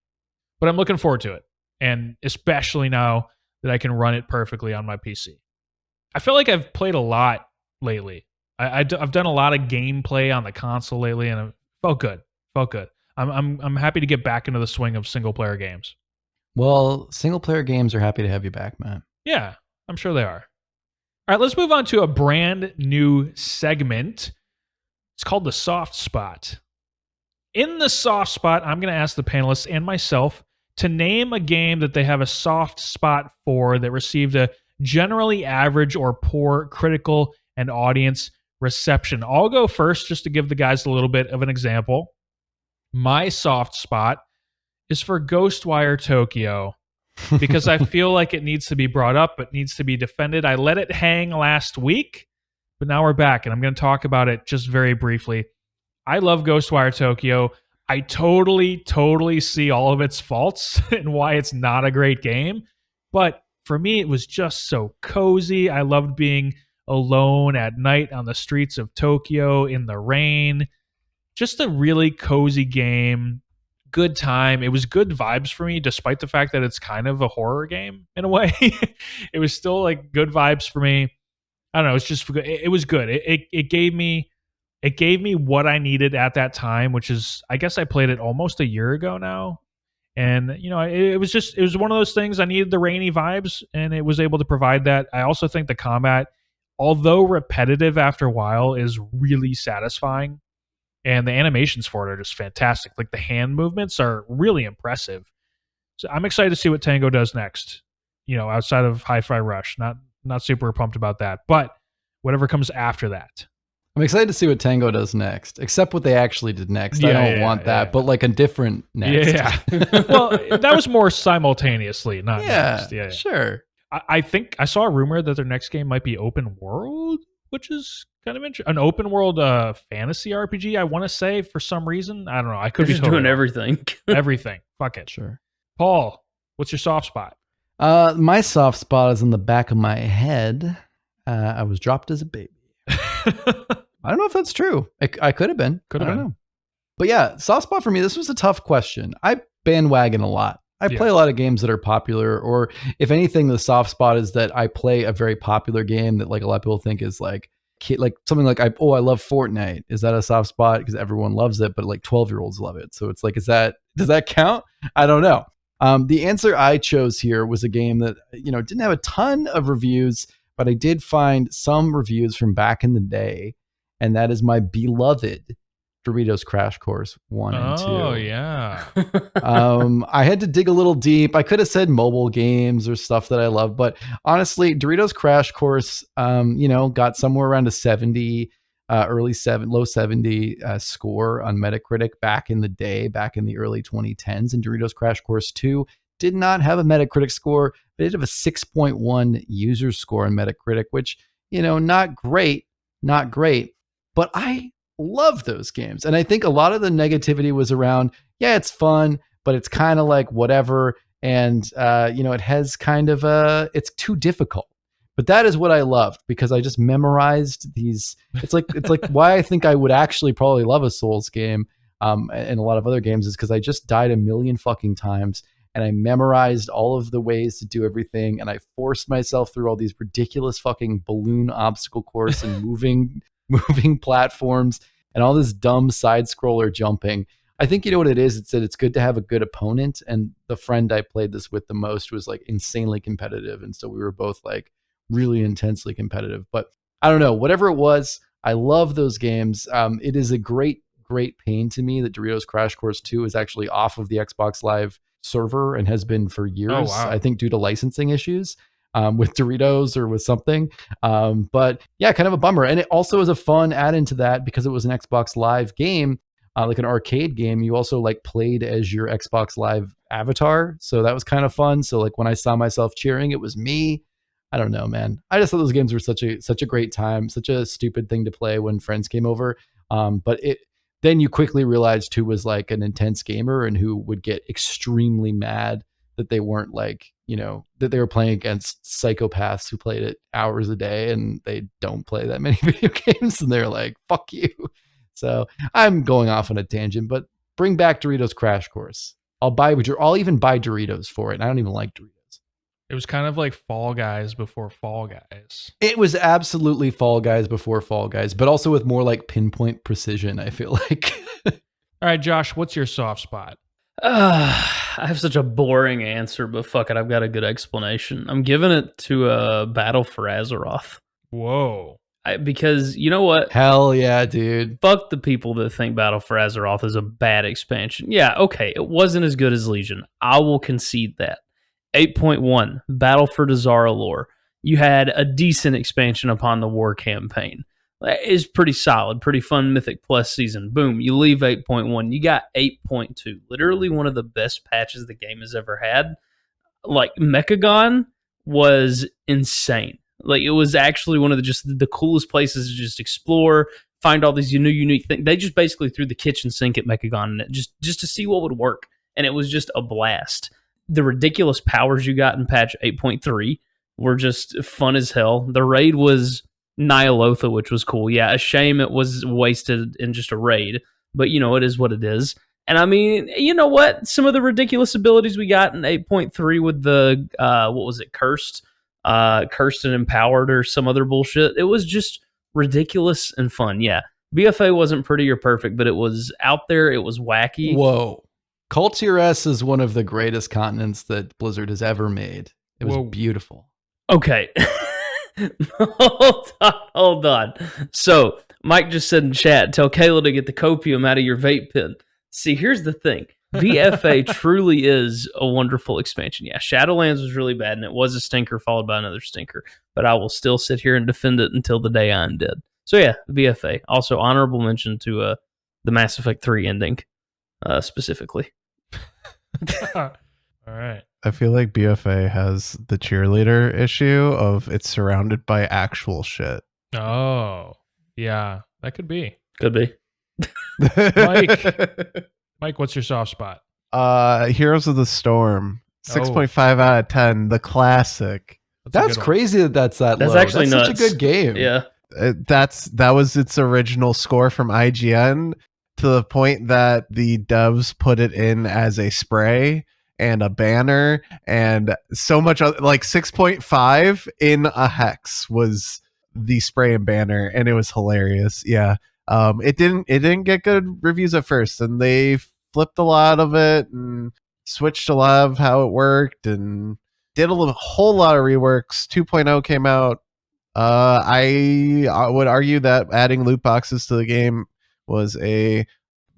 S3: But I'm looking forward to it, and especially now that I can run it perfectly on my PC. I feel like I've played a lot lately. I've done a lot of gameplay on the console lately, and it felt good. I'm happy to get back into the swing of single-player games.
S5: Well, single-player games are happy to have you back, man.
S3: Yeah, I'm sure they are. All right, let's move on to a brand new segment. It's called the soft spot. In the soft spot, I'm going to ask the panelists and myself to name a game that they have a soft spot for that received a generally average or poor critical and audience reception. I'll go first just to give the guys a little bit of an example. My soft spot is for Ghostwire Tokyo because I feel like it needs to be brought up. It needs to be defended. I let it hang last week, but now we're back, and I'm going to talk about it just very briefly. I love Ghostwire Tokyo. I totally see all of its faults and why it's not a great game. But for me, it was just so cozy. I loved being alone at night on the streets of Tokyo in the rain. Just a really cozy game. Good time. It was good vibes for me, despite the fact that it's kind of a horror game in a way. It was still like good vibes for me. I don't know. It's just it was good. It gave me what I needed at that time, which is, I guess I played it almost a year ago now. And, it was one of those things. I needed the rainy vibes, and it was able to provide that. I also think the combat, although repetitive after a while, is really satisfying. And the animations for it are just fantastic. Like the hand movements are really impressive. So I'm excited to see what Tango does next. Outside of Hi-Fi Rush. Not super pumped about that. But whatever comes after that.
S5: I'm excited to see what Tango does next, except what they actually did next. I don't want that, but like a different next.
S3: Yeah. Well, that was more simultaneously, not next. Yeah,
S5: sure.
S3: I think I saw a rumor that their next game might be open world, which is kind of interesting. An open world fantasy RPG, I want to say, for some reason. I don't know. I could be
S4: just
S3: totally
S4: doing everything.
S3: Everything. Fuck it.
S5: Sure.
S3: Paul, what's your soft spot?
S5: My soft spot is in the back of my head. I was dropped as a baby. I don't know if that's true. I could have been. I don't know. But yeah, soft spot for me, this was a tough question. I bandwagon a lot. I play a lot of games that are popular, or if anything, the soft spot is that I play a very popular game that like a lot of people think is like something like I love Fortnite. Is that a soft spot? Because everyone loves it, but like 12-year-olds love it. So it's like, does that count? I don't know. The answer I chose here was a game that, didn't have a ton of reviews, but I did find some reviews from back in the day. And that is my beloved Doritos Crash Course 1 and 2.
S3: Oh, yeah.
S5: I had to dig a little deep. I could have said mobile games or stuff that I love, but honestly, Doritos Crash Course, got somewhere around a 70, low 70 score on Metacritic back in the day, back in the early 2010s. And Doritos Crash Course 2 did not have a Metacritic score, but it had a 6.1 user score on Metacritic, which, not great. But I love those games. And I think a lot of the negativity was around, it's fun, but it's kind of like whatever. And, it has kind of it's too difficult. But that is what I loved because I just memorized these. It's like why I think I would actually probably love a Souls game and a lot of other games is because I just died a million fucking times. And I memorized all of the ways to do everything. And I forced myself through all these ridiculous fucking balloon obstacle course and moving platforms and all this dumb side scroller jumping. I think you know what it is. It's that it's good to have a good opponent. And the friend I played this with the most was like insanely competitive. And so we were both like really intensely competitive. But I don't know, whatever it was, I love those games. It is a great pain to me that Doritos Crash Course 2 is actually off of the Xbox Live server and has been for years.
S3: Oh, wow.
S5: I think due to licensing issues. With Doritos or with something. But yeah, kind of a bummer. And it also is a fun add-in to that because it was an Xbox Live game, like an arcade game. You also like played as your Xbox Live avatar. So that was kind of fun. So like when I saw myself cheering, it was me. I don't know, man. I just thought those games were such a great time, such a stupid thing to play when friends came over. But then you quickly realized who was like an intense gamer and who would get extremely mad that they weren't like, that they were playing against psychopaths who played it hours a day and they don't play that many video games and they're like, fuck you. So I'm going off on a tangent, but bring back Doritos Crash Course. I'll even buy Doritos for it. And I don't even like Doritos.
S3: It was kind of like Fall Guys before Fall Guys.
S5: It was absolutely Fall Guys before Fall Guys, but also with more like pinpoint precision, I feel like.
S3: All right, Josh, what's your soft spot?
S4: I have such a boring answer, but fuck it, I've got a good explanation. I'm giving it to Battle for Azeroth.
S3: Whoa.
S4: Because you know what?
S5: Hell yeah, dude.
S4: Fuck the people that think Battle for Azeroth is a bad expansion. Yeah, okay, it wasn't as good as Legion. I will concede that. 8.1, Battle for Dazara lore. You had a decent expansion upon the war campaign. That is pretty solid, pretty fun Mythic Plus season. Boom, you leave 8.1. You got 8.2. Literally one of the best patches the game has ever had. Like, Mechagon was insane. Like, it was actually one of the coolest places to just explore, find all these new unique things. They just basically threw the kitchen sink at Mechagon in it just to see what would work, and it was just a blast. The ridiculous powers you got in patch 8.3 were just fun as hell. The raid was Nyalotha, which was cool. Yeah, a shame it was wasted in just a raid, but it is what it is. And I mean, you know what? Some of the ridiculous abilities we got in 8.3 with the what was it, cursed and empowered or some other bullshit. It was just ridiculous and fun. Yeah, BFA wasn't pretty or perfect, but it was out there. It was wacky.
S5: Whoa. Culture S is one of the greatest continents that Blizzard has ever made. It was beautiful.
S4: Okay. Hold on. So Mike just said in chat, tell Kayla to get the copium out of your vape pen. See, here's the thing. BFA truly is a wonderful expansion. Yeah, Shadowlands was really bad, and it was a stinker followed by another stinker. But I will still sit here and defend it until the day I'm dead. So yeah, BFA. Also, honorable mention to the Mass Effect 3 ending, specifically.
S3: All right.
S1: I feel like BFA has the cheerleader issue of it's surrounded by actual shit.
S3: Oh, yeah, that could be.
S4: Could be.
S3: Mike, what's your soft spot?
S1: Heroes of the Storm, 6.5 out of 10, the classic.
S5: That's crazy that's that
S4: That's
S5: low.
S4: actually
S5: That's
S4: nuts.
S5: such a good game.
S4: Yeah.
S1: That was its original score from IGN, to the point that the devs put it in as a spray and a banner, and so much like 6.5 in a hex was the spray and banner, and it was hilarious. Yeah. It didn't get good reviews at first, and they flipped a lot of it and switched a lot of how it worked and did a whole lot of reworks. 2.0 came out. I would argue that adding loot boxes to the game was a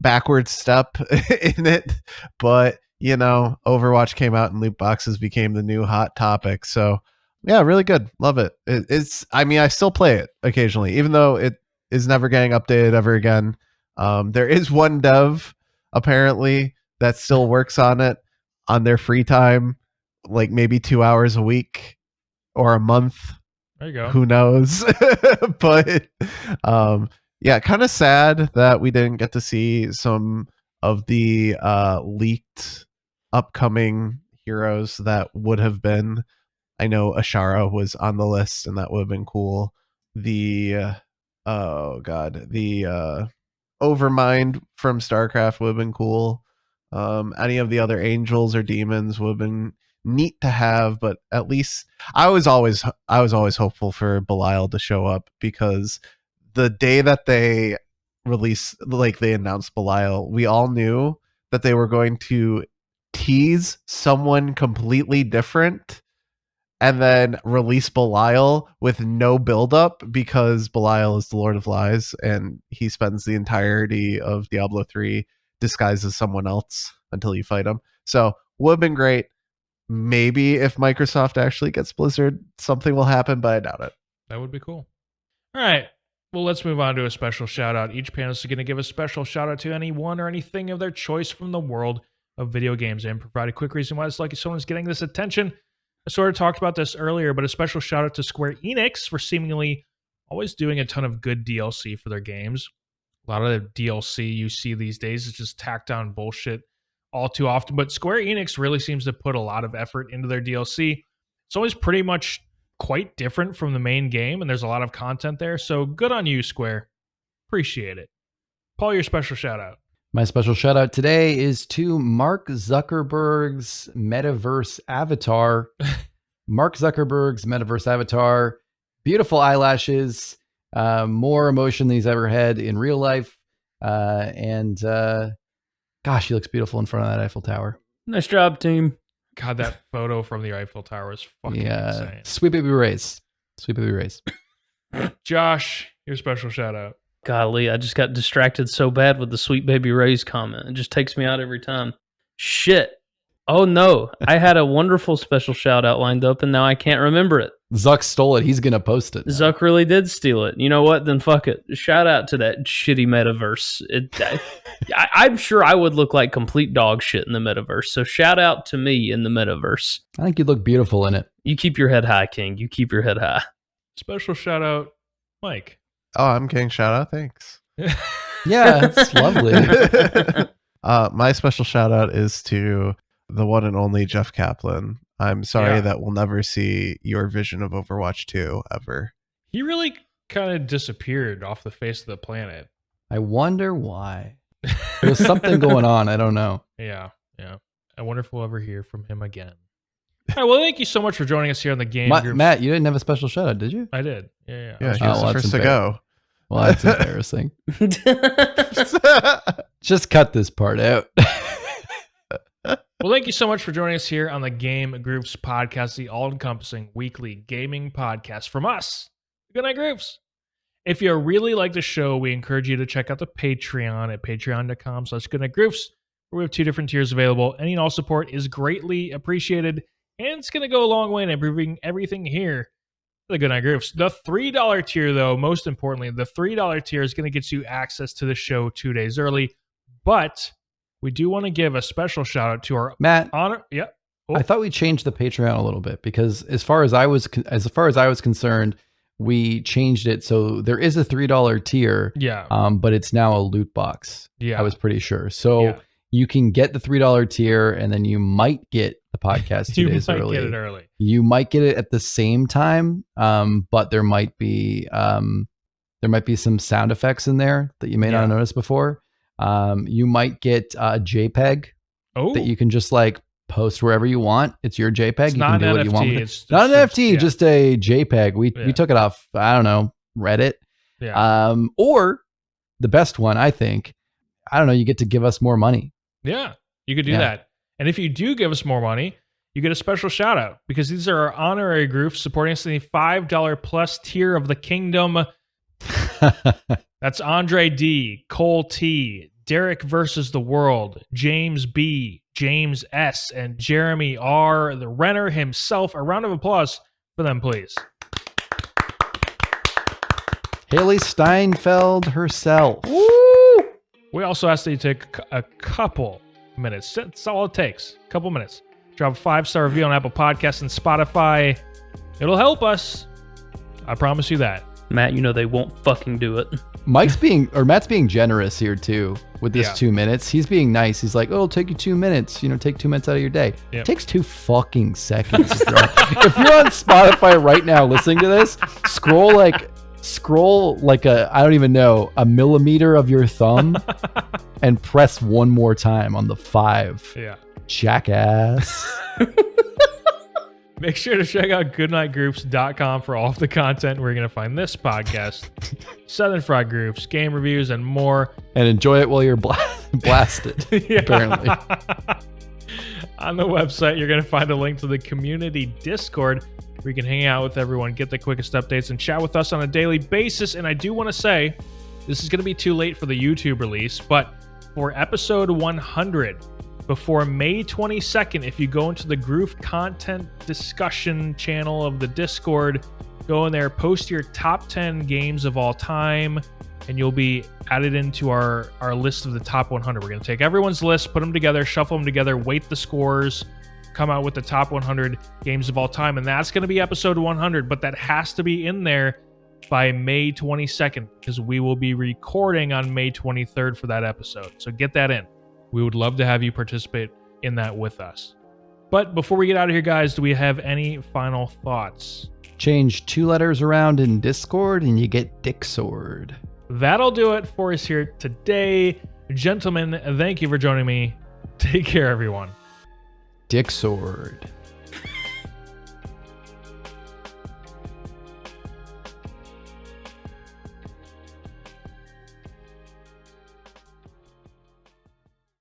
S1: backward step in it, but Overwatch came out and loot boxes became the new hot topic. So yeah, really good. Love it. I still play it occasionally, even though it is never getting updated ever again. There is one dev apparently that still works on it on their free time, like maybe 2 hours a week or a month.
S3: There you go.
S1: Who knows? But yeah, kind of sad that we didn't get to see some of the leaked upcoming heroes that would have been. I know Ashara was on the list, and that would have been cool. The Overmind from StarCraft would have been cool. Any of the other angels or demons would have been neat to have, but at least I was always hopeful for Belial to show up, because the day that they announced Belial, we all knew that they were going to tease someone completely different and then release Belial with no buildup, because Belial is the Lord of Lies and he spends the entirety of Diablo 3 disguised as someone else until you fight him. So would have been great. Maybe if Microsoft actually gets Blizzard, something will happen, but I doubt it.
S3: That would be cool. All right. Well, let's move on to a special shout out. Each panelist is going to give a special shout out to anyone or anything of their choice from the world of video games and provide a quick reason why it's lucky someone's getting this attention. I sort of talked about this earlier, but a special shout out to Square Enix for seemingly always doing a ton of good DLC for their games. A lot of the DLC you see these days is just tacked down bullshit all too often, but Square Enix really seems to put a lot of effort into their DLC. It's always pretty much quite different from the main game, and there's a lot of content there, so good on you, Square. Appreciate it. Paul, your special shout out.
S5: My special shout out today is to Mark Zuckerberg's metaverse avatar. Mark Zuckerberg's metaverse avatar. Beautiful eyelashes. More emotion than he's ever had in real life. And gosh, he looks beautiful in front of that Eiffel Tower.
S4: Nice job, team.
S3: God, that photo from the Eiffel Tower is fucking insane.
S5: Sweet baby race. Sweet baby race.
S3: Josh, your special shout out.
S4: Golly, I just got distracted so bad with the Sweet Baby Ray's comment. It just takes me out every time. Shit. Oh no, I had a wonderful special shout out lined up and now I can't remember it.
S5: Zuck stole it. He's going to post it now.
S4: Zuck really did steal it. You know what? Then fuck it. Shout out to that shitty metaverse. I'm sure I would look like complete dog shit in the metaverse. So shout out to me in the metaverse.
S5: I think you look beautiful in it.
S4: You keep your head high, King. You keep your head high.
S3: Special shout out, Mike.
S1: Oh, I'm getting shout out. Thanks.
S5: Yeah, it's lovely.
S1: My special shout out is to the one and only Jeff Kaplan. I'm sorry that we'll never see your vision of Overwatch 2 ever.
S3: He really kind of disappeared off the face of the planet.
S5: I wonder why. There's something going on. I don't know.
S3: Yeah. I wonder if we'll ever hear from him again. All right, well, thank you so much for joining us here on the Game Groups.
S5: Matt, you didn't have a special shout out, did you?
S3: I did. Yeah.
S1: Yeah, he was the first to go.
S5: Well, that's embarrassing. Just cut this part out.
S3: Well, thank you so much for joining us here on the Game Groups podcast, the all-encompassing weekly gaming podcast from us, Goodnight Groofs. If you really like the show, we encourage you to check out the Patreon at patreon.com/goodnightgroofs, where we have 2 different tiers available. Any and all support is greatly appreciated, and it's going to go a long way in improving everything here for the Goodnight Groofs. The $3 tier, though, most importantly, the $3 tier is going to get you access to the show 2 days early, but we do want to give a special shout out to our
S5: Matt.
S3: honor. Yep. Oh.
S5: I thought we changed the Patreon a little bit because as far as I was concerned, we changed it so there is a $3 tier.
S3: Yeah.
S5: But it's now a loot box.
S3: Yeah.
S5: I was pretty sure. So you can get the $3 tier and then you might get the podcast 2 days early.
S3: You might get it early.
S5: You might get it at the same time. But there might be some sound effects in there that you may not have noticed before. You might get a JPEG that you can just like post wherever you want. It's your JPEG.
S3: It's
S5: you
S3: not
S5: can do
S3: an
S5: what you
S3: NFT,
S5: want with it.
S3: it's
S5: Not an NFT,
S3: yeah.
S5: just a JPEG. We took it off, I don't know, Reddit.
S3: Yeah.
S5: Or the best one, I think, I don't know, you get to give us more money.
S3: Yeah, you could do that. And if you do give us more money, you get a special shout out because these are our honorary groups supporting us in the $5 plus tier of the kingdom. That's Andre D, Cole T, Derek versus the World, James B, James S, and Jeremy R, the Renner himself. A round of applause for them, please.
S5: Haley Steinfeld herself.
S3: Woo! We also ask that you take a couple minutes. That's all it takes. A couple minutes. Drop a 5-star review on Apple Podcasts and Spotify. It'll help us. I promise you that.
S4: Matt, you know they won't fucking do it.
S5: Matt's being generous here too with this 2 minutes. He's being nice. He's like, "Oh, it'll take you 2 minutes. Take 2 minutes out of your day."
S3: Yep.
S5: It takes 2 fucking seconds. If you're on Spotify right now listening to this, scroll like I don't even know, a millimeter of your thumb and press one more time on the 5.
S3: Yeah.
S5: Jackass.
S3: Make sure to check out goodnightgroofs.com for all of the content where you're going to find this podcast, Southern Fried Groofs, game reviews, and more.
S5: And enjoy it while you're blasted, apparently.
S3: On the website, you're going to find a link to the community Discord where you can hang out with everyone, get the quickest updates, and chat with us on a daily basis. And I do want to say, this is going to be too late for the YouTube release, but for episode 100, before May 22nd, if you go into the Groove content discussion channel of the Discord, go in there, post your top 10 games of all time, and you'll be added into our list of the top 100. We're going to take everyone's list, put them together, shuffle them together, weight the scores, come out with the top 100 games of all time, and that's going to be episode 100, but that has to be in there by May 22nd, because we will be recording on May 23rd for that episode. So get that in. We would love to have you participate in that with us. But before we get out of here, guys, do we have any final thoughts?
S5: Change 2 letters around in Discord and you get Dick Sword.
S3: That'll do it for us here today. Gentlemen, thank you for joining me. Take care, everyone.
S5: Dick Sword.